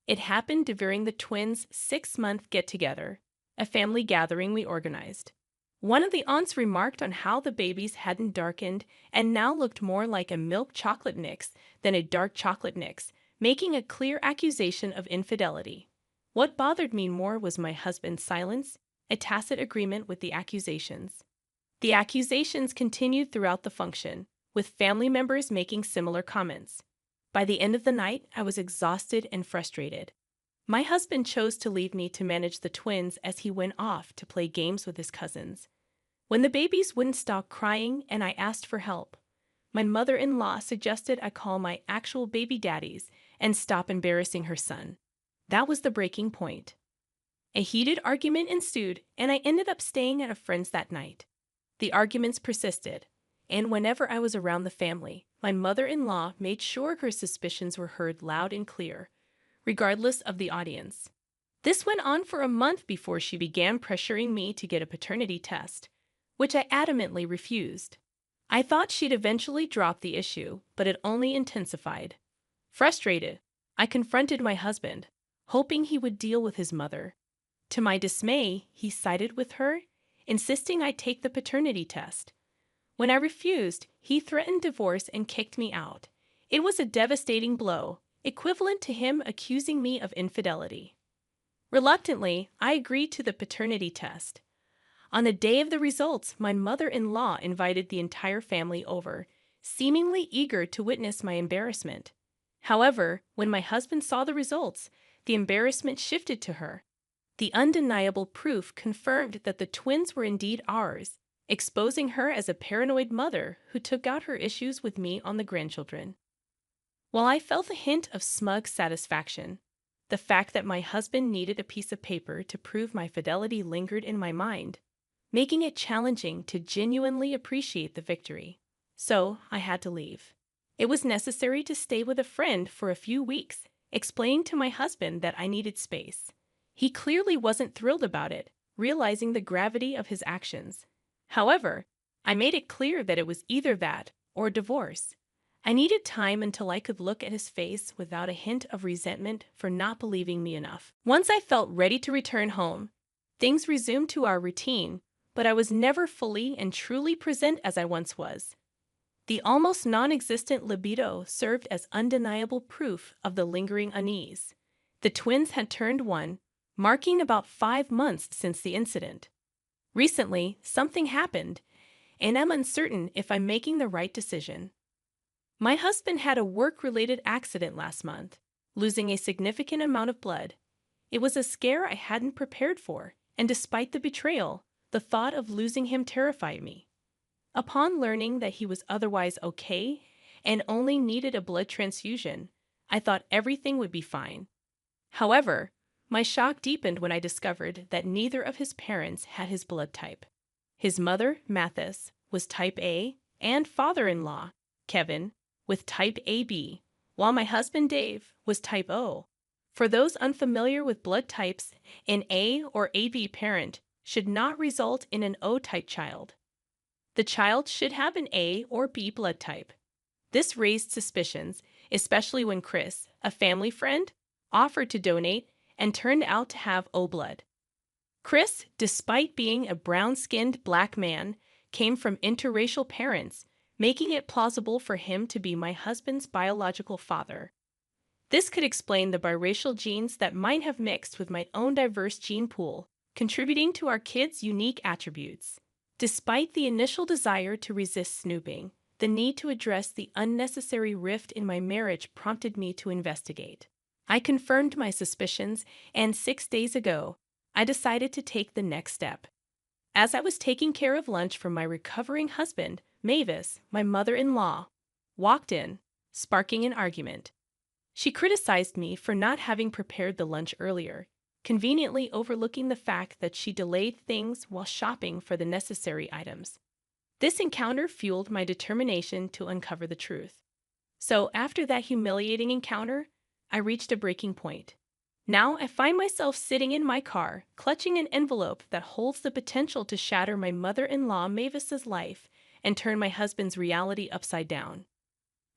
It happened during the twins' 6-month get-together, a family gathering we organized. One of the aunts remarked on how the babies hadn't darkened and now looked more like a milk chocolate mix than a dark chocolate mix, making a clear accusation of infidelity. What bothered me more was my husband's silence, a tacit agreement with the accusations. The accusations continued throughout the function, with family members making similar comments. By the end of the night, I was exhausted and frustrated. My husband chose to leave me to manage the twins as he went off to play games with his cousins. When the babies wouldn't stop crying and I asked for help, my mother-in-law suggested I call my actual baby daddies and stop embarrassing her son. That was the breaking point. A heated argument ensued, and I ended up staying at a friend's that night. The arguments persisted, and whenever I was around the family, my mother-in-law made sure her suspicions were heard loud and clear, regardless of the audience. This went on for a month before she began pressuring me to get a paternity test, which I adamantly refused. I thought she'd eventually drop the issue, but it only intensified. Frustrated, I confronted my husband, hoping he would deal with his mother. To my dismay, he sided with her, insisting I take the paternity test. When I refused, he threatened divorce and kicked me out. It was a devastating blow, equivalent to him accusing me of infidelity. Reluctantly, I agreed to the paternity test. On the day of the results, my mother-in-law invited the entire family over, seemingly eager to witness my embarrassment. However, when my husband saw the results, the embarrassment shifted to her. The undeniable proof confirmed that the twins were indeed ours, exposing her as a paranoid mother who took out her issues with me on the grandchildren. While I felt a hint of smug satisfaction, the fact that my husband needed a piece of paper to prove my fidelity lingered in my mind, making it challenging to genuinely appreciate the victory. So I had to leave. It was necessary to stay with a friend for a few weeks, explaining to my husband that I needed space. He clearly wasn't thrilled about it, realizing the gravity of his actions. However, I made it clear that it was either that or divorce. I needed time until I could look at his face without a hint of resentment for not believing me enough. Once I felt ready to return home, things resumed to our routine, but I was never fully and truly present as I once was. The almost non-existent libido served as undeniable proof of the lingering unease. The twins had turned 1, marking about 5 months since the incident. Recently, something happened, and I'm uncertain if I'm making the right decision. My husband had a work-related accident last month, losing a significant amount of blood. It was a scare I hadn't prepared for, and despite the betrayal, the thought of losing him terrified me. Upon learning that he was otherwise okay and only needed a blood transfusion, I thought everything would be fine. However, my shock deepened when I discovered that neither of his parents had his blood type. His mother, Mathis, was type A, and father-in-law, Kevin, with type AB, while my husband, Dave, was type O. For those unfamiliar with blood types, an A or AB parent should not result in an O-type child. The child should have an A or B blood type. This raised suspicions, especially when Chris, a family friend, offered to donate and turned out to have O blood. Chris, despite being a brown-skinned black man, came from interracial parents, making it plausible for him to be my husband's biological father. This could explain the biracial genes that might have mixed with my own diverse gene pool, contributing to our kids' unique attributes. Despite the initial desire to resist snooping, the need to address the unnecessary rift in my marriage prompted me to investigate. I confirmed my suspicions, and 6 days ago, I decided to take the next step. As I was taking care of lunch for my recovering husband, Mavis, my mother-in-law, walked in, sparking an argument. She criticized me for not having prepared the lunch earlier, conveniently overlooking the fact that she delayed things while shopping for the necessary items. This encounter fueled my determination to uncover the truth. So, after that humiliating encounter, I reached a breaking point. Now I find myself sitting in my car, clutching an envelope that holds the potential to shatter my mother-in-law Mavis's life and turn my husband's reality upside down.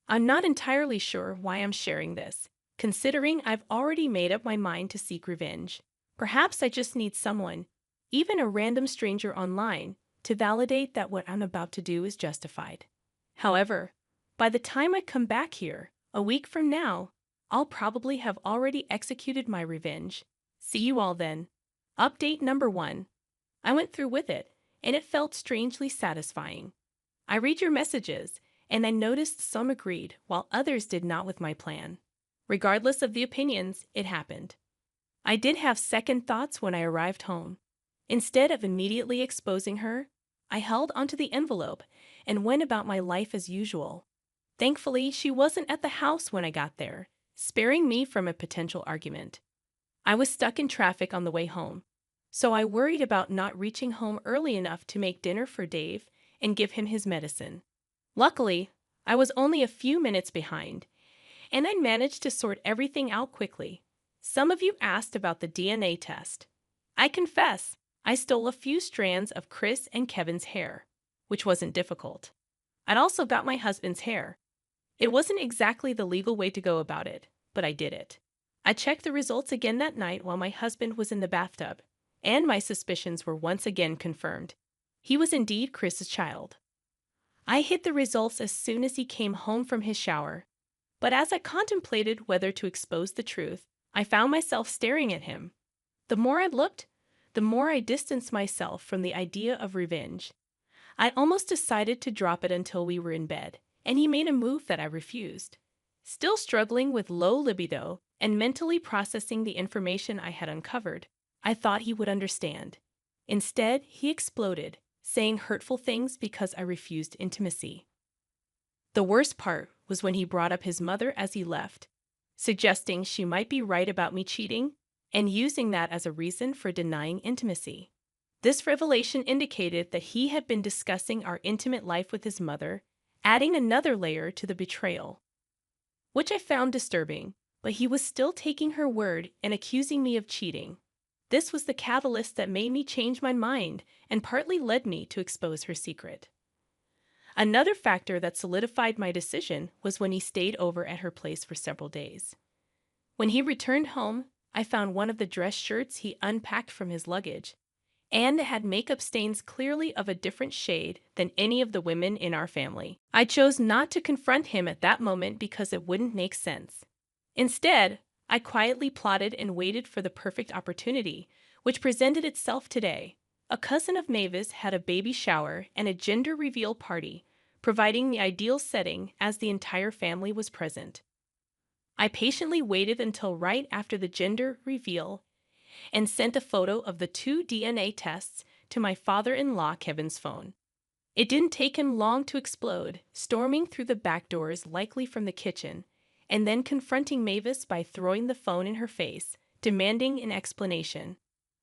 I'm not entirely sure why I'm sharing this, considering I've already made up my mind to seek revenge. Perhaps I just need someone, even a random stranger online, to validate that what I'm about to do is justified. However, by the time I come back here, a week from now, I'll probably have already executed my revenge. See you all then. Update number 1. I went through with it, and it felt strangely satisfying. I read your messages, and I noticed some agreed, while others did not with my plan. Regardless of the opinions, it happened. I did have second thoughts when I arrived home. Instead of immediately exposing her, I held onto the envelope and went about my life as usual. Thankfully, she wasn't at the house when I got there, sparing me from a potential argument. I was stuck in traffic on the way home, so I worried about not reaching home early enough to make dinner for Dave and give him his medicine. Luckily, I was only a few minutes behind, and I managed to sort everything out quickly. Some of you asked about the DNA test. I confess, I stole a few strands of Chris and Kevin's hair, which wasn't difficult. I'd also got my husband's hair. It wasn't exactly the legal way to go about it, but I did it. I checked the results again that night while my husband was in the bathtub, and my suspicions were once again confirmed. He was indeed Chris's child. I hid the results as soon as he came home from his shower, but as I contemplated whether to expose the truth, I found myself staring at him. The more I looked, the more I distanced myself from the idea of revenge. I almost decided to drop it until we were in bed, and he made a move that I refused. Still struggling with low libido and mentally processing the information I had uncovered, I thought he would understand. Instead, he exploded, saying hurtful things because I refused intimacy. The worst part was when he brought up his mother as he left, suggesting she might be right about me cheating and using that as a reason for denying intimacy. This revelation indicated that he had been discussing our intimate life with his mother, adding another layer to the betrayal, which I found disturbing, but he was still taking her word and accusing me of cheating. This was the catalyst that made me change my mind and partly led me to expose her secret. Another factor that solidified my decision was when he stayed over at her place for several days. When he returned home, I found one of the dress shirts he unpacked from his luggage, and it had makeup stains clearly of a different shade than any of the women in our family. I chose not to confront him at that moment because it wouldn't make sense. Instead, I quietly plotted and waited for the perfect opportunity, which presented itself today. A cousin of Mavis had a baby shower and a gender reveal party, providing the ideal setting as the entire family was present. I patiently waited until right after the gender reveal and sent a photo of the 2 DNA tests to my father-in-law Kevin's phone. It didn't take him long to explode, storming through the back doors likely from the kitchen, and then confronting Mavis by throwing the phone in her face, demanding an explanation.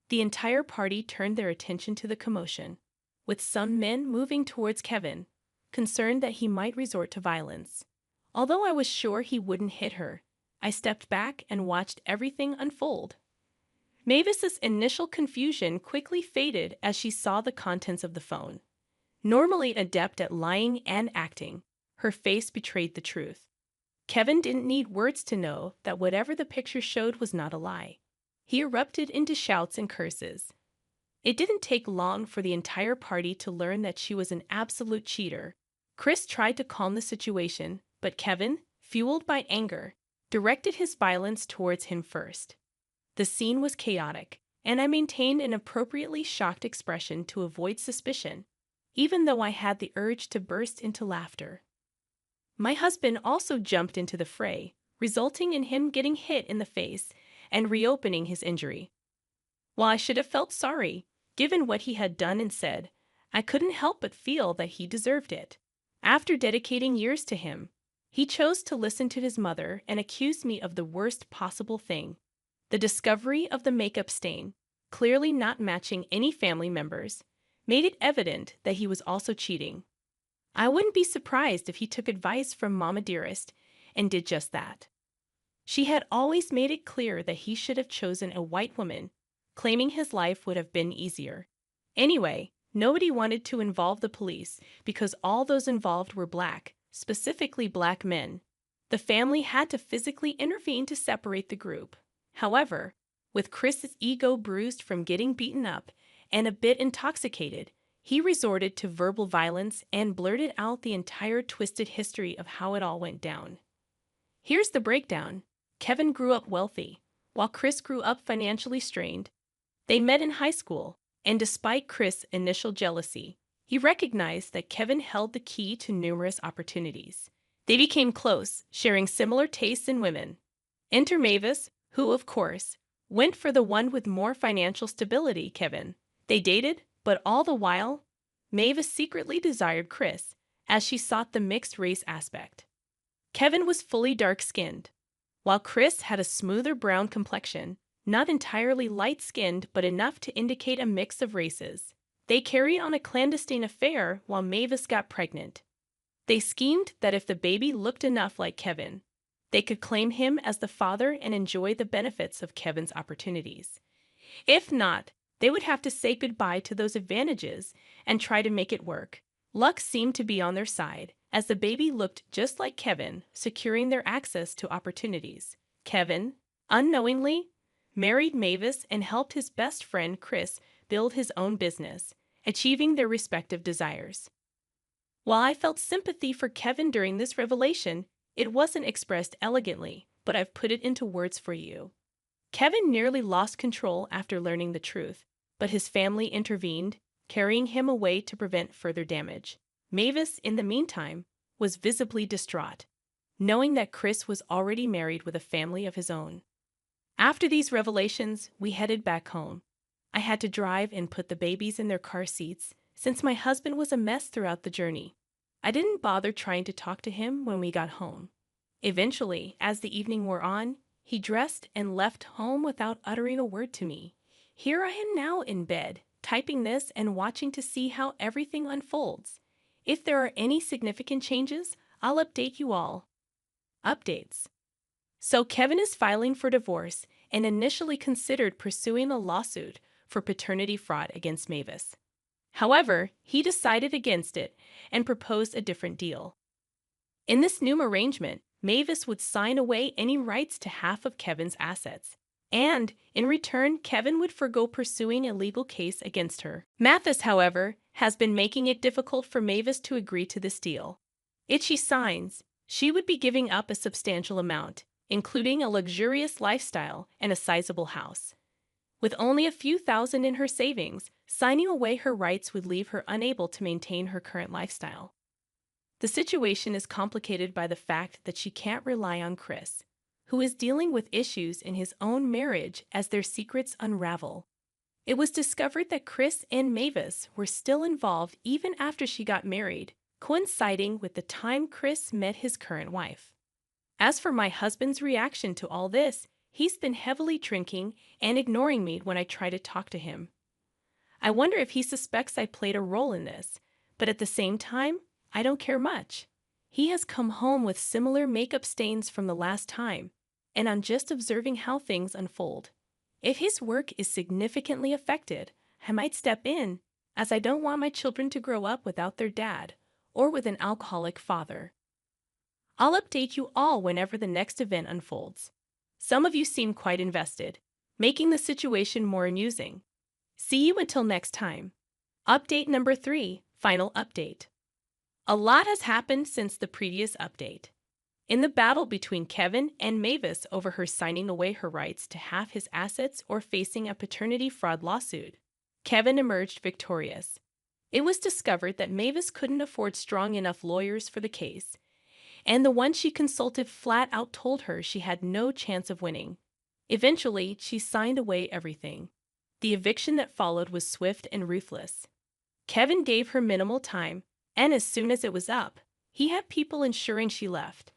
The entire party turned their attention to the commotion, with some men moving towards Kevin, concerned that he might resort to violence. Although I was sure he wouldn't hit her, I stepped back and watched everything unfold. Mavis's initial confusion quickly faded as she saw the contents of the phone. Normally adept at lying and acting, her face betrayed the truth. Kevin didn't need words to know that whatever the picture showed was not a lie. He erupted into shouts and curses. It didn't take long for the entire party to learn that she was an absolute cheater. Chris tried to calm the situation, but Kevin, fueled by anger, directed his violence towards him first. The scene was chaotic, and I maintained an appropriately shocked expression to avoid suspicion, even though I had the urge to burst into laughter. My husband also jumped into the fray, resulting in him getting hit in the face and reopening his injury. While I should have felt sorry, given what he had done and said, I couldn't help but feel that he deserved it. After dedicating years to him, He chose to listen to his mother and accused me of the worst possible thing: the discovery of the makeup stain, clearly not matching any family members, made it evident that he was also cheating. I wouldn't be surprised if he took advice from Mama Dearest and did just that. She had always made it clear that he should have chosen a white woman, claiming his life would have been easier. Anyway, nobody wanted to involve the police because all those involved were black, specifically black men. The family had to physically intervene to separate the group. However, with Chris's ego bruised from getting beaten up and a bit intoxicated, he resorted to verbal violence and blurted out the entire twisted history of how it all went down. Here's the breakdown. Kevin grew up wealthy, while Chris grew up financially strained. They met in high school, and despite Chris' initial jealousy, he recognized that Kevin held the key to numerous opportunities. They became close, sharing similar tastes in women. Enter Mavis, who, of course, went for the one with more financial stability, Kevin. They dated, but all the while, Mavis secretly desired Chris, as she sought the mixed-race aspect. Kevin was fully dark-skinned, while Chris had a smoother brown complexion, not entirely light-skinned but enough to indicate a mix of races. They carried on a clandestine affair while Mavis got pregnant. They schemed that if the baby looked enough like Kevin, they could claim him as the father and enjoy the benefits of Kevin's opportunities. If not, they would have to say goodbye to those advantages and try to make it work. Luck seemed to be on their side, as the baby looked just like Kevin, securing their access to opportunities. Kevin, unknowingly, married Mavis and helped his best friend Chris build his own business, achieving their respective desires. While I felt sympathy for Kevin during this revelation, it wasn't expressed elegantly, but I've put it into words for you. Kevin nearly lost control after learning the truth, but his family intervened, carrying him away to prevent further damage. Mavis, in the meantime, was visibly distraught, knowing that Chris was already married with a family of his own. After these revelations, we headed back home. I had to drive and put the babies in their car seats, since my husband was a mess throughout the journey. I didn't bother trying to talk to him when we got home. Eventually, as the evening wore on, he dressed and left home without uttering a word to me. Here I am now in bed, typing this and watching to see how everything unfolds. If there are any significant changes, I'll update you all. Updates. So Kevin is filing for divorce and initially considered pursuing a lawsuit for paternity fraud against Mavis. However, he decided against it and proposed a different deal. In this new arrangement, Mavis would sign away any rights to half of Kevin's assets, and, in return, Kevin would forgo pursuing a legal case against her. Mathis, however, has been making it difficult for Mavis to agree to this deal. If she signs, she would be giving up a substantial amount, including a luxurious lifestyle and a sizable house. With only a few thousand in her savings, signing away her rights would leave her unable to maintain her current lifestyle. The situation is complicated by the fact that she can't rely on Chris, who is dealing with issues in his own marriage as their secrets unravel. It was discovered that Chris and Mavis were still involved even after she got married, coinciding with the time Chris met his current wife. As for my husband's reaction to all this, he's been heavily drinking and ignoring me when I try to talk to him. I wonder if he suspects I played a role in this, but at the same time, I don't care much. He has come home with similar makeup stains from the last time, and I'm just observing how things unfold. If his work is significantly affected, I might step in, as I don't want my children to grow up without their dad or with an alcoholic father. I'll update you all whenever the next event unfolds. Some of you seem quite invested, making the situation more amusing. See you until next time. Update number 3, final update. A lot has happened since the previous update. In the battle between Kevin and Mavis over her signing away her rights to half his assets or facing a paternity fraud lawsuit, Kevin emerged victorious. It was discovered that Mavis couldn't afford strong enough lawyers for the case, and the one she consulted flat out told her she had no chance of winning. Eventually, she signed away everything. The eviction that followed was swift and ruthless. Kevin gave her minimal time, and as soon as it was up, he had people ensuring she left.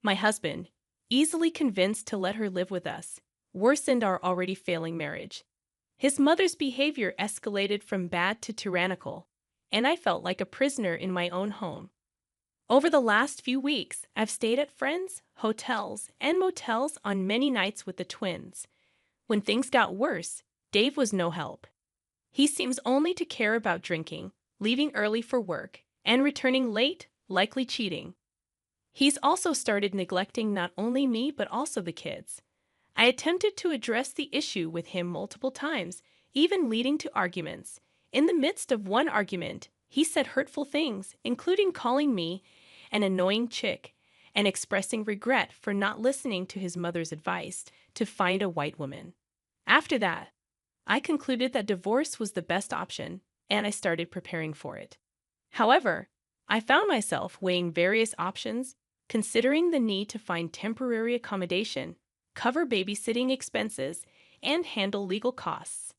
My husband, easily convinced to let her live with us, worsened our already failing marriage. His mother's behavior escalated from bad to tyrannical, and I felt like a prisoner in my own home. Over the last few weeks, I've stayed at friends, hotels, and motels on many nights with the twins. When things got worse, Dave was no help. He seems only to care about drinking, leaving early for work, and returning late, likely cheating. He's also started neglecting not only me but also the kids. I attempted to address the issue with him multiple times, even leading to arguments. In the midst of one argument, he said hurtful things, including calling me an annoying chick and expressing regret for not listening to his mother's advice to find a white woman. After that, I concluded that divorce was the best option, and I started preparing for it. However, I found myself weighing various options, considering the need to find temporary accommodation, cover babysitting expenses, and handle legal costs.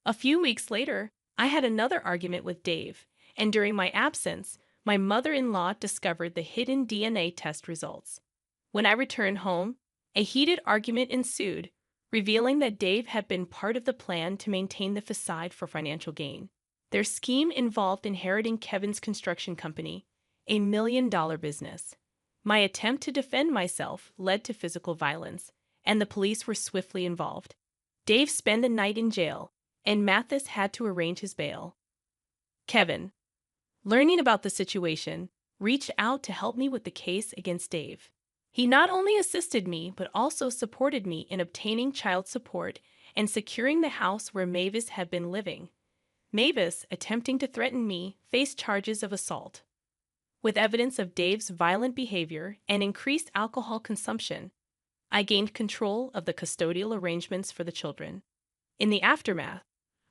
A few weeks later, I had another argument with Dave, and during my absence, my mother-in-law discovered the hidden DNA test results. When I returned home, a heated argument ensued, revealing that Dave had been part of the plan to maintain the facade for financial gain. Their scheme involved inheriting Kevin's construction company, a $1 million business. My attempt to defend myself led to physical violence, and the police were swiftly involved. Dave spent the night in jail, and Mathis had to arrange his bail. Kevin, learning about the situation, reached out to help me with the case against Dave. He not only assisted me but also supported me in obtaining child support and securing the house where Mavis had been living. Mavis, attempting to threaten me, faced charges of assault. With evidence of Dave's violent behavior and increased alcohol consumption, I gained control of the custodial arrangements for the children. In the aftermath,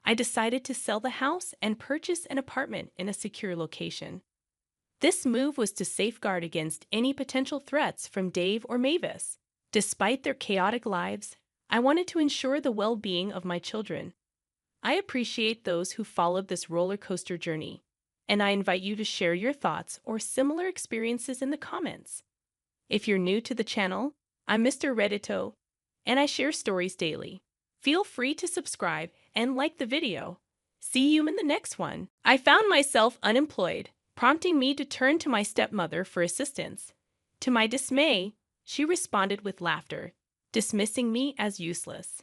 I decided to sell the house and purchase an apartment in a secure location. This move was to safeguard against any potential threats from Dave or Mavis. Despite their chaotic lives, I wanted to ensure the well-being of my children. I appreciate those who followed this roller coaster journey, and I invite you to share your thoughts or similar experiences in the comments. If you're new to the channel, I'm Mr. Reddito, and I share stories daily. Feel free to subscribe and like the video. See you in the next one. I found myself unemployed, prompting me to turn to my stepmother for assistance. To my dismay, she responded with laughter, dismissing me as useless.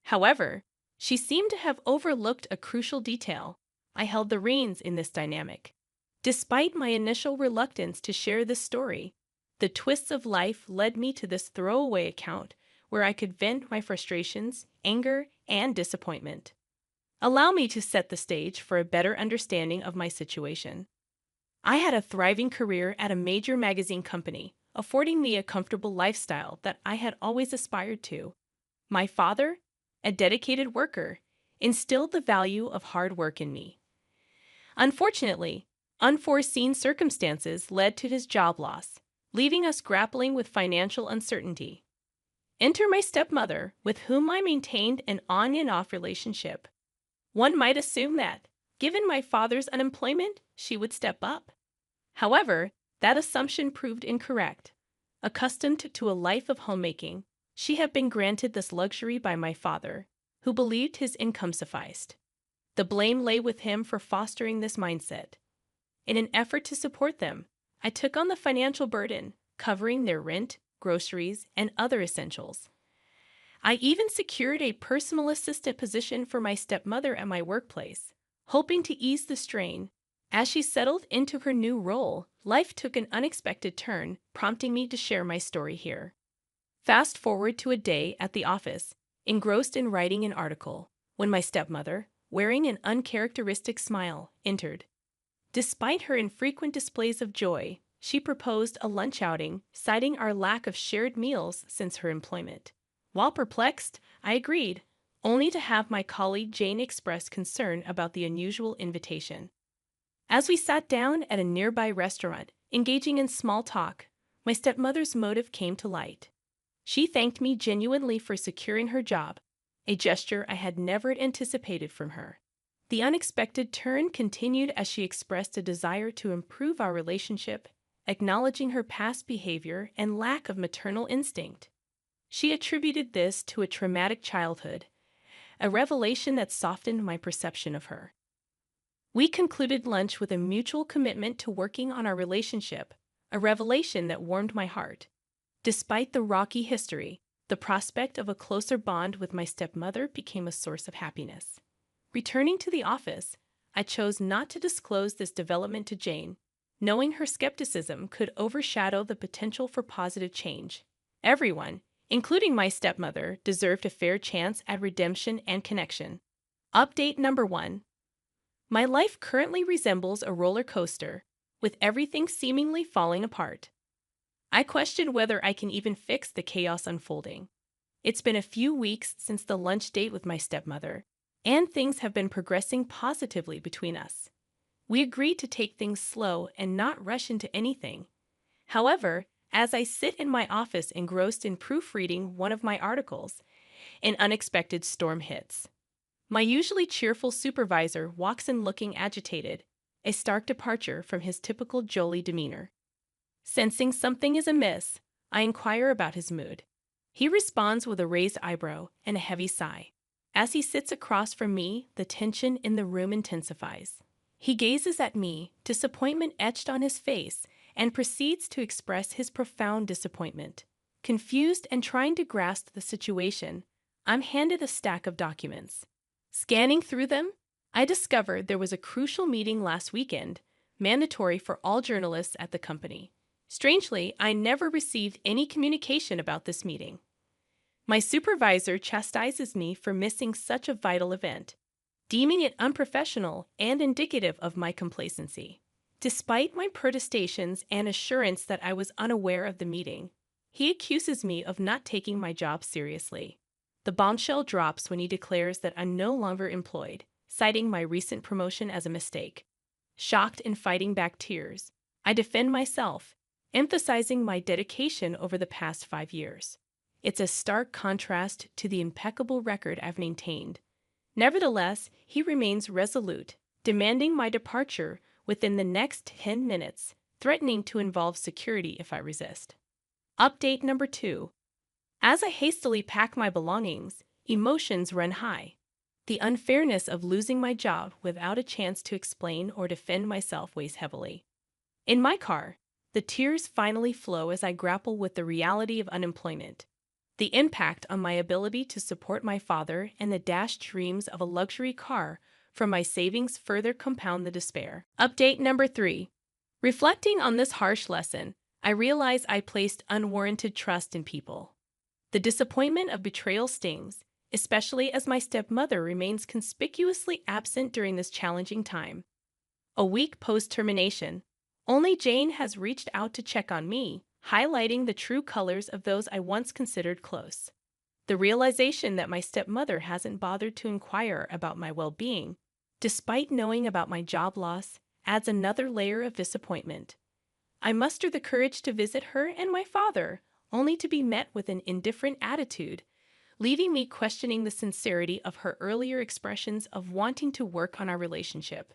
However, she seemed to have overlooked a crucial detail. I held the reins in this dynamic. Despite my initial reluctance to share this story, the twists of life led me to this throwaway account where I could vent my frustrations, anger, and disappointment. Allow me to set the stage for a better understanding of my situation. I had a thriving career at a major magazine company, affording me a comfortable lifestyle that I had always aspired to. My father, a dedicated worker, instilled the value of hard work in me. Unfortunately, unforeseen circumstances led to his job loss, leaving us grappling with financial uncertainty. Enter my stepmother, with whom I maintained an on and off relationship. One might assume that, given my father's unemployment, she would step up. However, that assumption proved incorrect. Accustomed to a life of homemaking, she had been granted this luxury by my father, who believed his income sufficed. The blame lay with him for fostering this mindset. In an effort to support them, I took on the financial burden, covering their rent, groceries, and other essentials. I even secured a personal assistant position for my stepmother at my workplace, hoping to ease the strain. As she settled into her new role, life took an unexpected turn, prompting me to share my story here. Fast forward to a day at the office, engrossed in writing an article, when my stepmother, wearing an uncharacteristic smile, entered. Despite her infrequent displays of joy, she proposed a lunch outing, citing our lack of shared meals since her employment. While perplexed, I agreed, only to have my colleague Jane express concern about the unusual invitation. As we sat down at a nearby restaurant, engaging in small talk, my stepmother's motive came to light. She thanked me genuinely for securing her job, a gesture I had never anticipated from her. The unexpected turn continued as she expressed a desire to improve our relationship, acknowledging her past behavior and lack of maternal instinct. She attributed this to a traumatic childhood, a revelation that softened my perception of her. We concluded lunch with a mutual commitment to working on our relationship, a revelation that warmed my heart. Despite the rocky history, the prospect of a closer bond with my stepmother became a source of happiness. Returning to the office, I chose not to disclose this development to Jane, knowing her skepticism could overshadow the potential for positive change. Everyone, including my stepmother, deserved a fair chance at redemption and connection. Update number 1. My life currently resembles a roller coaster, with everything seemingly falling apart. I question whether I can even fix the chaos unfolding. It's been a few weeks since the lunch date with my stepmother, and things have been progressing positively between us. We agreed to take things slow and not rush into anything. However, as I sit in my office engrossed in proofreading one of my articles, an unexpected storm hits. My usually cheerful supervisor walks in looking agitated, a stark departure from his typical jolly demeanor. Sensing something is amiss, I inquire about his mood. He responds with a raised eyebrow and a heavy sigh. As he sits across from me, the tension in the room intensifies. He gazes at me, disappointment etched on his face, and proceeds to express his profound disappointment. Confused and trying to grasp the situation, I'm handed a stack of documents. Scanning through them, I discovered there was a crucial meeting last weekend, mandatory for all journalists at the company. Strangely, I never received any communication about this meeting. My supervisor chastises me for missing such a vital event, deeming it unprofessional and indicative of my complacency. Despite my protestations and assurance that I was unaware of the meeting, he accuses me of not taking my job seriously. The bombshell drops when he declares that I'm no longer employed, citing my recent promotion as a mistake. Shocked and fighting back tears, I defend myself, emphasizing my dedication over the past 5 years. It's a stark contrast to the impeccable record I've maintained. Nevertheless, he remains resolute, demanding my departure within the next 10 minutes, threatening to involve security if I resist. Update number 2. As I hastily pack my belongings, emotions run high. The unfairness of losing my job without a chance to explain or defend myself weighs heavily. In my car, the tears finally flow as I grapple with the reality of unemployment. The impact on my ability to support my father and the dashed dreams of a luxury car from my savings further compound the despair. Update number 3. Reflecting on this harsh lesson, I realize I placed unwarranted trust in people. The disappointment of betrayal stings, especially as my stepmother remains conspicuously absent during this challenging time. A week post-termination, only Jane has reached out to check on me, highlighting the true colors of those I once considered close. The realization that my stepmother hasn't bothered to inquire about my well-being, despite knowing about my job loss, adds another layer of disappointment. I muster the courage to visit her and my father, only to be met with an indifferent attitude, leaving me questioning the sincerity of her earlier expressions of wanting to work on our relationship.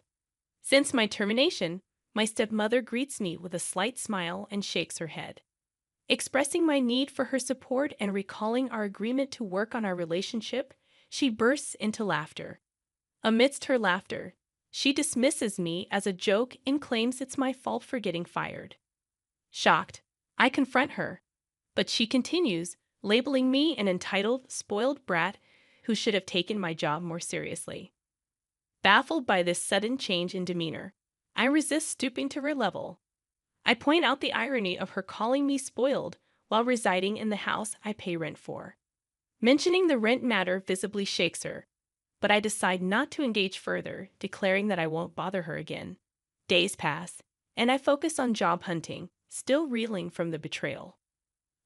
Since my termination, my stepmother greets me with a slight smile and shakes her head. Expressing my need for her support and recalling our agreement to work on our relationship, she bursts into laughter. Amidst her laughter, she dismisses me as a joke and claims it's my fault for getting fired. Shocked, I confront her, but she continues, labeling me an entitled, spoiled brat who should have taken my job more seriously. Baffled by this sudden change in demeanor, I resist stooping to her level. I point out the irony of her calling me spoiled while residing in the house I pay rent for. Mentioning the rent matter visibly shakes her, but I decide not to engage further, declaring that I won't bother her again. Days pass, and I focus on job hunting, still reeling from the betrayal.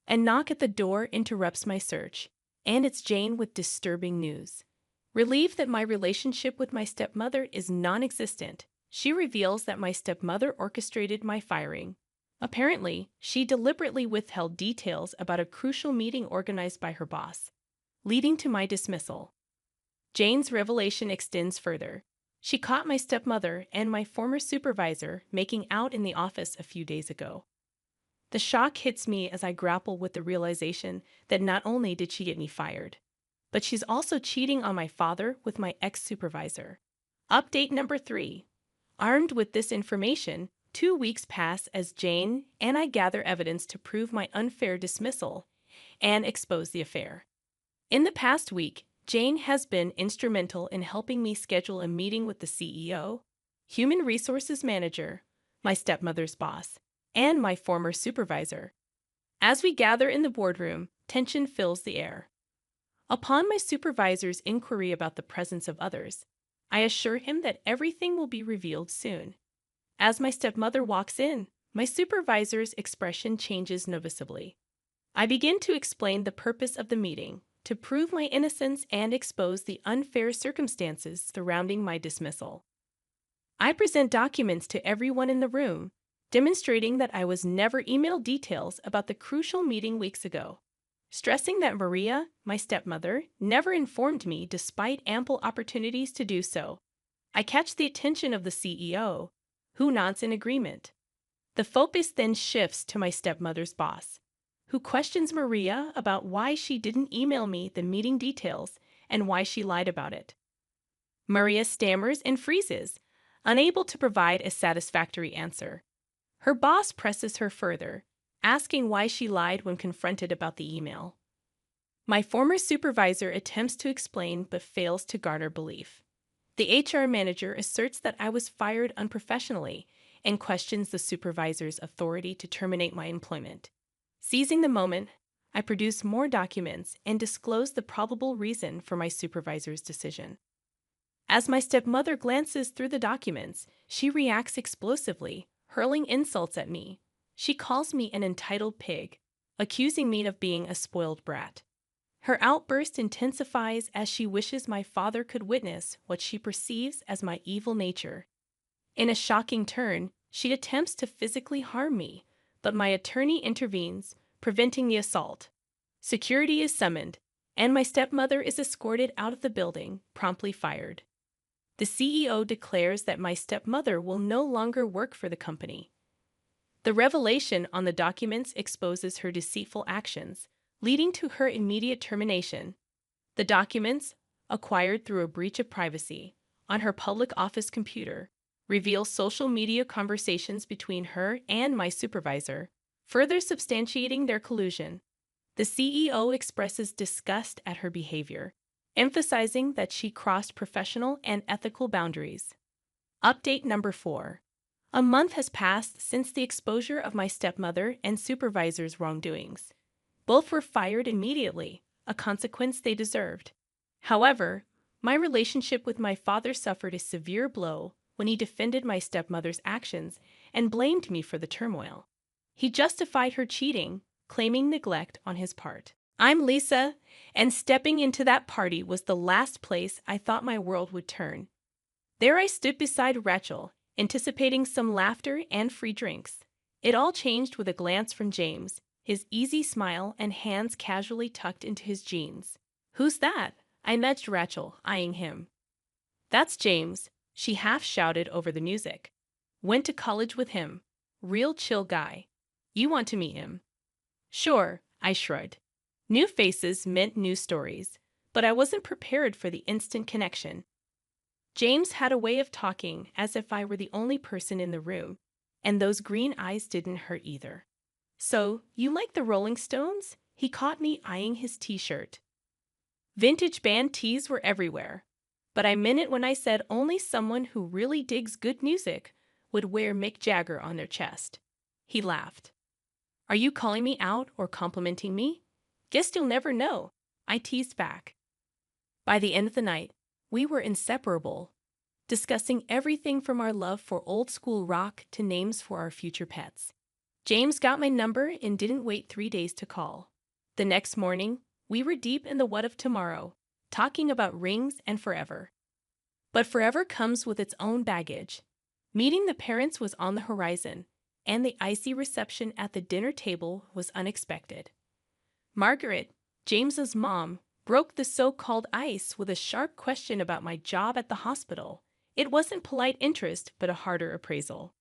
A knock at the door interrupts my search, and it's Jane with disturbing news. Relieved that my relationship with my stepmother is non-existent, she reveals that my stepmother orchestrated my firing. Apparently, she deliberately withheld details about a crucial meeting organized by her boss, leading to my dismissal. Jane's revelation extends further. She caught my stepmother and my former supervisor making out in the office a few days ago. The shock hits me as I grapple with the realization that not only did she get me fired, but she's also cheating on my father with my ex-supervisor. Update number 3. Armed with this information, 2 weeks pass as Jane and I gather evidence to prove my unfair dismissal and expose the affair. In the past week, Jane has been instrumental in helping me schedule a meeting with the CEO, human resources manager, my stepmother's boss, and my former supervisor. As we gather in the boardroom, tension fills the air. Upon my supervisor's inquiry about the presence of others, I assure him that everything will be revealed soon. As my stepmother walks in, my supervisor's expression changes noticeably. I begin to explain the purpose of the meeting, to prove my innocence and expose the unfair circumstances surrounding my dismissal. I present documents to everyone in the room, demonstrating that I was never emailed details about the crucial meeting weeks ago, stressing that Maria, my stepmother, never informed me despite ample opportunities to do so. I catch the attention of the CEO, who nods in agreement. The focus then shifts to my stepmother's boss, who questions Maria about why she didn't email me the meeting details and why she lied about it. Maria stammers and freezes, unable to provide a satisfactory answer. Her boss presses her further, asking why she lied when confronted about the email. My former supervisor attempts to explain but fails to garner belief. The HR manager asserts that I was fired unprofessionally and questions the supervisor's authority to terminate my employment. Seizing the moment, I produce more documents and disclose the probable reason for my supervisor's decision. As my stepmother glances through the documents, she reacts explosively, hurling insults at me. She calls me an entitled pig, accusing me of being a spoiled brat. Her outburst intensifies as she wishes my father could witness what she perceives as my evil nature. In a shocking turn, she attempts to physically harm me, but my attorney intervenes, preventing the assault. Security is summoned, and my stepmother is escorted out of the building, promptly fired. The CEO declares that my stepmother will no longer work for the company. The revelation on the documents exposes her deceitful actions, leading to her immediate termination. The documents, acquired through a breach of privacy, on her public office computer, reveal social media conversations between her and my supervisor, further substantiating their collusion. The CEO expresses disgust at her behavior, emphasizing that she crossed professional and ethical boundaries. Update number 4. A month has passed since the exposure of my stepmother and supervisor's wrongdoings. Both were fired immediately, a consequence they deserved. However, my relationship with my father suffered a severe blow when he defended my stepmother's actions and blamed me for the turmoil. He justified her cheating, claiming neglect on his part. I'm Lisa, and stepping into that party was the last place I thought my world would turn. There I stood beside Rachel, anticipating some laughter and free drinks. It all changed with a glance from James, his easy smile and hands casually tucked into his jeans. "Who's that?" I nudged Rachel, eyeing him. "That's James," she half shouted over the music. "Went to college with him. Real chill guy. You want to meet him?" "Sure," I shrugged. New faces meant new stories, but I wasn't prepared for the instant connection. James had a way of talking as if I were the only person in the room, and those green eyes didn't hurt either. "So, you like the Rolling Stones?" He caught me eyeing his t-shirt. Vintage band tees were everywhere, but I meant it when I said only someone who really digs good music would wear Mick Jagger on their chest. He laughed. "Are you calling me out or complimenting me?" "Guess you'll never know," I teased back. By the end of the night, we were inseparable, discussing everything from our love for old-school rock to names for our future pets. James got my number and didn't wait 3 days to call. The next morning, we were deep in the what of tomorrow, talking about rings and forever. But forever comes with its own baggage. Meeting the parents was on the horizon, and the icy reception at the dinner table was unexpected. Margaret, James's mom, broke the so-called ice with a sharp question about my job at the hospital. It wasn't polite interest, but a harder appraisal.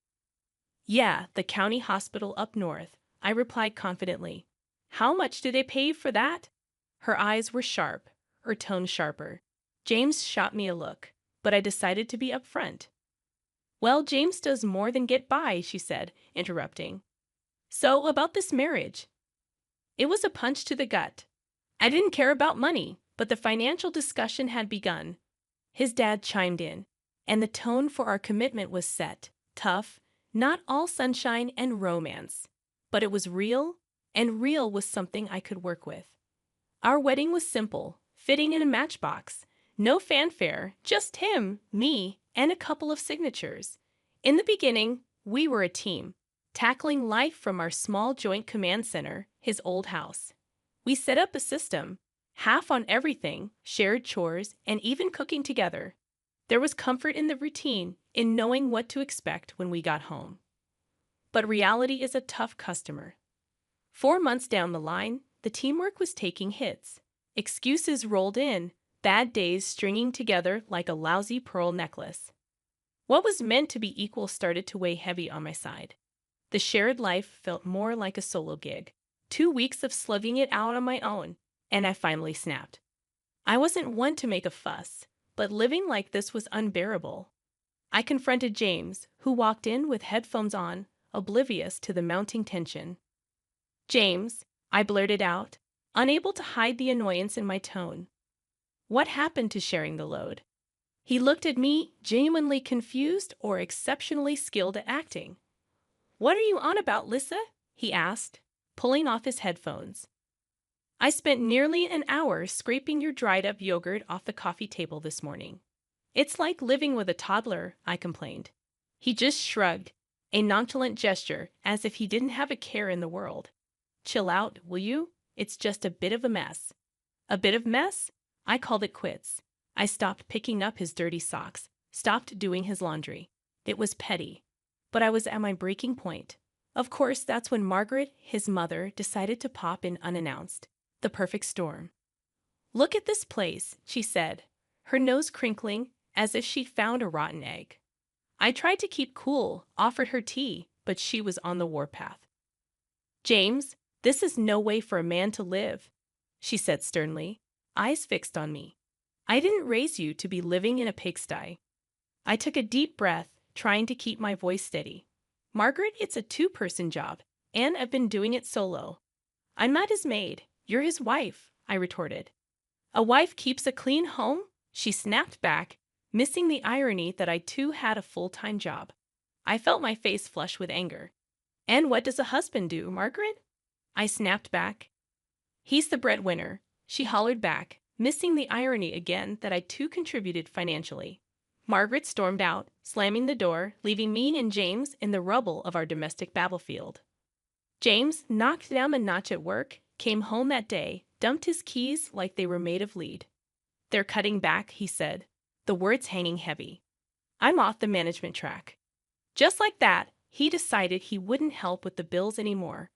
"Yeah, the county hospital up north," I replied confidently. How much do they pay for that? Her eyes were sharp, her tone sharper. James shot me a look, but I decided to be upfront. Well, James does more than get by, she said, interrupting. So, about this marriage. It was a punch to the gut. I didn't care about money, but the financial discussion had begun. His dad chimed in, and the tone for our commitment was set, tough, not all sunshine and romance. But it was real, and real was something I could work with. Our wedding was simple, fitting in a matchbox. No fanfare, just him, me, and a couple of signatures. In the beginning, we were a team, tackling life from our small joint command center, his old house. We set up a system, half on everything, shared chores, and even cooking together. There was comfort in the routine, in knowing what to expect when we got home. But reality is a tough customer. 4 months down the line, the teamwork was taking hits. Excuses rolled in, bad days stringing together like a lousy pearl necklace. What was meant to be equal started to weigh heavy on my side. The shared life felt more like a solo gig. 2 weeks of slugging it out on my own, and I finally snapped. I wasn't one to make a fuss, but living like this was unbearable. I confronted James, who walked in with headphones on, oblivious to the mounting tension. James, I blurted out, unable to hide the annoyance in my tone. What happened to sharing the load? He looked at me, genuinely confused or exceptionally skilled at acting. What are you on about, Lissa? He asked, pulling off his headphones. I spent nearly an hour scraping your dried-up yogurt off the coffee table this morning. It's like living with a toddler, I complained. He just shrugged, a nonchalant gesture as if he didn't have a care in the world. Chill out, will you? It's just a bit of a mess. A bit of mess? I called it quits. I stopped picking up his dirty socks, stopped doing his laundry. It was petty, but I was at my breaking point. Of course, that's when Margaret, his mother, decided to pop in unannounced. The perfect storm. Look at this place, she said, her nose crinkling as if she'd found a rotten egg. I tried to keep cool, offered her tea, but she was on the warpath. James, this is no way for a man to live, she said sternly, eyes fixed on me. I didn't raise you to be living in a pigsty. I took a deep breath, trying to keep my voice steady. Margaret, it's a 2-person job, and I've been doing it solo. I'm not his maid. You're his wife, I retorted. A wife keeps a clean home? She snapped back, missing the irony that I too had a full-time job. I felt my face flush with anger. And what does a husband do, Margaret? I snapped back. He's the breadwinner, she hollered back, missing the irony again that I too contributed financially. Margaret stormed out, slamming the door, leaving me and James in the rubble of our domestic battlefield. James, knocked down a notch at work, came home that day, dumped his keys like they were made of lead. They're cutting back, he said, the words hanging heavy. I'm off the management track. Just like that, he decided he wouldn't help with the bills anymore.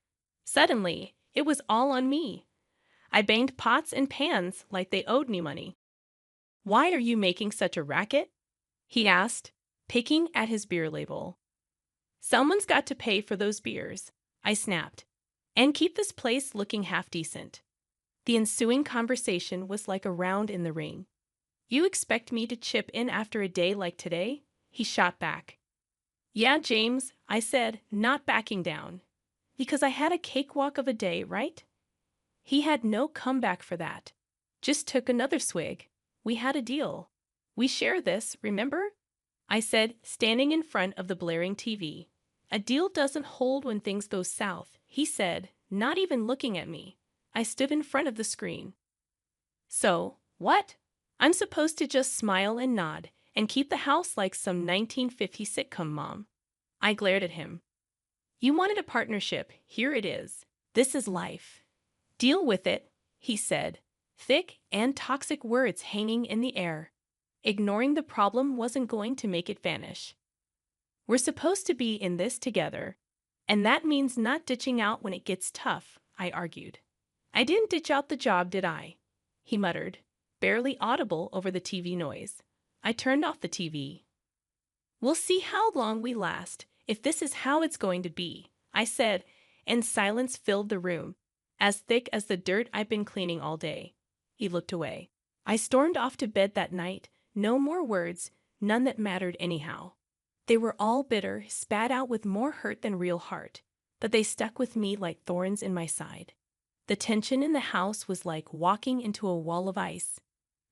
Suddenly, it was all on me. I banged pots and pans like they owed me money. Why are you making such a racket? He asked, picking at his beer label. Someone's got to pay for those beers, I snapped, and keep this place looking half decent. The ensuing conversation was like a round in the ring. You expect me to chip in after a day like today? He shot back. Yeah, James, I said, not backing down. Because I had a cakewalk of a day, right? He had no comeback for that. Just took another swig. We had a deal. We share this, remember? I said, standing in front of the blaring TV. A deal doesn't hold when things go south, he said, not even looking at me. I stood in front of the screen. So, what? I'm supposed to just smile and nod and keep the house like some 1950s sitcom mom. I glared at him. You wanted a partnership. Here it is. This is life. Deal with it, he said, thick and toxic words hanging in the air. Ignoring the problem wasn't going to make it vanish. We're supposed to be in this together, and that means not ditching out when it gets tough, I argued. I didn't ditch out the job, did I? He muttered, barely audible over the TV noise. I turned off the TV. We'll see how long we last, if this is how it's going to be, I said, and silence filled the room, as thick as the dirt I'd been cleaning all day. He looked away. I stormed off to bed that night, no more words, none that mattered anyhow. They were all bitter, spat out with more hurt than real heart, but they stuck with me like thorns in my side. The tension in the house was like walking into a wall of ice.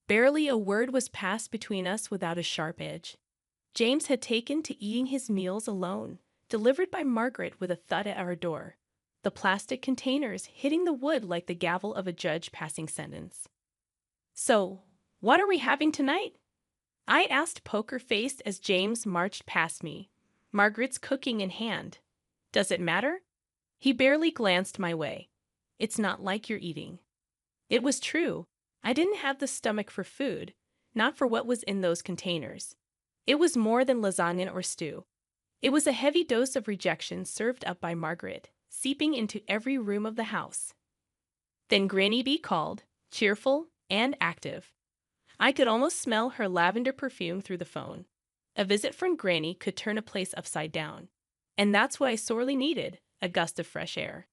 Barely a word was passed between us without a sharp edge. James had taken to eating his meals alone, delivered by Margaret with a thud at our door, the plastic containers hitting the wood like the gavel of a judge passing sentence. "So, what are we having tonight?" I asked poker-faced as James marched past me, Margaret's cooking in hand. "Does it matter?" He barely glanced my way. "It's not like you're eating." It was true. I didn't have the stomach for food, not for what was in those containers. It was more than lasagna or stew. It was a heavy dose of rejection served up by Margaret, seeping into every room of the house. Then Granny B called, cheerful and active. I could almost smell her lavender perfume through the phone. A visit from Granny could turn a place upside down. And that's what I sorely needed, a gust of fresh air.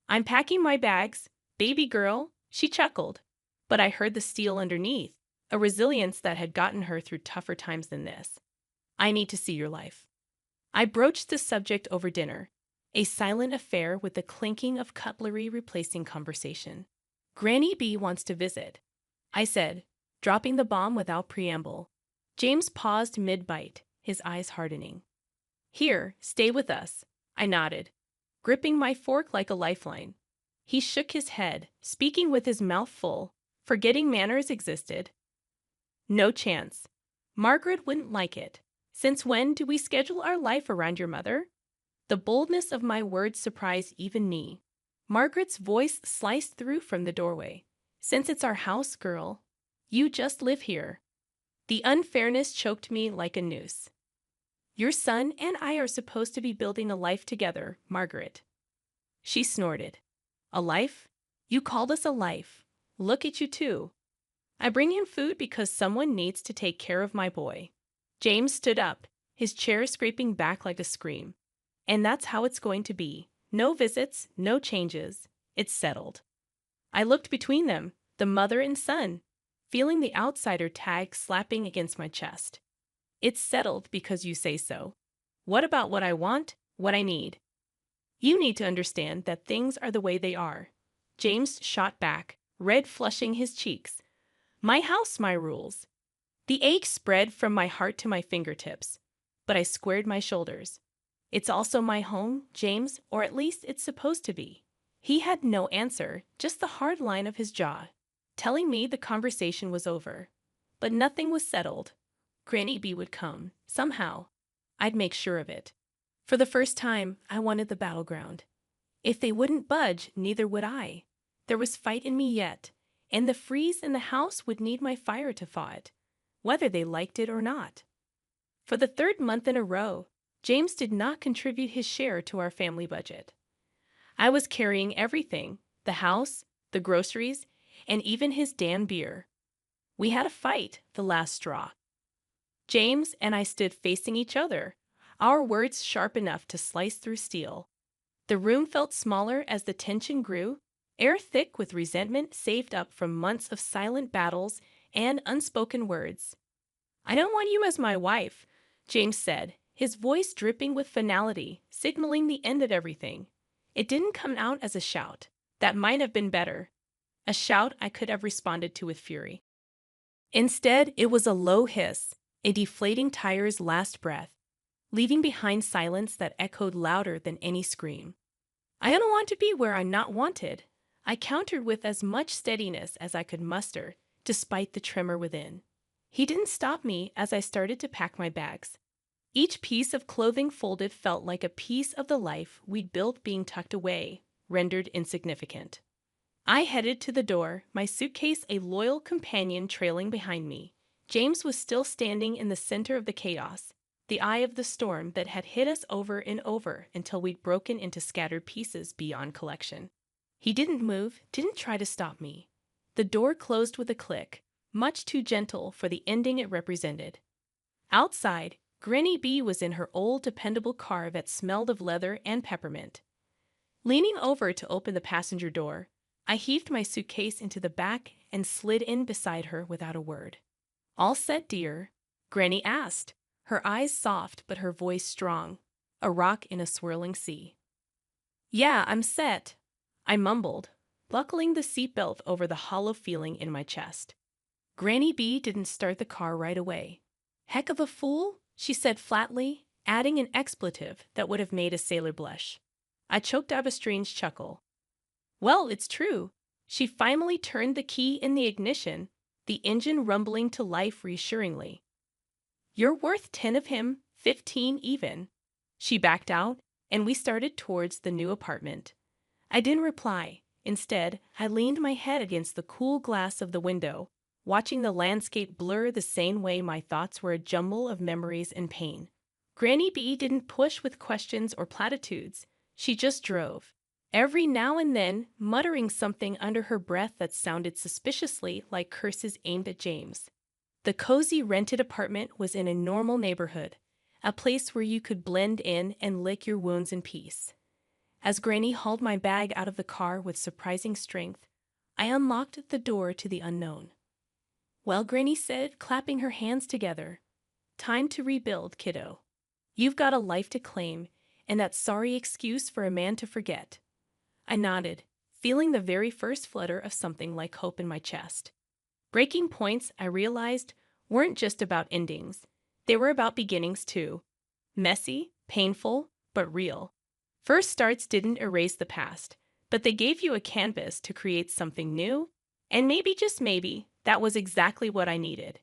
"I'm packing my bags, baby girl," she chuckled. But I heard the steel underneath, a resilience that had gotten her through tougher times than this. "I need to see your life." I broached the subject over dinner, a silent affair with the clinking of cutlery replacing conversation. "Granny B wants to visit," I said, dropping the bomb without preamble. James paused mid-bite, his eyes hardening. "Here, stay with us," I nodded, gripping my fork like a lifeline. He shook his head, speaking with his mouth full, forgetting manners existed. "No chance. Margaret wouldn't like it. Since when do we schedule our life around your mother?" The boldness of my words surprised even me. Margaret's voice sliced through from the doorway. "Since it's our house, girl. You just live here." The unfairness choked me like a noose. "Your son and I are supposed to be building a life together, Margaret." She snorted. "A life? You called us a life. Look at you two. I bring him food because someone needs to take care of my boy." James stood up, his chair scraping back like a scream. "And that's how it's going to be. No visits, no changes. It's settled." I looked between them, the mother and son, feeling the outsider tag slapping against my chest. "It's settled because you say so. What about what I want, what I need?" "You need to understand that things are the way they are." James shot back, red flushing his cheeks. "My house, my rules." The ache spread from my heart to my fingertips, but I squared my shoulders. "It's also my home, James, or at least it's supposed to be." He had no answer, just the hard line of his jaw, telling me the conversation was over. But nothing was settled. Granny B would come, somehow. I'd make sure of it. For the first time, I wanted the battleground. If they wouldn't budge, neither would I. There was fight in me yet, and the freeze in the house would need my fire to thaw it, whether they liked it or not. For the third month in a row, James did not contribute his share to our family budget. I was carrying everything, the house, the groceries, and even his damn beer. We had a fight, the last straw. James and I stood facing each other, our words sharp enough to slice through steel. The room felt smaller as the tension grew, air thick with resentment saved up from months of silent battles and unspoken words. "I don't want you as my wife," James said, his voice dripping with finality, signaling the end of everything. It didn't come out as a shout. That might have been better. A shout I could have responded to with fury. Instead, it was a low hiss, a deflating tire's last breath, leaving behind silence that echoed louder than any scream. "I don't want to be where I'm not wanted," I countered with as much steadiness as I could muster, despite the tremor within. He didn't stop me as I started to pack my bags. Each piece of clothing folded felt like a piece of the life we'd built being tucked away, rendered insignificant. I headed to the door, my suitcase a loyal companion trailing behind me. James was still standing in the center of the chaos, the eye of the storm that had hit us over and over until we'd broken into scattered pieces beyond collection. He didn't move, didn't try to stop me. The door closed with a click, much too gentle for the ending it represented. Outside, Granny B was in her old dependable car that smelled of leather and peppermint. Leaning over to open the passenger door, I heaved my suitcase into the back and slid in beside her without a word. "All set, dear?" Granny asked, her eyes soft but her voice strong, a rock in a swirling sea. "Yeah, I'm set," I mumbled, buckling the seatbelt over the hollow feeling in my chest. Granny B didn't start the car right away. "Heck of a fool," she said flatly, adding an expletive that would have made a sailor blush. I choked out a strange chuckle. "Well, it's true." She finally turned the key in the ignition, the engine rumbling to life reassuringly. "You're worth 10 of him, 15 even." She backed out, and we started towards the new apartment. I didn't reply. Instead, I leaned my head against the cool glass of the window, watching the landscape blur the same way my thoughts were a jumble of memories and pain. Granny B didn't push with questions or platitudes. She just drove, every now and then muttering something under her breath that sounded suspiciously like curses aimed at James. The cozy rented apartment was in a normal neighborhood, a place where you could blend in and lick your wounds in peace. As Granny hauled my bag out of the car with surprising strength, I unlocked the door to the unknown. "Well," Granny said, clapping her hands together, "time to rebuild, kiddo. You've got a life to claim, and that sorry excuse for a man to forget." I nodded, feeling the very first flutter of something like hope in my chest. Breaking points, I realized, weren't just about endings. They were about beginnings too. Messy, painful, but real. First starts didn't erase the past, but they gave you a canvas to create something new, and maybe, just maybe, that was exactly what I needed.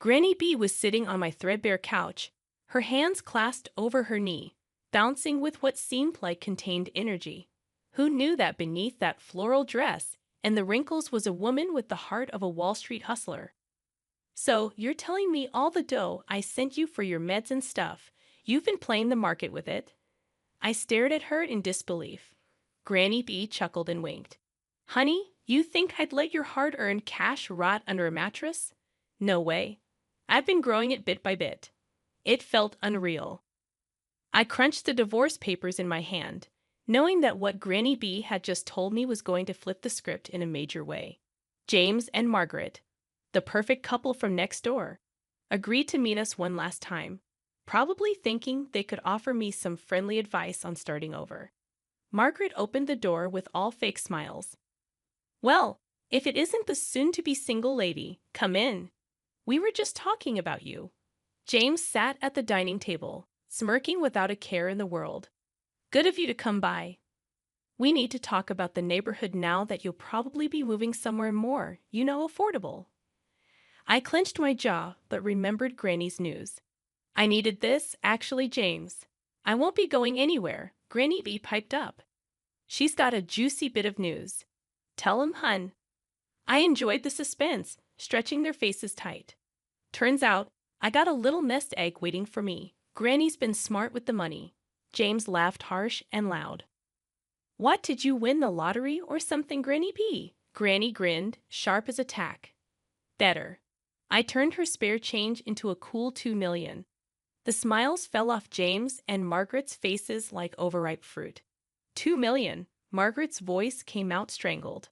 Granny B was sitting on my threadbare couch, her hands clasped over her knee, bouncing with what seemed like contained energy. Who knew that beneath that floral dress and the wrinkles was a woman with the heart of a Wall Street hustler? "So, you're telling me all the dough I sent you for your meds and stuff, you've been playing the market with it?" I stared at her in disbelief. Granny B chuckled and winked. "Honey, you think I'd let your hard-earned cash rot under a mattress? No way. I've been growing it bit by bit." It felt unreal. I crunched the divorce papers in my hand, knowing that what Granny B had just told me was going to flip the script in a major way. James and Margaret, the perfect couple from next door, agreed to meet us one last time, probably thinking they could offer me some friendly advice on starting over. Margaret opened the door with all fake smiles. "Well, if it isn't the soon-to-be single lady, come in. We were just talking about you." James sat at the dining table, smirking without a care in the world. "Good of you to come by. We need to talk about the neighborhood now that you'll probably be moving somewhere more, affordable." I clenched my jaw, but remembered Granny's news. "I needed this, actually, James. I won't be going anywhere," Granny B piped up. "She's got a juicy bit of news. Tell 'em, hun." I enjoyed the suspense, stretching their faces tight. "Turns out, I got a little nest egg waiting for me. Granny's been smart with the money." James laughed harsh and loud. "What, did you win the lottery or something, Granny B?" Granny grinned, sharp as a tack. "Better." I turned her spare change into a cool 2 million. The smiles fell off James and Margaret's faces like overripe fruit. 2 million. Margaret's voice came out strangled.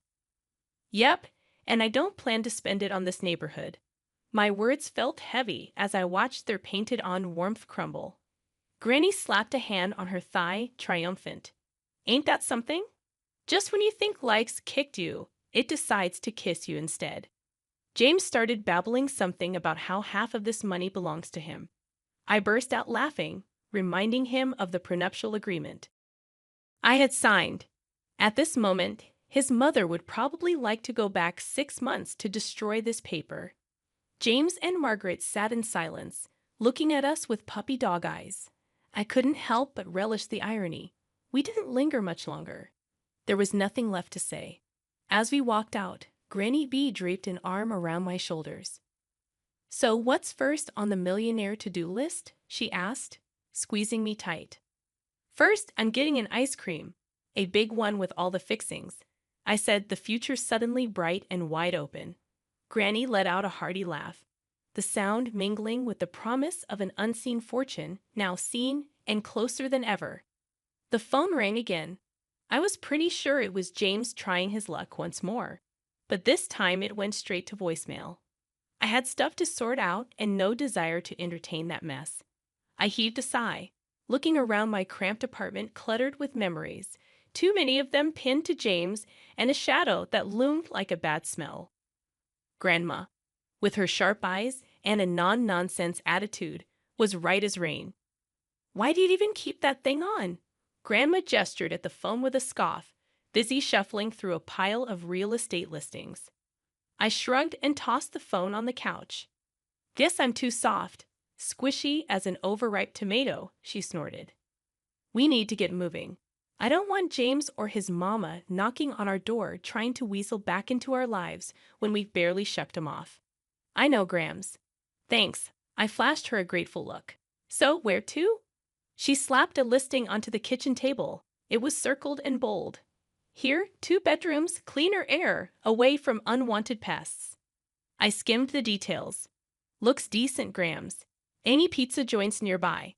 "Yep, and I don't plan to spend it on this neighborhood." My words felt heavy as I watched their painted-on warmth crumble. Granny slapped a hand on her thigh, triumphant. "Ain't that something? Just when you think life's kicked you, it decides to kiss you instead." James started babbling something about how half of this money belongs to him. I burst out laughing, reminding him of the prenuptial agreement I had signed. At this moment, his mother would probably like to go back 6 months to destroy this paper. James and Margaret sat in silence, looking at us with puppy dog eyes. I couldn't help but relish the irony. We didn't linger much longer. There was nothing left to say. As we walked out, Granny B draped an arm around my shoulders. "So what's first on the millionaire to-do list?" she asked, squeezing me tight. "First, I'm getting an ice cream, a big one with all the fixings," I said, the future suddenly bright and wide open. Granny let out a hearty laugh, the sound mingling with the promise of an unseen fortune, now seen and closer than ever. The phone rang again. I was pretty sure it was James trying his luck once more, but this time it went straight to voicemail. I had stuff to sort out and no desire to entertain that mess. I heaved a sigh, looking around my cramped apartment cluttered with memories, too many of them pinned to James, and a shadow that loomed like a bad smell. Grandma, with her sharp eyes and a non-nonsense attitude, was right as rain. "Why do you even keep that thing on?" Grandma gestured at the phone with a scoff, busy shuffling through a pile of real estate listings. I shrugged and tossed the phone on the couch. "Guess I'm too soft, squishy as an overripe tomato," she snorted. "We need to get moving. I don't want James or his mama knocking on our door trying to weasel back into our lives when we've barely shucked him off." "I know, Grams." "Thanks." I flashed her a grateful look. "So, where to?" She slapped a listing onto the kitchen table. It was circled and bold. "Here, 2 bedrooms, cleaner air, away from unwanted pests." I skimmed the details. "Looks decent, Grams. Any pizza joints nearby?"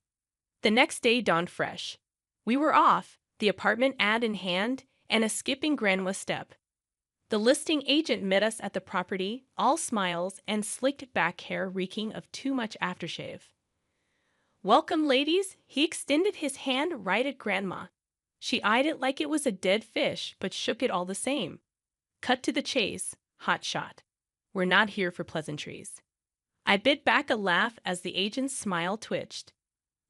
The next day dawned fresh. We were off, the apartment ad in hand, and a skipping grandma step. The listing agent met us at the property, all smiles and slicked back hair reeking of too much aftershave. "Welcome, ladies." He extended his hand right at Grandma. She eyed it like it was a dead fish, but shook it all the same. Cut to the chase, hot shot. "We're not here for pleasantries." I bit back a laugh as the agent's smile twitched.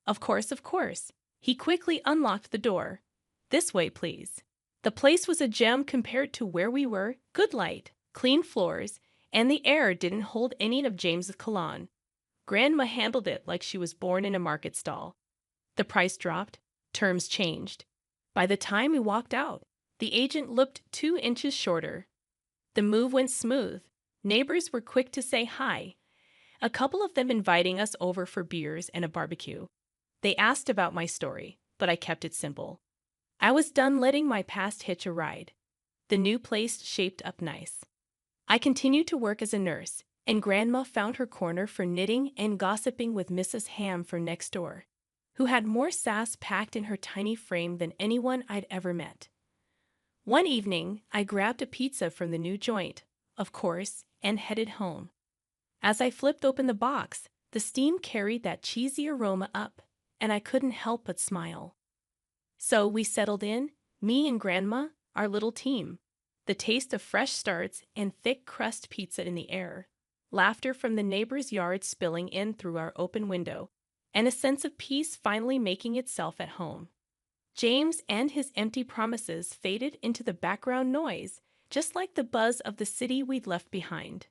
Of course, of course." He quickly unlocked the door. "This way, please." The place was a gem compared to where we were. Good light, clean floors, and the air didn't hold any of James's cologne. Grandma handled it like she was born in a market stall. The price dropped. Terms changed. By the time we walked out, the agent looked 2 inches shorter. The move went smooth. Neighbors were quick to say hi, a couple of them inviting us over for beers and a barbecue. They asked about my story, but I kept it simple. I was done letting my past hitch a ride. The new place shaped up nice. I continued to work as a nurse, and Grandma found her corner for knitting and gossiping with Mrs. Ham from next door, who had more sass packed in her tiny frame than anyone I'd ever met. One evening, I grabbed a pizza from the new joint, of course, and headed home. As I flipped open the box, the steam carried that cheesy aroma up, and I couldn't help but smile. So we settled in, me and Grandma, our little team. The taste of fresh starts and thick crust pizza in the air, laughter from the neighbor's yard spilling in through our open window, and a sense of peace finally making itself at home. James and his empty promises faded into the background noise, just like the buzz of the city we'd left behind.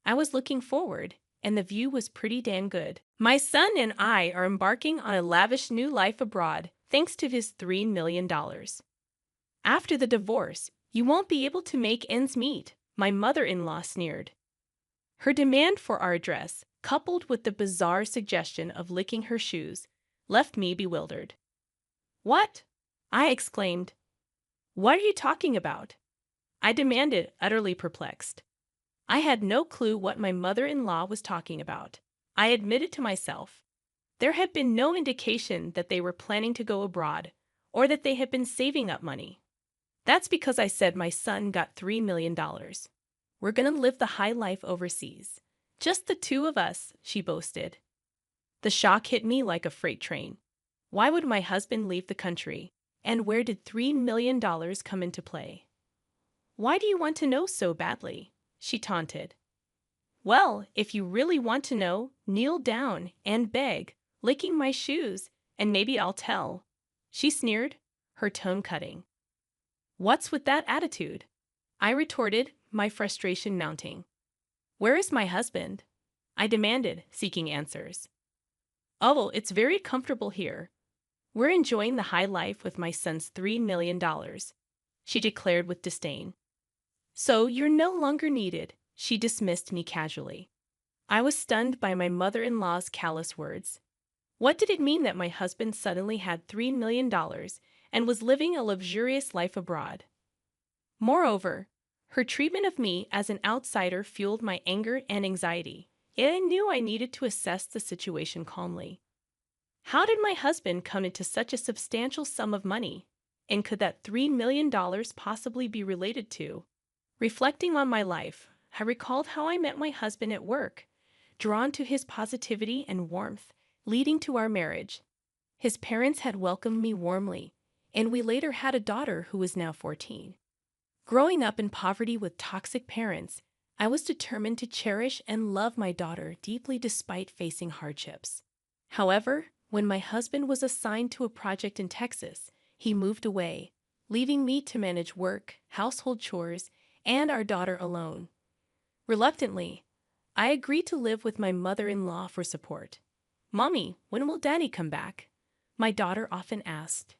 I was looking forward, and the view was pretty damn good. My son and I are embarking on a lavish new life abroad, thanks to his $3 million. After the divorce, you won't be able to make ends meet, my mother-in-law sneered. Her demand for our address, coupled with the bizarre suggestion of licking her shoes, left me bewildered. "What?" I exclaimed. "What are you talking about?" I demanded, utterly perplexed. I had no clue what my mother-in-law was talking about. I admitted to myself. There had been no indication that they were planning to go abroad, or that they had been saving up money. "That's because I said my son got $3 million. We're gonna live the high life overseas. Just the 2 of us," she boasted. The shock hit me like a freight train. Why would my husband leave the country? And where did $3 million come into play? "Why do you want to know so badly?" she taunted. "Well, if you really want to know, kneel down and beg, licking my shoes, and maybe I'll tell," she sneered, her tone cutting. "What's with that attitude?" I retorted, my frustration mounting. "Where is my husband?" I demanded, seeking answers. "Oh, it's very comfortable here. We're enjoying the high life with my son's $3 million, she declared with disdain. "So you're no longer needed," she dismissed me casually. I was stunned by my mother-in-law's callous words. What did it mean that my husband suddenly had $3 million and was living a luxurious life abroad? Moreover, her treatment of me as an outsider fueled my anger and anxiety, yet I knew I needed to assess the situation calmly. How did my husband come into such a substantial sum of money? And could that $3 million possibly be related to? Reflecting on my life, I recalled how I met my husband at work, drawn to his positivity and warmth, leading to our marriage. His parents had welcomed me warmly, and we later had a daughter who is now 14. Growing up in poverty with toxic parents, I was determined to cherish and love my daughter deeply despite facing hardships. However, when my husband was assigned to a project in Texas, he moved away, leaving me to manage work, household chores, and our daughter alone. Reluctantly, I agreed to live with my mother-in-law for support. "Mommy, when will Daddy come back?" my daughter often asked.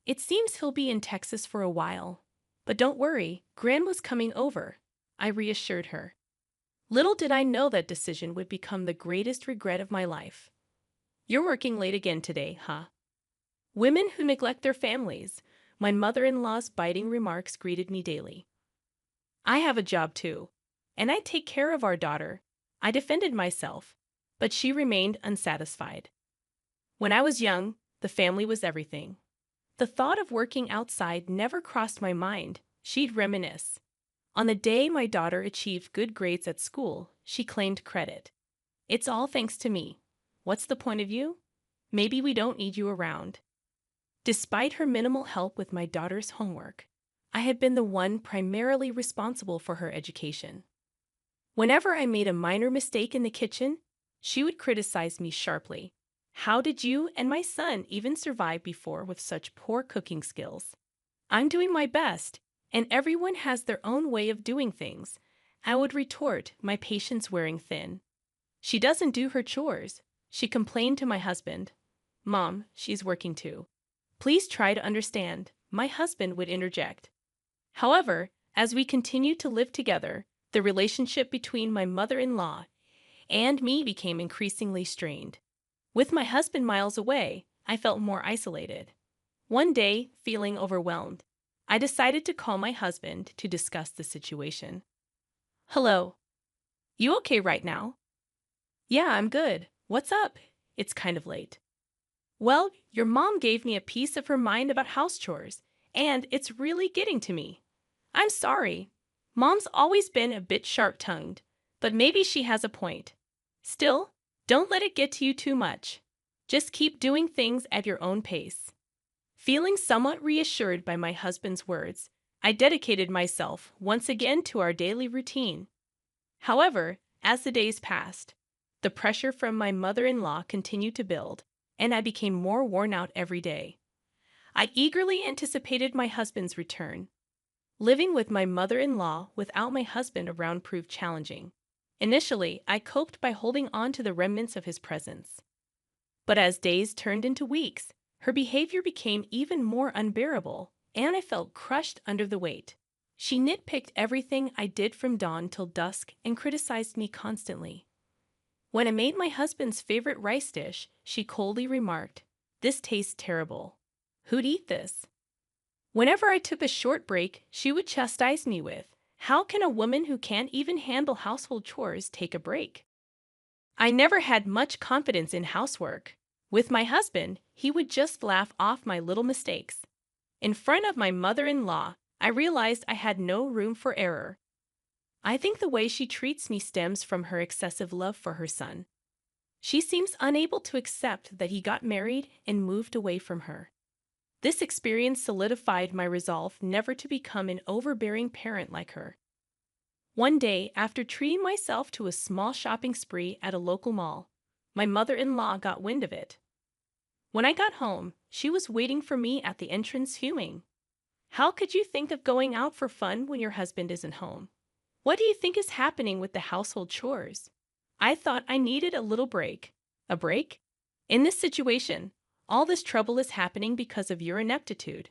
"It seems he'll be in Texas for a while. But don't worry, Grandma's coming over," I reassured her. Little did I know that decision would become the greatest regret of my life. "You're working late again today, huh?" Women who neglect their families, my mother-in-law's biting remarks greeted me daily. "I have a job too, and I take care of our daughter." I defended myself, but she remained unsatisfied. "When I was young, the family was everything." The thought of working outside never crossed my mind, she'd reminisce. On the day my daughter achieved good grades at school, she claimed credit. "It's all thanks to me. What's the point of you? Maybe we don't need you around." Despite her minimal help with my daughter's homework, I had been the one primarily responsible for her education. Whenever I made a minor mistake in the kitchen, she would criticize me sharply. "How did you and my son even survive before with such poor cooking skills?" "I'm doing my best, and everyone has their own way of doing things," I would retort, my patience wearing thin. "She doesn't do her chores," she complained to my husband. "Mom, she's working too. Please try to understand," my husband would interject. However, as we continued to live together, the relationship between my mother-in-law and me became increasingly strained. With my husband miles away, I felt more isolated. One day, feeling overwhelmed, I decided to call my husband to discuss the situation. "Hello. You okay right now?" "Yeah, I'm good. What's up? It's kind of late." "Well, your mom gave me a piece of her mind about house chores, and it's really getting to me. I'm sorry. Mom's always been a bit sharp-tongued, but maybe she has a point. Still, don't let it get to you too much. Just keep doing things at your own pace." Feeling somewhat reassured by my husband's words, I dedicated myself once again to our daily routine. However, as the days passed, the pressure from my mother-in-law continued to build, and I became more worn out every day. I eagerly anticipated my husband's return. Living with my mother-in-law without my husband around proved challenging. Initially, I coped by holding on to the remnants of his presence. But as days turned into weeks, her behavior became even more unbearable, and I felt crushed under the weight. She nitpicked everything I did from dawn till dusk and criticized me constantly. When I made my husband's favorite rice dish, she coldly remarked, "This tastes terrible. Who'd eat this?" Whenever I took a short break, she would chastise me with, "How can a woman who can't even handle household chores take a break?" I never had much confidence in housework. With my husband, he would just laugh off my little mistakes. In front of my mother-in-law, I realized I had no room for error. I think the way she treats me stems from her excessive love for her son. She seems unable to accept that he got married and moved away from her. This experience solidified my resolve never to become an overbearing parent like her. One day, after treating myself to a small shopping spree at a local mall, my mother-in-law got wind of it. When I got home, she was waiting for me at the entrance fuming. "How could you think of going out for fun when your husband isn't home? What do you think is happening with the household chores?" I thought I needed a little break. A break? In this situation, all this trouble is happening because of your ineptitude.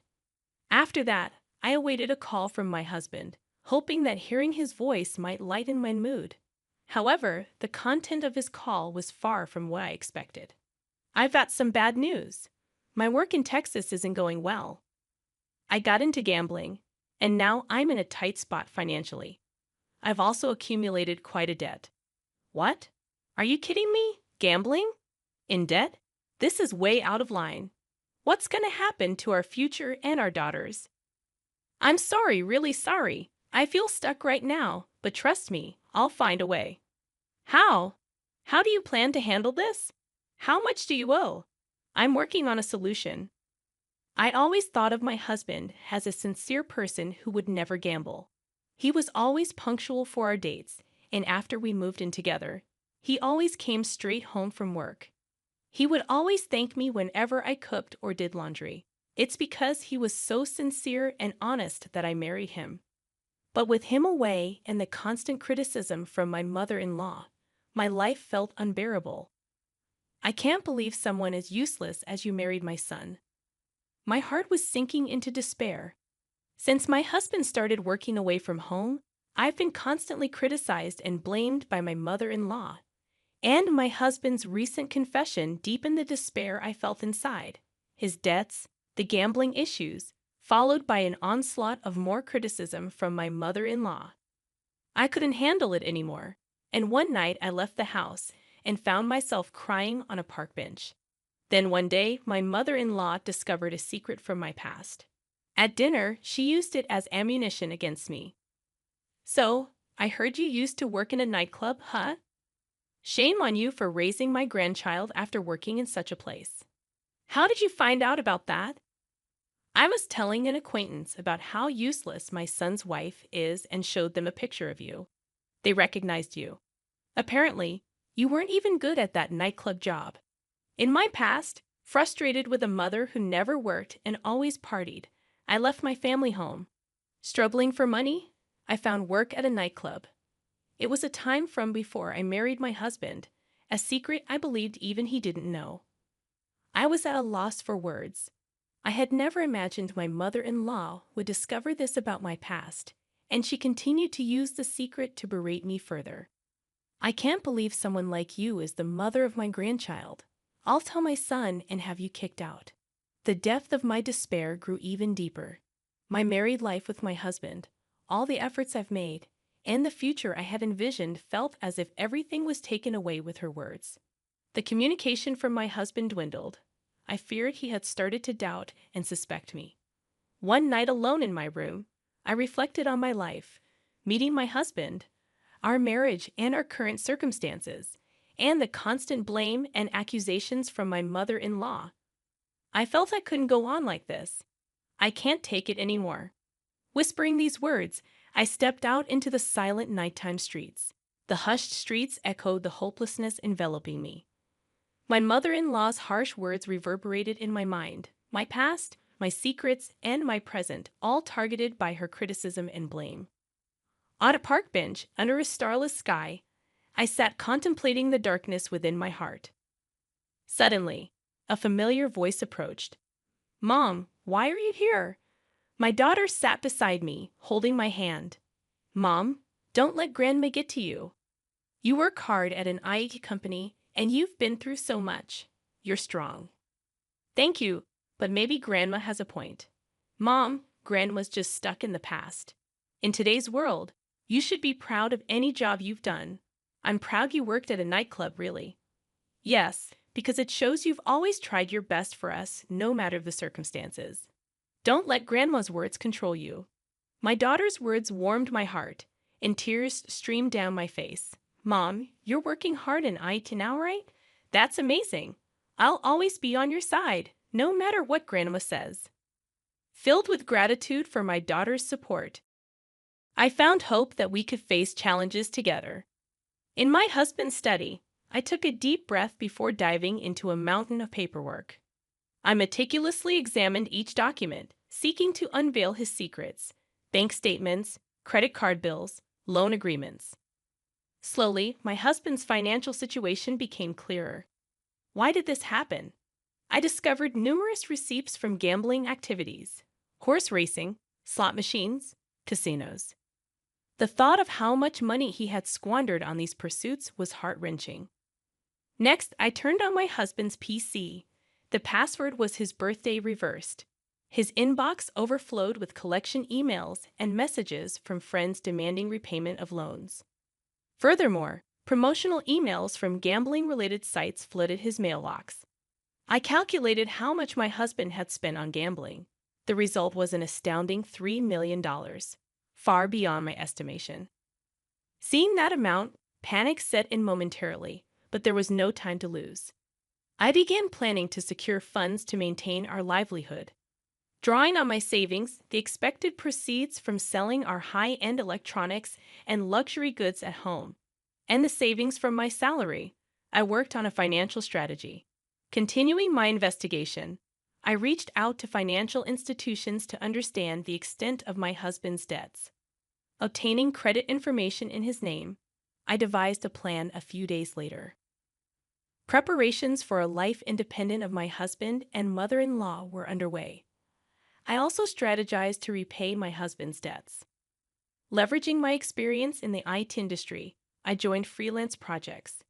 After that, I awaited a call from my husband, hoping that hearing his voice might lighten my mood. However, the content of his call was far from what I expected. "I've got some bad news. My work in Texas isn't going well. I got into gambling, and now I'm in a tight spot financially. I've also accumulated quite a debt." "What? Are you kidding me? Gambling? In debt? This is way out of line. What's going to happen to our future and our daughters? I'm sorry, really sorry. I feel stuck right now, but trust me, I'll find a way. How? How do you plan to handle this? How much do you owe? I'm working on a solution. I always thought of my husband as a sincere person who would never gamble. He was always punctual for our dates, and after we moved in together, he always came straight home from work. He would always thank me whenever I cooked or did laundry. It's because he was so sincere and honest that I married him. But with him away and the constant criticism from my mother-in-law, my life felt unbearable. I can't believe someone as useless as you married my son. My heart was sinking into despair. Since my husband started working away from home, I've been constantly criticized and blamed by my mother-in-law. And my husband's recent confession deepened the despair I felt inside. His debts, the gambling issues, followed by an onslaught of more criticism from my mother-in-law. I couldn't handle it anymore, and one night I left the house and found myself crying on a park bench. Then one day, my mother-in-law discovered a secret from my past. At dinner, she used it as ammunition against me. So, I heard you used to work in a nightclub, huh? Shame on you for raising my grandchild after working in such a place. How did you find out about that? I was telling an acquaintance about how useless my son's wife is and showed them a picture of you. They recognized you. Apparently, you weren't even good at that nightclub job. In my past, frustrated with a mother who never worked and always partied, I left my family home. Struggling for money, I found work at a nightclub. It was a time from before I married my husband, a secret I believed even he didn't know. I was at a loss for words. I had never imagined my mother-in-law would discover this about my past, and she continued to use the secret to berate me further. I can't believe someone like you is the mother of my grandchild. I'll tell my son and have you kicked out. The depth of my despair grew even deeper. My married life with my husband, all the efforts I've made, and the future I had envisioned felt as if everything was taken away with her words. The communication from my husband dwindled. I feared he had started to doubt and suspect me. One night alone in my room, I reflected on my life, meeting my husband, our marriage and our current circumstances, and the constant blame and accusations from my mother-in-law. I felt I couldn't go on like this. I can't take it anymore. Whispering these words, I stepped out into the silent nighttime streets. The hushed streets echoed the hopelessness enveloping me. My mother-in-law's harsh words reverberated in my mind, my past, my secrets, and my present, all targeted by her criticism and blame. On a park bench, under a starless sky, I sat contemplating the darkness within my heart. Suddenly, a familiar voice approached. "Mom, why are you here?" My daughter sat beside me, holding my hand. "Mom, don't let Grandma get to you. You work hard at an IT company, and you've been through so much. You're strong." "Thank you, but maybe Grandma has a point." "Mom, Grandma's just stuck in the past. In today's world, you should be proud of any job you've done. I'm proud you worked at a nightclub, really." "Yes, because it shows you've always tried your best for us, no matter the circumstances. Don't let Grandma's words control you." My daughter's words warmed my heart, and tears streamed down my face. "Mom, you're working hard in IT now, right? That's amazing. I'll always be on your side, no matter what Grandma says." Filled with gratitude for my daughter's support, I found hope that we could face challenges together. In my husband's study, I took a deep breath before diving into a mountain of paperwork. I meticulously examined each document, seeking to unveil his secrets: bank statements, credit card bills, loan agreements. Slowly, my husband's financial situation became clearer. Why did this happen? I discovered numerous receipts from gambling activities, horse racing, slot machines, casinos. The thought of how much money he had squandered on these pursuits was heart-wrenching. Next, I turned on my husband's PC. The password was his birthday reversed. His inbox overflowed with collection emails and messages from friends demanding repayment of loans. Furthermore, promotional emails from gambling-related sites flooded his mailbox. I calculated how much my husband had spent on gambling. The result was an astounding $3 million, far beyond my estimation. Seeing that amount, panic set in momentarily, but there was no time to lose. I began planning to secure funds to maintain our livelihood. Drawing on my savings, the expected proceeds from selling our high-end electronics and luxury goods at home, and the savings from my salary, I worked on a financial strategy. Continuing my investigation, I reached out to financial institutions to understand the extent of my husband's debts. Obtaining credit information in his name, I devised a plan a few days later. Preparations for a life independent of my husband and mother-in-law were underway. I also strategized to repay my husband's debts. Leveraging my experience in the IT industry, I joined freelance projects.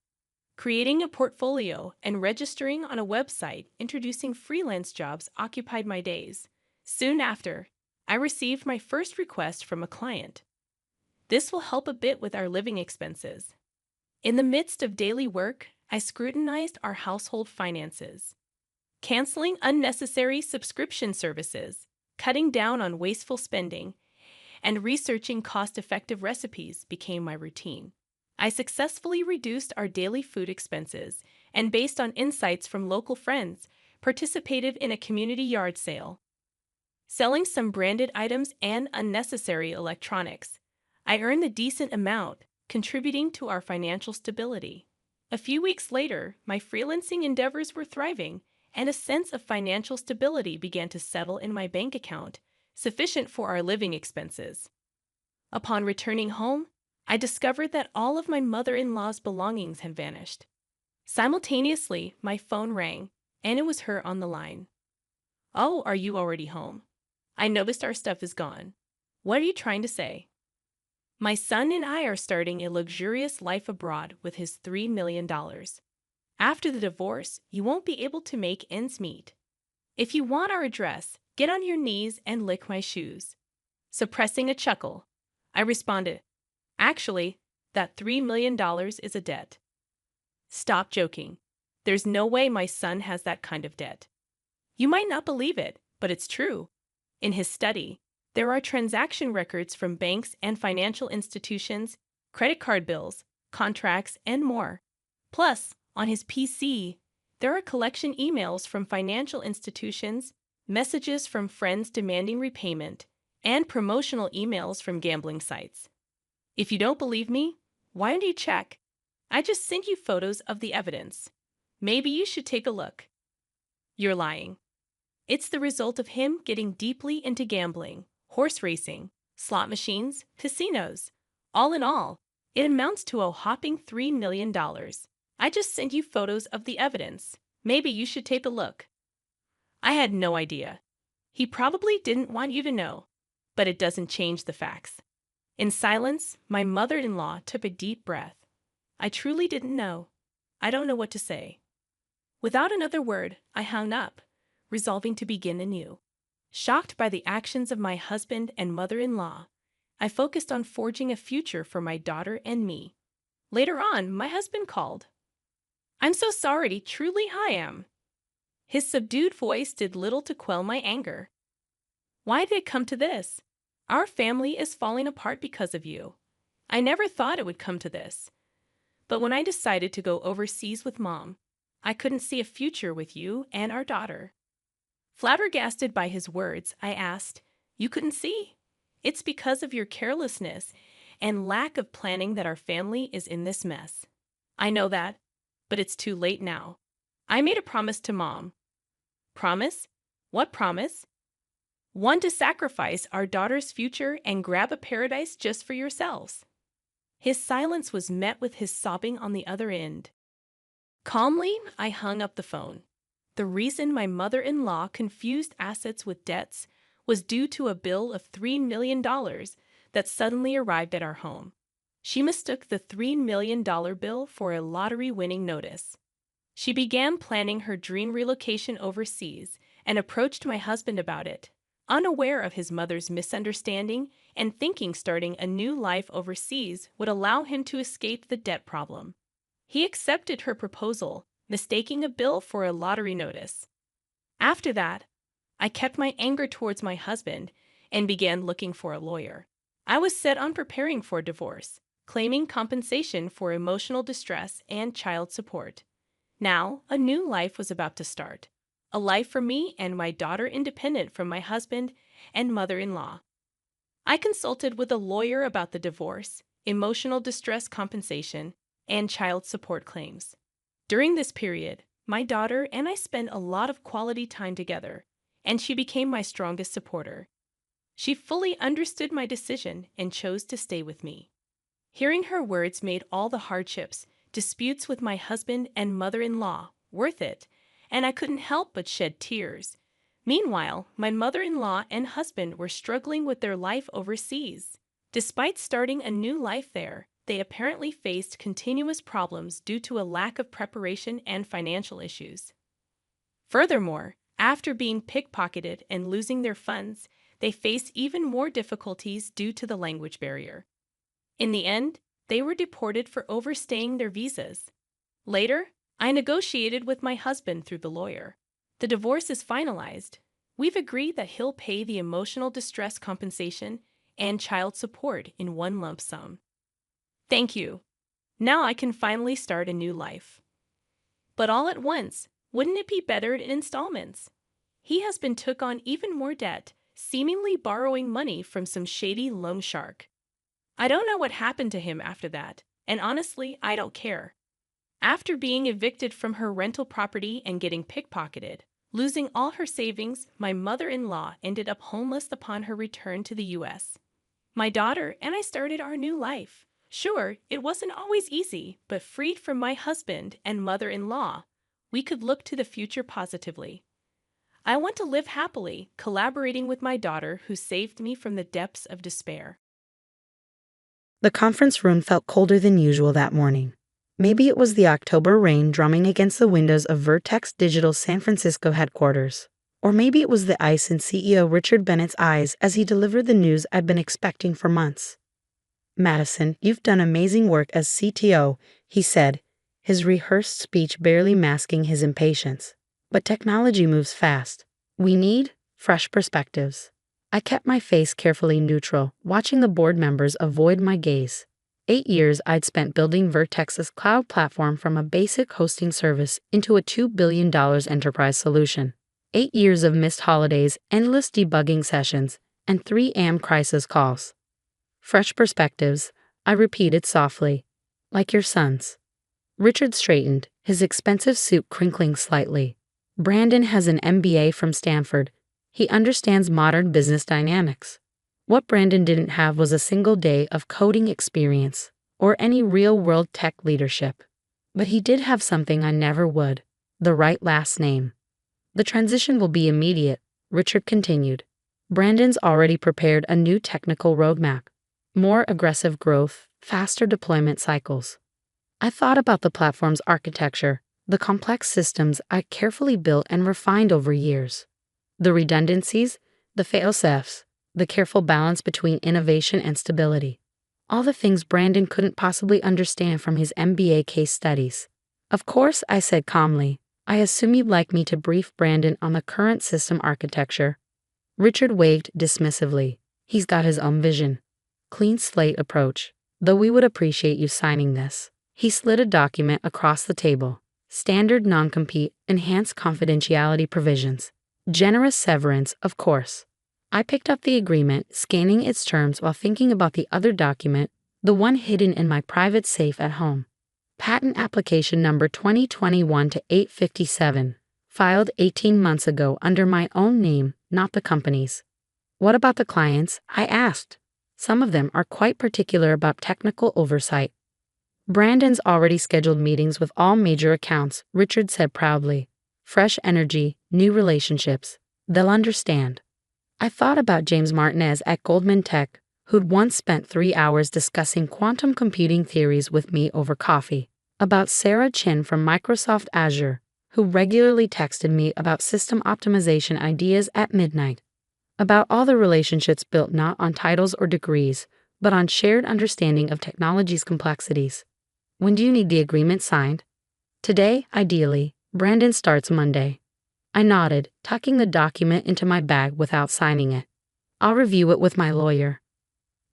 Creating a portfolio and registering on a website introducing freelance jobs occupied my days. Soon after, I received my first request from a client. This will help a bit with our living expenses. In the midst of daily work, I scrutinized our household finances. Canceling unnecessary subscription services, cutting down on wasteful spending, and researching cost-effective recipes became my routine. I successfully reduced our daily food expenses and, based on insights from local friends, participated in a community yard sale. Selling some branded items and unnecessary electronics, I earned a decent amount, contributing to our financial stability. A few weeks later, my freelancing endeavors were thriving, and a sense of financial stability began to settle in my bank account, sufficient for our living expenses. Upon returning home, I discovered that all of my mother-in-law's belongings had vanished. Simultaneously, my phone rang, and it was her on the line. "Oh, are you already home? I noticed our stuff is gone. What are you trying to say?" "My son and I are starting a luxurious life abroad with his $3 million. After the divorce, you won't be able to make ends meet. If you want our address, get on your knees and lick my shoes." Suppressing a chuckle, I responded, "Actually, that $3 million is a debt." "Stop joking. There's no way my son has that kind of debt. You might not believe it, but it's true. In his study, there are transaction records from banks and financial institutions, credit card bills, contracts, and more. Plus, on his PC, there are collection emails from financial institutions, messages from friends demanding repayment, and promotional emails from gambling sites. If you don't believe me, why don't you check? I just sent you photos of the evidence. Maybe you should take a look." "You're lying. It's the result of him getting deeply into gambling, horse racing, slot machines, casinos. All in all, it amounts to a whopping $3 million. I just sent you photos of the evidence. Maybe you should take a look." I had no idea. He probably didn't want you to know, but it doesn't change the facts. In silence, my mother-in-law took a deep breath. I truly didn't know. I don't know what to say. Without another word, I hung up, resolving to begin anew. Shocked by the actions of my husband and mother-in-law, I focused on forging a future for my daughter and me. Later on, my husband called. "I'm so sorry, truly I am." His subdued voice did little to quell my anger. "Why did it come to this? Our family is falling apart because of you. I never thought it would come to this. But when I decided to go overseas with Mom, I couldn't see a future with you and our daughter." Flabbergasted by his words, I asked, "You couldn't see? It's because of your carelessness and lack of planning that our family is in this mess." "I know that, but it's too late now. I made a promise to Mom." "Promise? What promise?" "One to sacrifice our daughter's future and grab a paradise just for yourselves." His silence was met with his sobbing on the other end. Calmly, I hung up the phone. The reason my mother-in-law confused assets with debts was due to a bill of $3 million that suddenly arrived at our home. She mistook the $3 million bill for a lottery-winning notice. She began planning her dream relocation overseas and approached my husband about it, unaware of his mother's misunderstanding and thinking starting a new life overseas would allow him to escape the debt problem. He accepted her proposal, mistaking a bill for a lottery notice. After that, I kept my anger towards my husband and began looking for a lawyer. I was set on preparing for divorce, claiming compensation for emotional distress and child support. Now, a new life was about to start. A life for me and my daughter independent from my husband and mother-in-law. I consulted with a lawyer about the divorce, emotional distress compensation, and child support claims. During this period, my daughter and I spent a lot of quality time together, and she became my strongest supporter. She fully understood my decision and chose to stay with me. Hearing her words made all the hardships, disputes with my husband and mother-in-law worth it, and I couldn't help but shed tears. Meanwhile, my mother-in-law and husband were struggling with their life overseas. Despite starting a new life there, they apparently faced continuous problems due to a lack of preparation and financial issues. Furthermore, after being pickpocketed and losing their funds, they faced even more difficulties due to the language barrier. In the end, they were deported for overstaying their visas. Later, I negotiated with my husband through the lawyer. The divorce is finalized. We've agreed that he'll pay the emotional distress compensation and child support in one lump sum. Thank you. Now I can finally start a new life. But all at once, wouldn't it be better in installments? He has been took on even more debt, seemingly borrowing money from some shady loan shark. I don't know what happened to him after that, and honestly, I don't care. After being evicted from her rental property and getting pickpocketed, losing all her savings, my mother-in-law ended up homeless upon her return to the U.S. My daughter and I started our new life. Sure, it wasn't always easy, but freed from my husband and mother-in-law, we could look to the future positively. I want to live happily, collaborating with my daughter who saved me from the depths of despair.
The conference room felt colder than usual that morning. Maybe it was the October rain drumming against the windows of Vertex Digital's San Francisco headquarters. Or maybe it was the ice in CEO Richard Bennett's eyes as he delivered the news I'd been expecting for months. "Madison, you've done amazing work as CTO," he said, his rehearsed speech barely masking his impatience. "But technology moves fast. We need fresh perspectives." I kept my face carefully neutral, watching the board members avoid my gaze. 8 years I'd spent building Vertex's cloud platform from a basic hosting service into a $2 billion enterprise solution. 8 years of missed holidays, endless debugging sessions, and 3 a.m. crisis calls. "Fresh perspectives," I repeated softly. "Like your son's." Richard straightened, his expensive suit crinkling slightly. "Brandon has an MBA from Stanford. He understands modern business dynamics. What Brandon didn't have was a single day of coding experience or any real-world tech leadership. But he did have something I never would: the right last name." "The transition will be immediate," Richard continued. "Brandon's already prepared a new technical roadmap. More aggressive growth, faster deployment cycles." I thought about the platform's architecture, the complex systems I carefully built and refined over years. The redundancies, the fail-safes, the careful balance between innovation and stability. All the things Brandon couldn't possibly understand from his MBA case studies. "Of course," I said calmly. "I assume you'd like me to brief Brandon on the current system architecture." Richard waved dismissively. "He's got his own vision. Clean slate approach. Though we would appreciate you signing this." He slid a document across the table. "Standard non-compete, enhanced confidentiality provisions. Generous severance, of course." I picked up the agreement, scanning its terms while thinking about the other document, the one hidden in my private safe at home. Patent application number 2021-857, filed 18 months ago under my own name, not the company's. "What about the clients?" I asked. "Some of them are quite particular about technical oversight." "Brandon's already scheduled meetings with all major accounts," Richard said proudly. "Fresh energy, new relationships. They'll understand." I thought about James Martinez at Goldman Tech, who'd once spent 3 hours discussing quantum computing theories with me over coffee. About Sarah Chin from Microsoft Azure, who regularly texted me about system optimization ideas at midnight. About all the relationships built not on titles or degrees, but on shared understanding of technology's complexities. "When do you need the agreement signed?" Today, ideally, Brandon starts Monday. I nodded, tucking the document into my bag without signing it. I'll review it with my lawyer.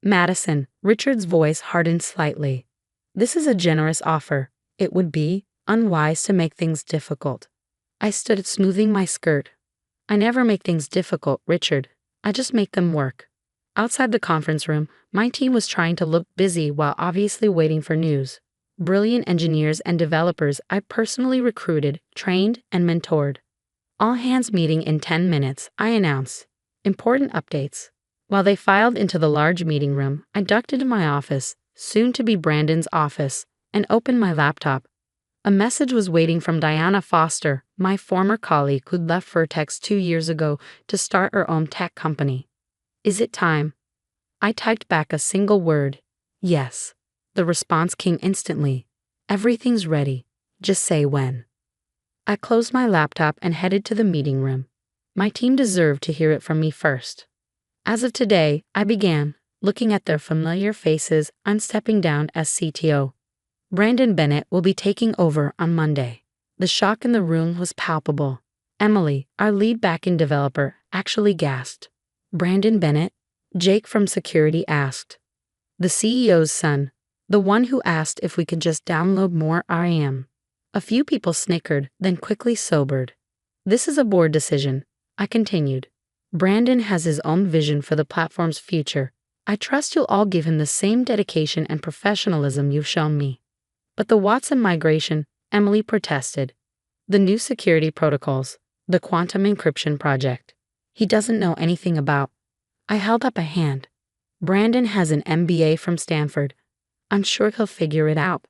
Madison, Richard's voice hardened slightly. This is a generous offer. It would be unwise to make things difficult. I stood smoothing my skirt. I never make things difficult, Richard. I just make them work. Outside the conference room, my team was trying to look busy while obviously waiting for news. Brilliant engineers and developers I personally recruited, trained, and mentored. All hands meeting in 10 minutes, I announced. Important updates. While they filed into the large meeting room, I ducked into my office, soon to be Brandon's office, and opened my laptop. A message was waiting from Diana Foster, my former colleague who'd left Vertex 2 years ago to start her own tech company. Is it time? I typed back a single word. Yes. The response came instantly. Everything's ready. Just say when. I closed my laptop and headed to the meeting room. My team deserved to hear it from me first. As of today, I began. Looking at their familiar faces, I'm stepping down as CTO. Brandon Bennett will be taking over on Monday. The shock in the room was palpable. Emily, our lead backend developer, actually gasped. Brandon Bennett? Jake from security asked. The CEO's son. The one who asked if we could just download more RAM. A few people snickered, then quickly sobered. This is a board decision, I continued. Brandon has his own vision for the platform's future. I trust you'll all give him the same dedication and professionalism you've shown me. But the Watson migration, Emily protested. The new security protocols, the quantum encryption project. He doesn't know anything about. I held up a hand. Brandon has an MBA from Stanford. I'm sure he'll figure it out.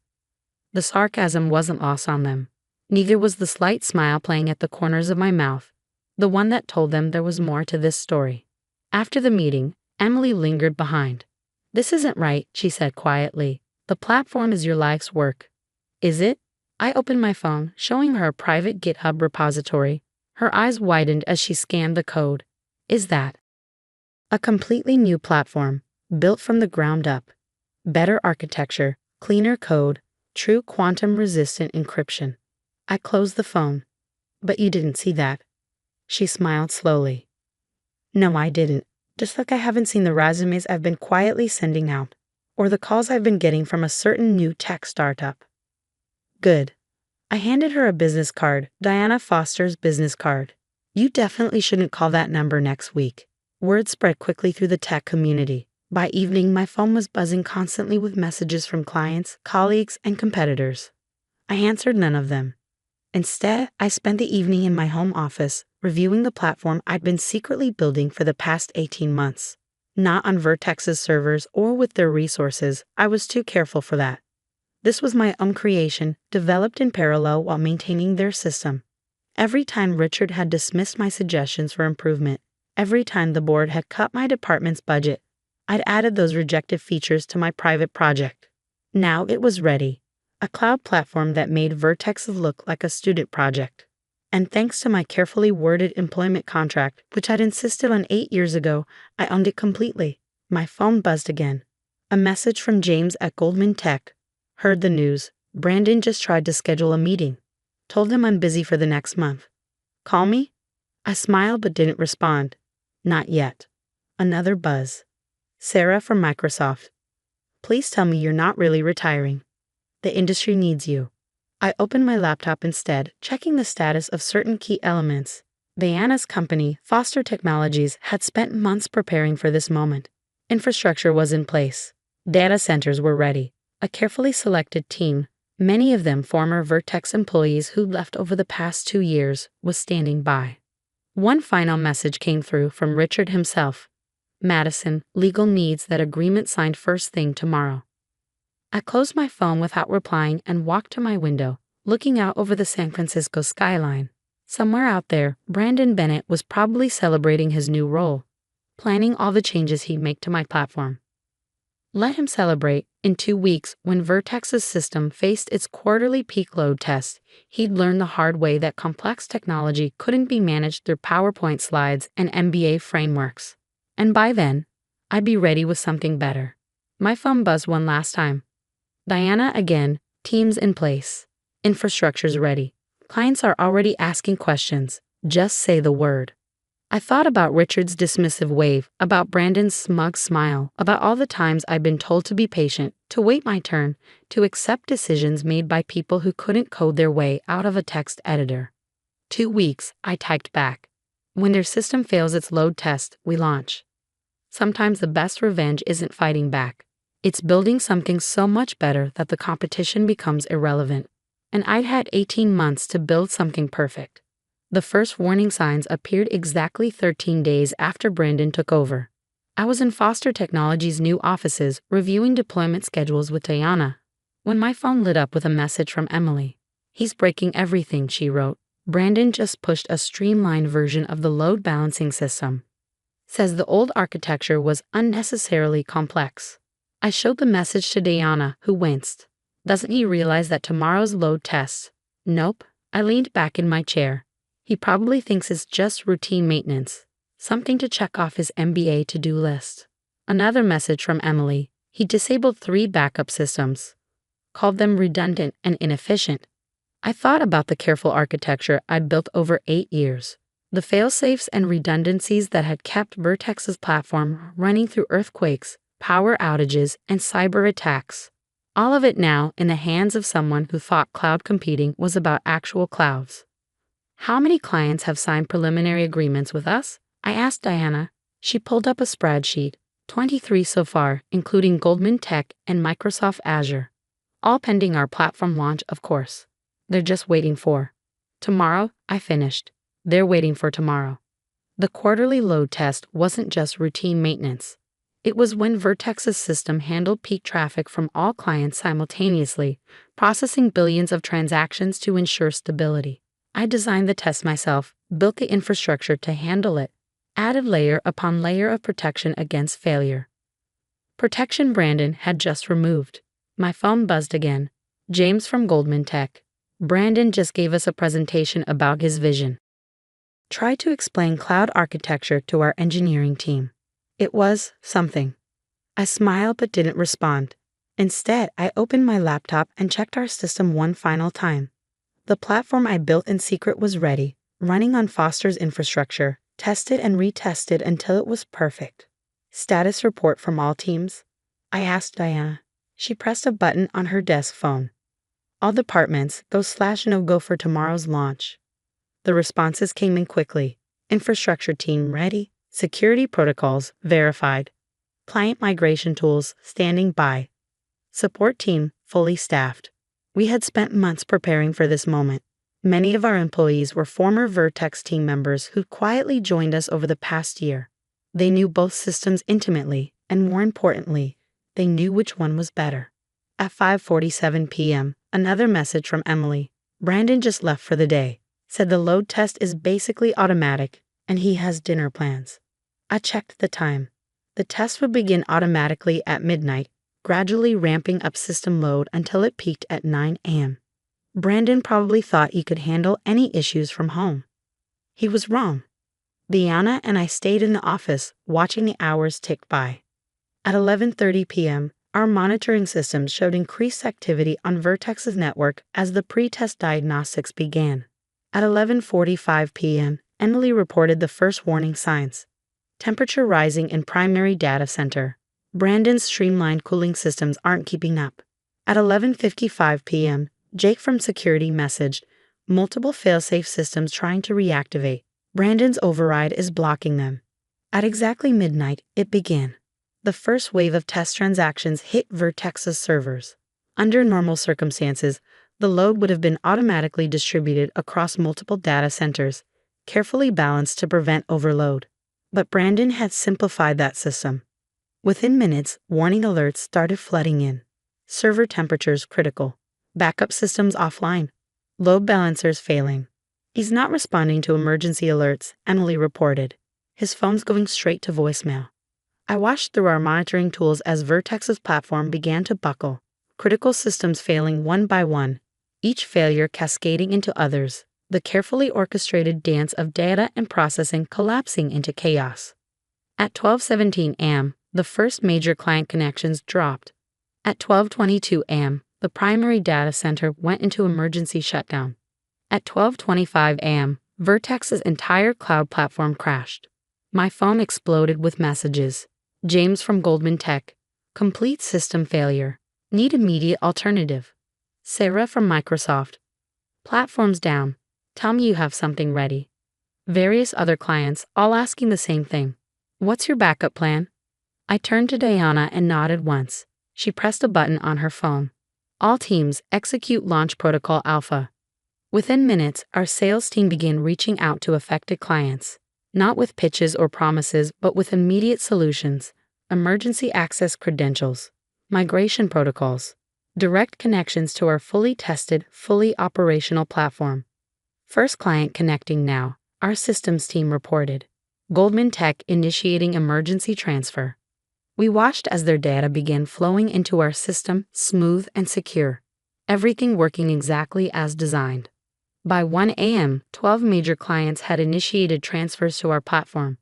The sarcasm wasn't lost on them. Neither was the slight smile playing at the corners of my mouth, the one that told them there was more to this story. After the meeting, Emily lingered behind. This isn't right, she said quietly. The platform is your life's work. Is it? I opened my phone, showing her a private GitHub repository. Her eyes widened as she scanned the code. Is that? A completely new platform, built from the ground up. Better architecture, cleaner code, true quantum-resistant encryption. I closed the phone. But you didn't see that. She smiled slowly. No, I didn't. Just like I haven't seen the resumes I've been quietly sending out, or the calls I've been getting from a certain new tech startup. Good. I handed her a business card, Diana Foster's business card. You definitely shouldn't call that number next week. Word spread quickly through the tech community. By evening, my phone was buzzing constantly with messages from clients, colleagues, and competitors. I answered none of them. Instead, I spent the evening in my home office, reviewing the platform I'd been secretly building for the past 18 months. Not on Vertex's servers or with their resources, I was too careful for that. This was my own creation, developed in parallel while maintaining their system. Every time Richard had dismissed my suggestions for improvement, every time the board had cut my department's budget, I'd added those rejected features to my private project. Now it was ready, a cloud platform that made Vertex look like a student project. And thanks to my carefully worded employment contract, which I'd insisted on 8 years ago, I owned it completely. My phone buzzed again. A message from James at Goldman Tech. Heard the news. Brandon just tried to schedule a meeting. Told him I'm busy for the next month. Call me? I smiled but didn't respond. Not yet. Another buzz. Sarah from Microsoft. Please tell me you're not really retiring. The industry needs you. I opened my laptop instead, checking the status of certain key elements. Diana's company, Foster Technologies, had spent months preparing for this moment. Infrastructure was in place. Data centers were ready. A carefully selected team, many of them former Vertex employees who'd left over the past 2 years, was standing by. One final message came through from Richard himself. Madison, legal needs that agreement signed first thing tomorrow. I closed my phone without replying and walked to my window, looking out over the San Francisco skyline. Somewhere out there, Brandon Bennett was probably celebrating his new role, planning all the changes he'd make to my platform. Let him celebrate. In 2 weeks, when Vertex's system faced its quarterly peak load test, he'd learn the hard way that complex technology couldn't be managed through PowerPoint slides and MBA frameworks. And by then, I'd be ready with something better. My phone buzzed one last time. Diana again, teams in place. Infrastructure's ready. Clients are already asking questions. Just say the word. I thought about Richard's dismissive wave, about Brandon's smug smile, about all the times I'd been told to be patient, to wait my turn, to accept decisions made by people who couldn't code their way out of a text editor. 2 weeks, I typed back. When their system fails its load test, we launch. Sometimes the best revenge isn't fighting back. It's building something so much better that the competition becomes irrelevant. And I'd had 18 months to build something perfect. The first warning signs appeared exactly 13 days after Brandon took over. I was in Foster Technologies' new offices reviewing deployment schedules with Diana when my phone lit up with a message from Emily. "He's breaking everything," she wrote. "Brandon just pushed a streamlined version of the load balancing system. Says the old architecture was unnecessarily complex." I showed the message to Diana, who winced. "Doesn't he realize that tomorrow's load tests?" "Nope." I leaned back in my chair. "He probably thinks it's just routine maintenance, something to check off his MBA to-do list." Another message from Emily. "He disabled 3 backup systems, called them redundant and inefficient." I thought about the careful architecture I'd built over 8 years, the fail-safes and redundancies that had kept Vertex's platform running through earthquakes, power outages, and cyber attacks. All of it now in the hands of someone who thought cloud computing was about actual clouds. "How many clients have signed preliminary agreements with us?" I asked Diana. She pulled up a spreadsheet. 23 so far, including Goldman Tech and Microsoft Azure. All pending our platform launch, of course. They're just waiting for tomorrow. I finished. They're waiting for tomorrow. The quarterly load test wasn't just routine maintenance. It was when Vertex's system handled peak traffic from all clients simultaneously, processing billions of transactions to ensure stability. I designed the test myself, built the infrastructure to handle it, added layer upon layer of protection against failure. Protection Brandon had just removed. My phone buzzed again. James from Goldman Tech. "Brandon just gave us a presentation about his vision. Try to explain cloud architecture to our engineering team." It was something. I smiled but didn't respond. Instead, I opened my laptop and checked our system one final time. The platform I built in secret was ready, running on Foster's infrastructure, tested and retested until it was perfect. "Status report from all teams?" I asked Diana. She pressed a button on her desk phone. "All departments, go/no-go for tomorrow's launch." The responses came in quickly. Infrastructure team ready, security protocols verified, client migration tools standing by, support team fully staffed. We had spent months preparing for this moment. Many of our employees were former Vertex team members who quietly joined us over the past year. They knew both systems intimately, and more importantly, they knew which one was better. At 5:47 p.m., another message from Emily. "Brandon just left for the day. Said the load test is basically automatic, and he has dinner plans." I checked the time. The test would begin automatically at midnight, gradually ramping up system load until it peaked at 9 a.m. Brandon probably thought he could handle any issues from home. He was wrong. Diana and I stayed in the office, watching the hours tick by. At 11:30 p.m., our monitoring systems showed increased activity on Vertex's network as the pre-test diagnostics began. At 11:45 p.m., Emily reported the first warning signs. Temperature rising in primary data center. Brandon's streamlined cooling systems aren't keeping up. At 11:55 p.m., Jake from security messaged, "Multiple failsafe systems trying to reactivate. Brandon's override is blocking them." At exactly midnight, it began. The first wave of test transactions hit Vertex's servers. Under normal circumstances, the load would have been automatically distributed across multiple data centers, carefully balanced to prevent overload. But Brandon had simplified that system. Within minutes, warning alerts started flooding in. Server temperatures critical. Backup systems offline. Load balancers failing. "He's not responding to emergency alerts," Emily reported. "His phone's going straight to voicemail." I watched through our monitoring tools as Vertex's platform began to buckle, critical systems failing one by one, each failure cascading into others, the carefully orchestrated dance of data and processing collapsing into chaos. At 12:17 a.m., the first major client connections dropped. At 12:22 a.m., the primary data center went into emergency shutdown. At 12:25 a.m., Vertex's entire cloud platform crashed. My phone exploded with messages. James from Goldman Tech. Complete system failure. Need immediate alternative. Sarah from Microsoft. Platforms down. Tell me you have something ready. Various other clients, all asking the same thing. What's your backup plan? I turned to Diana and nodded once. She pressed a button on her phone. All teams, execute launch protocol alpha. Within minutes, our sales team began reaching out to affected clients. Not with pitches or promises, but with immediate solutions. Emergency access credentials. Migration protocols. Direct connections to our fully tested, fully operational platform. First client connecting now, our systems team reported. Goldman Tech initiating emergency transfer. We watched as their data began flowing into our system, smooth and secure. Everything working exactly as designed. By 1 a.m., 12 major clients had initiated transfers to our platform.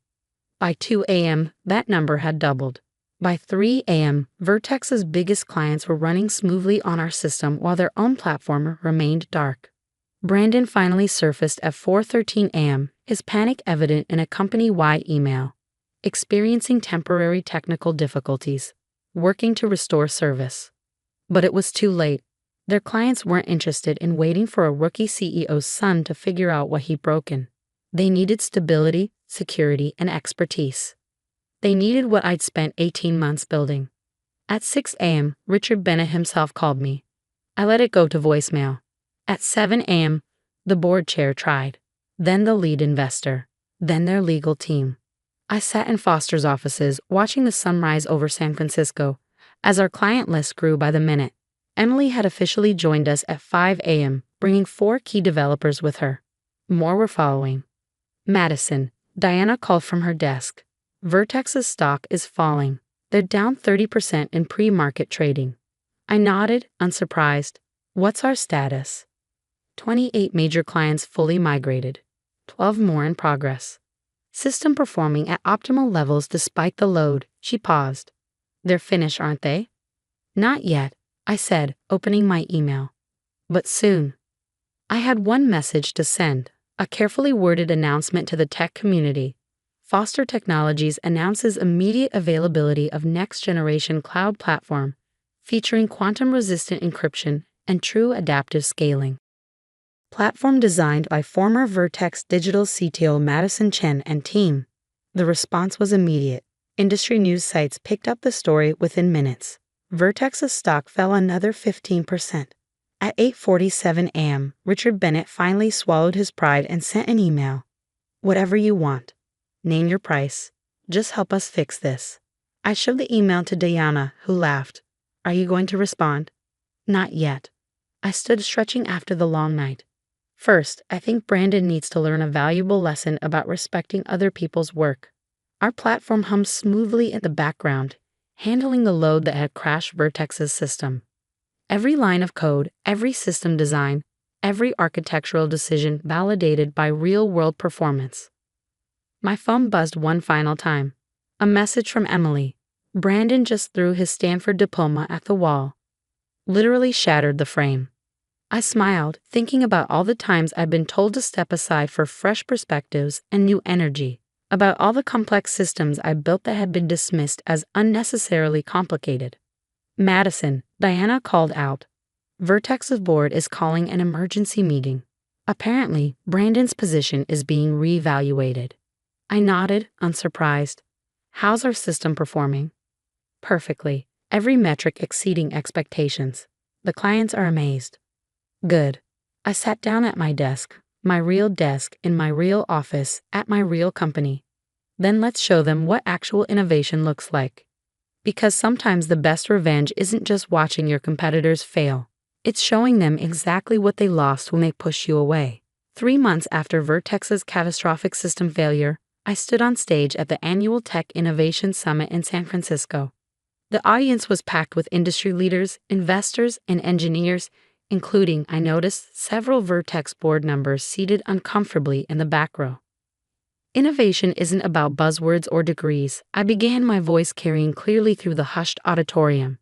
By 2 a.m., that number had doubled. By 3 a.m., Vertex's biggest clients were running smoothly on our system while their own platform remained dark. Brandon finally surfaced at 4:13 a.m., his panic evident in a company-wide email. Experiencing temporary technical difficulties. Working to restore service. But it was too late. Their clients weren't interested in waiting for a rookie CEO's son to figure out what he'd broken. They needed stability, security, and expertise. They needed what I'd spent 18 months building. At 6 a.m., Richard Bennett himself called me. I let it go to voicemail. At 7 a.m., the board chair tried. Then the lead investor. Then their legal team. I sat in Foster's offices, watching the sunrise over San Francisco, as our client list grew by the minute. Emily had officially joined us at 5 a.m., bringing 4 key developers with her. More were following. Madison. Diana called from her desk. Vertex's stock is falling. They're down 30% in pre-market trading. I nodded, unsurprised. What's our status? 28 major clients fully migrated. 12 more in progress. System performing at optimal levels despite the load. She paused. They're finished, aren't they? Not yet, I said, opening my email. But soon. I had one message to send, a carefully worded announcement to the tech community. Foster Technologies announces immediate availability of next-generation cloud platform, featuring quantum-resistant encryption and true adaptive scaling. Platform designed by former Vertex Digital CTO Madison Chen and team. The response was immediate. Industry news sites picked up the story within minutes. Vertex's stock fell another 15%. At 8:47 a.m., Richard Bennett finally swallowed his pride and sent an email. Whatever you want. Name your price. Just help us fix this. I showed the email to Diana, who laughed. Are you going to respond? Not yet. I stood stretching after the long night. First, I think Brandon needs to learn a valuable lesson about respecting other people's work. Our platform hummed smoothly in the background, handling the load that had crashed Vertex's system. Every line of code, every system design, every architectural decision validated by real-world performance. My phone buzzed one final time. A message from Emily. Brandon just threw his Stanford diploma at the wall. Literally shattered the frame. I smiled, thinking about all the times I'd been told to step aside for fresh perspectives and new energy, about all the complex systems I built that had been dismissed as unnecessarily complicated. Madison, Diana called out. Vertex's board is calling an emergency meeting. Apparently, Brandon's position is being reevaluated. I nodded, unsurprised. How's our system performing? Perfectly. Every metric exceeding expectations. The clients are amazed. Good. I sat down at my desk, my real desk in my real office at my real company. Then let's show them what actual innovation looks like. Because sometimes the best revenge isn't just watching your competitors fail. It's showing them exactly what they lost when they push you away. 3 months after Vertex's catastrophic system failure, I stood on stage at the annual Tech Innovation Summit in San Francisco. The audience was packed with industry leaders, investors, and engineers, including, I noticed, several Vertex board members seated uncomfortably in the back row. Innovation isn't about buzzwords or degrees, I began, my voice carrying clearly through the hushed auditorium.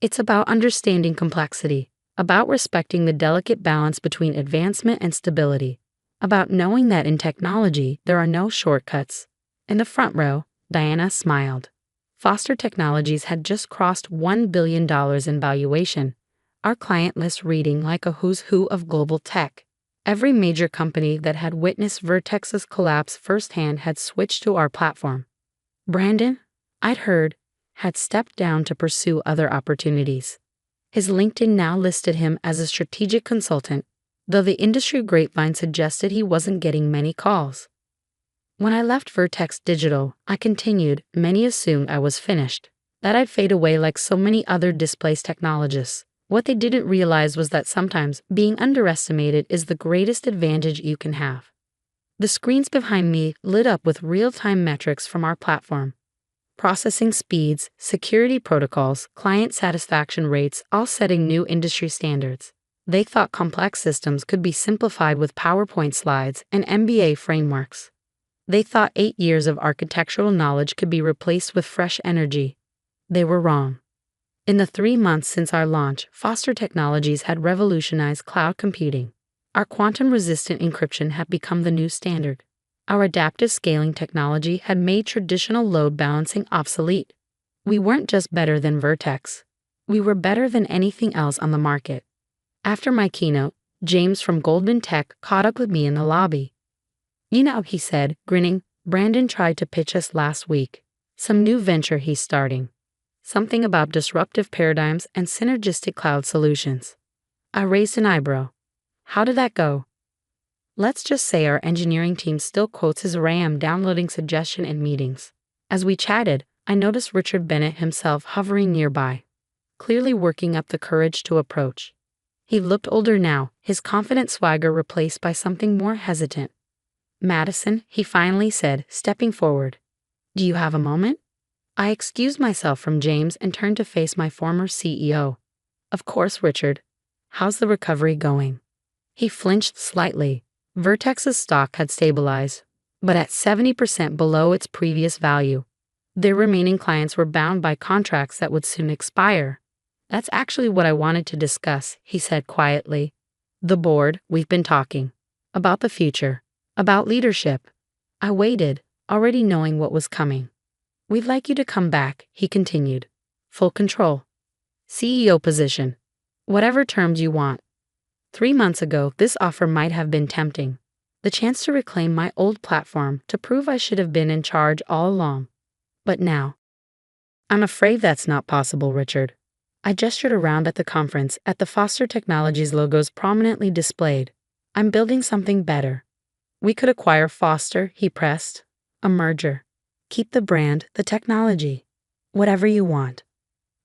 It's about understanding complexity, about respecting the delicate balance between advancement and stability, about knowing that in technology there are no shortcuts. In the front row, Diana smiled. Foster Technologies had just crossed $1 billion in valuation, our client list reading like a who's who of global tech. Every major company that had witnessed Vertex's collapse firsthand had switched to our platform. Brandon, I'd heard, had stepped down to pursue other opportunities. His LinkedIn now listed him as a strategic consultant, though the industry grapevine suggested he wasn't getting many calls. When I left Vertex Digital, I continued, many assumed I was finished, that I'd fade away like so many other displaced technologists. What they didn't realize was that sometimes being underestimated is the greatest advantage you can have. The screens behind me lit up with real-time metrics from our platform. Processing speeds, security protocols, client satisfaction rates, all setting new industry standards. They thought complex systems could be simplified with PowerPoint slides and MBA frameworks. They thought 8 years of architectural knowledge could be replaced with fresh energy. They were wrong. In the 3 months since our launch, Foster Technologies had revolutionized cloud computing. Our quantum-resistant encryption had become the new standard. Our adaptive scaling technology had made traditional load balancing obsolete. We weren't just better than Vertex. We were better than anything else on the market. After my keynote, James from Goldman Tech caught up with me in the lobby. You know, he said, grinning, Brandon tried to pitch us last week. Some new venture he's starting. Something about disruptive paradigms and synergistic cloud solutions. I raised an eyebrow. How did that go? Let's just say our engineering team still quotes his RAM downloading suggestion in meetings. As we chatted, I noticed Richard Bennett himself hovering nearby, clearly working up the courage to approach. He looked older now, his confident swagger replaced by something more hesitant. Madison, he finally said, stepping forward. Do you have a moment? I excused myself from James and turned to face my former CEO. Of course, Richard. How's the recovery going? He flinched slightly. Vertex's stock had stabilized, but at 70% below its previous value. Their remaining clients were bound by contracts that would soon expire. That's actually what I wanted to discuss, he said quietly. The board, we've been talking. About the future. About leadership. I waited, already knowing what was coming. We'd like you to come back, he continued. Full control. CEO position. Whatever terms you want. 3 months ago, this offer might have been tempting. The chance to reclaim my old platform, to prove I should have been in charge all along. But now, I'm afraid that's not possible, Richard. I gestured around at the conference, at the Foster Technologies logos prominently displayed. I'm building something better. We could acquire Foster, he pressed. A merger. Keep the brand, the technology. Whatever you want.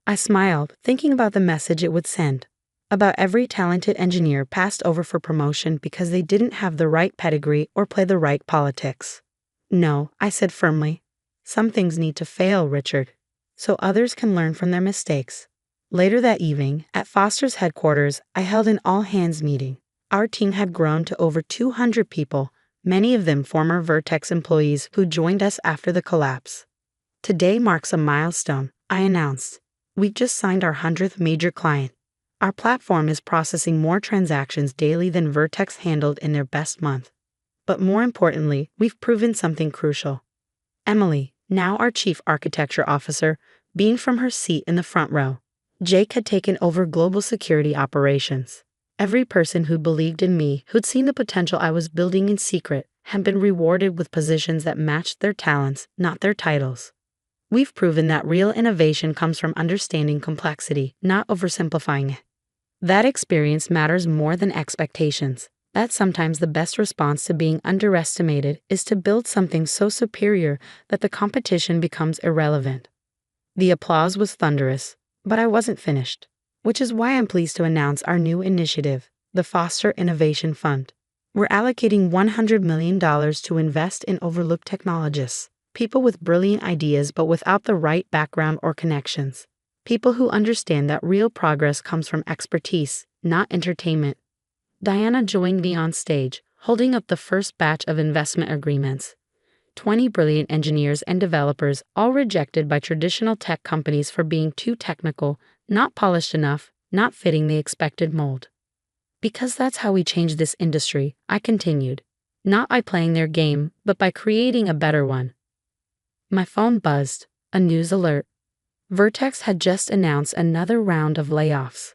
I smiled, thinking about the message it would send. About every talented engineer passed over for promotion because they didn't have the right pedigree or play the right politics. No, I said firmly. Some things need to fail, Richard, so others can learn from their mistakes. Later that evening, at Foster's headquarters, I held an all-hands meeting. Our team had grown to over 200 people, many of them former Vertex employees who joined us after the collapse. Today marks a milestone, I announced. We've just signed our 100th major client. Our platform is processing more transactions daily than Vertex handled in their best month. But more importantly, we've proven something crucial. Emily, now our Chief Architecture Officer, beamed from her seat in the front row. Jake had taken over global security operations. Every person who believed in me, who'd seen the potential I was building in secret, had been rewarded with positions that matched their talents, not their titles. We've proven that real innovation comes from understanding complexity, not oversimplifying it. That experience matters more than expectations. That's sometimes the best response to being underestimated is to build something so superior that the competition becomes irrelevant. The applause was thunderous, but I wasn't finished, which is why I'm pleased to announce our new initiative, the Foster Innovation Fund. We're allocating $100 million to invest in overlooked technologists, people with brilliant ideas but without the right background or connections. People who understand that real progress comes from expertise, not entertainment. Diana joined me on stage, holding up the first batch of investment agreements. 20 brilliant engineers and developers, all rejected by traditional tech companies for being too technical, not polished enough, not fitting the expected mold. Because that's how we change this industry, I continued. Not by playing their game, but by creating a better one. My phone buzzed, a news alert. Vertex had just announced another round of layoffs.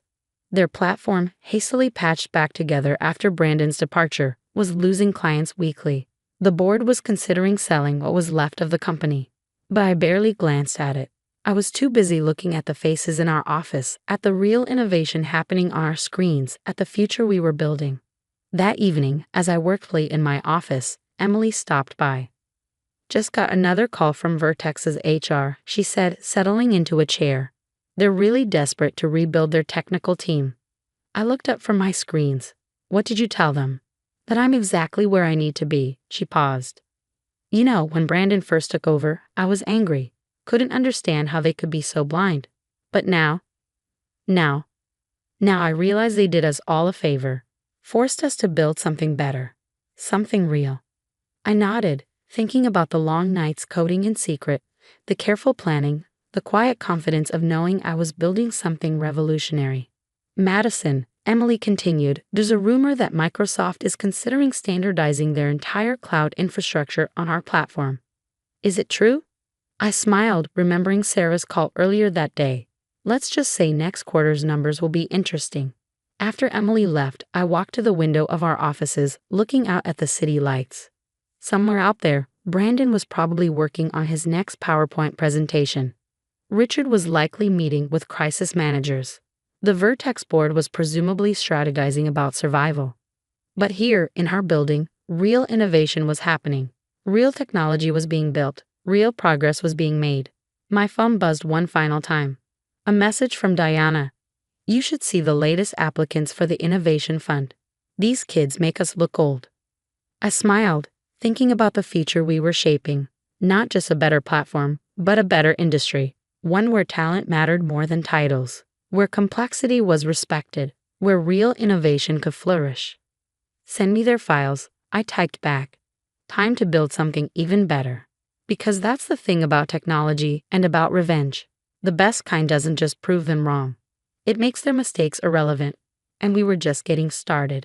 Their platform, hastily patched back together after Brandon's departure, was losing clients weekly. The board was considering selling what was left of the company, but I barely glanced at it. I was too busy looking at the faces in our office, at the real innovation happening on our screens, at the future we were building. That evening, as I worked late in my office, Emily stopped by. "Just got another call from Vertex's HR," she said, settling into a chair. "They're really desperate to rebuild their technical team." I looked up from my screens. "What did you tell them?" "That I'm exactly where I need to be." She paused. "You know, when Brandon first took over, I was angry. Couldn't understand how they could be so blind. But now I realize they did us all a favor. Forced us to build something better. Something real." I nodded, thinking about the long nights coding in secret, the careful planning, the quiet confidence of knowing I was building something revolutionary. "Madison," Emily continued, "there's a rumor that Microsoft is considering standardizing their entire cloud infrastructure on our platform. Is it true?" I smiled, remembering Sarah's call earlier that day. "Let's just say next quarter's numbers will be interesting." After Emily left, I walked to the window of our offices, looking out at the city lights. Somewhere out there, Brandon was probably working on his next PowerPoint presentation. Richard was likely meeting with crisis managers. The Vertex board was presumably strategizing about survival. But here, in our building, real innovation was happening. Real technology was being built. Real progress was being made. My phone buzzed one final time. A message from Diana. "You should see the latest applicants for the Innovation Fund. These kids make us look old." I smiled, thinking about the future we were shaping. Not just a better platform, but a better industry. One where talent mattered more than titles. Where complexity was respected. Where real innovation could flourish. "Send me their files," I typed back. Time to build something even better. Because that's the thing about technology and about revenge. The best kind doesn't just prove them wrong. It makes their mistakes irrelevant. And we were just getting started.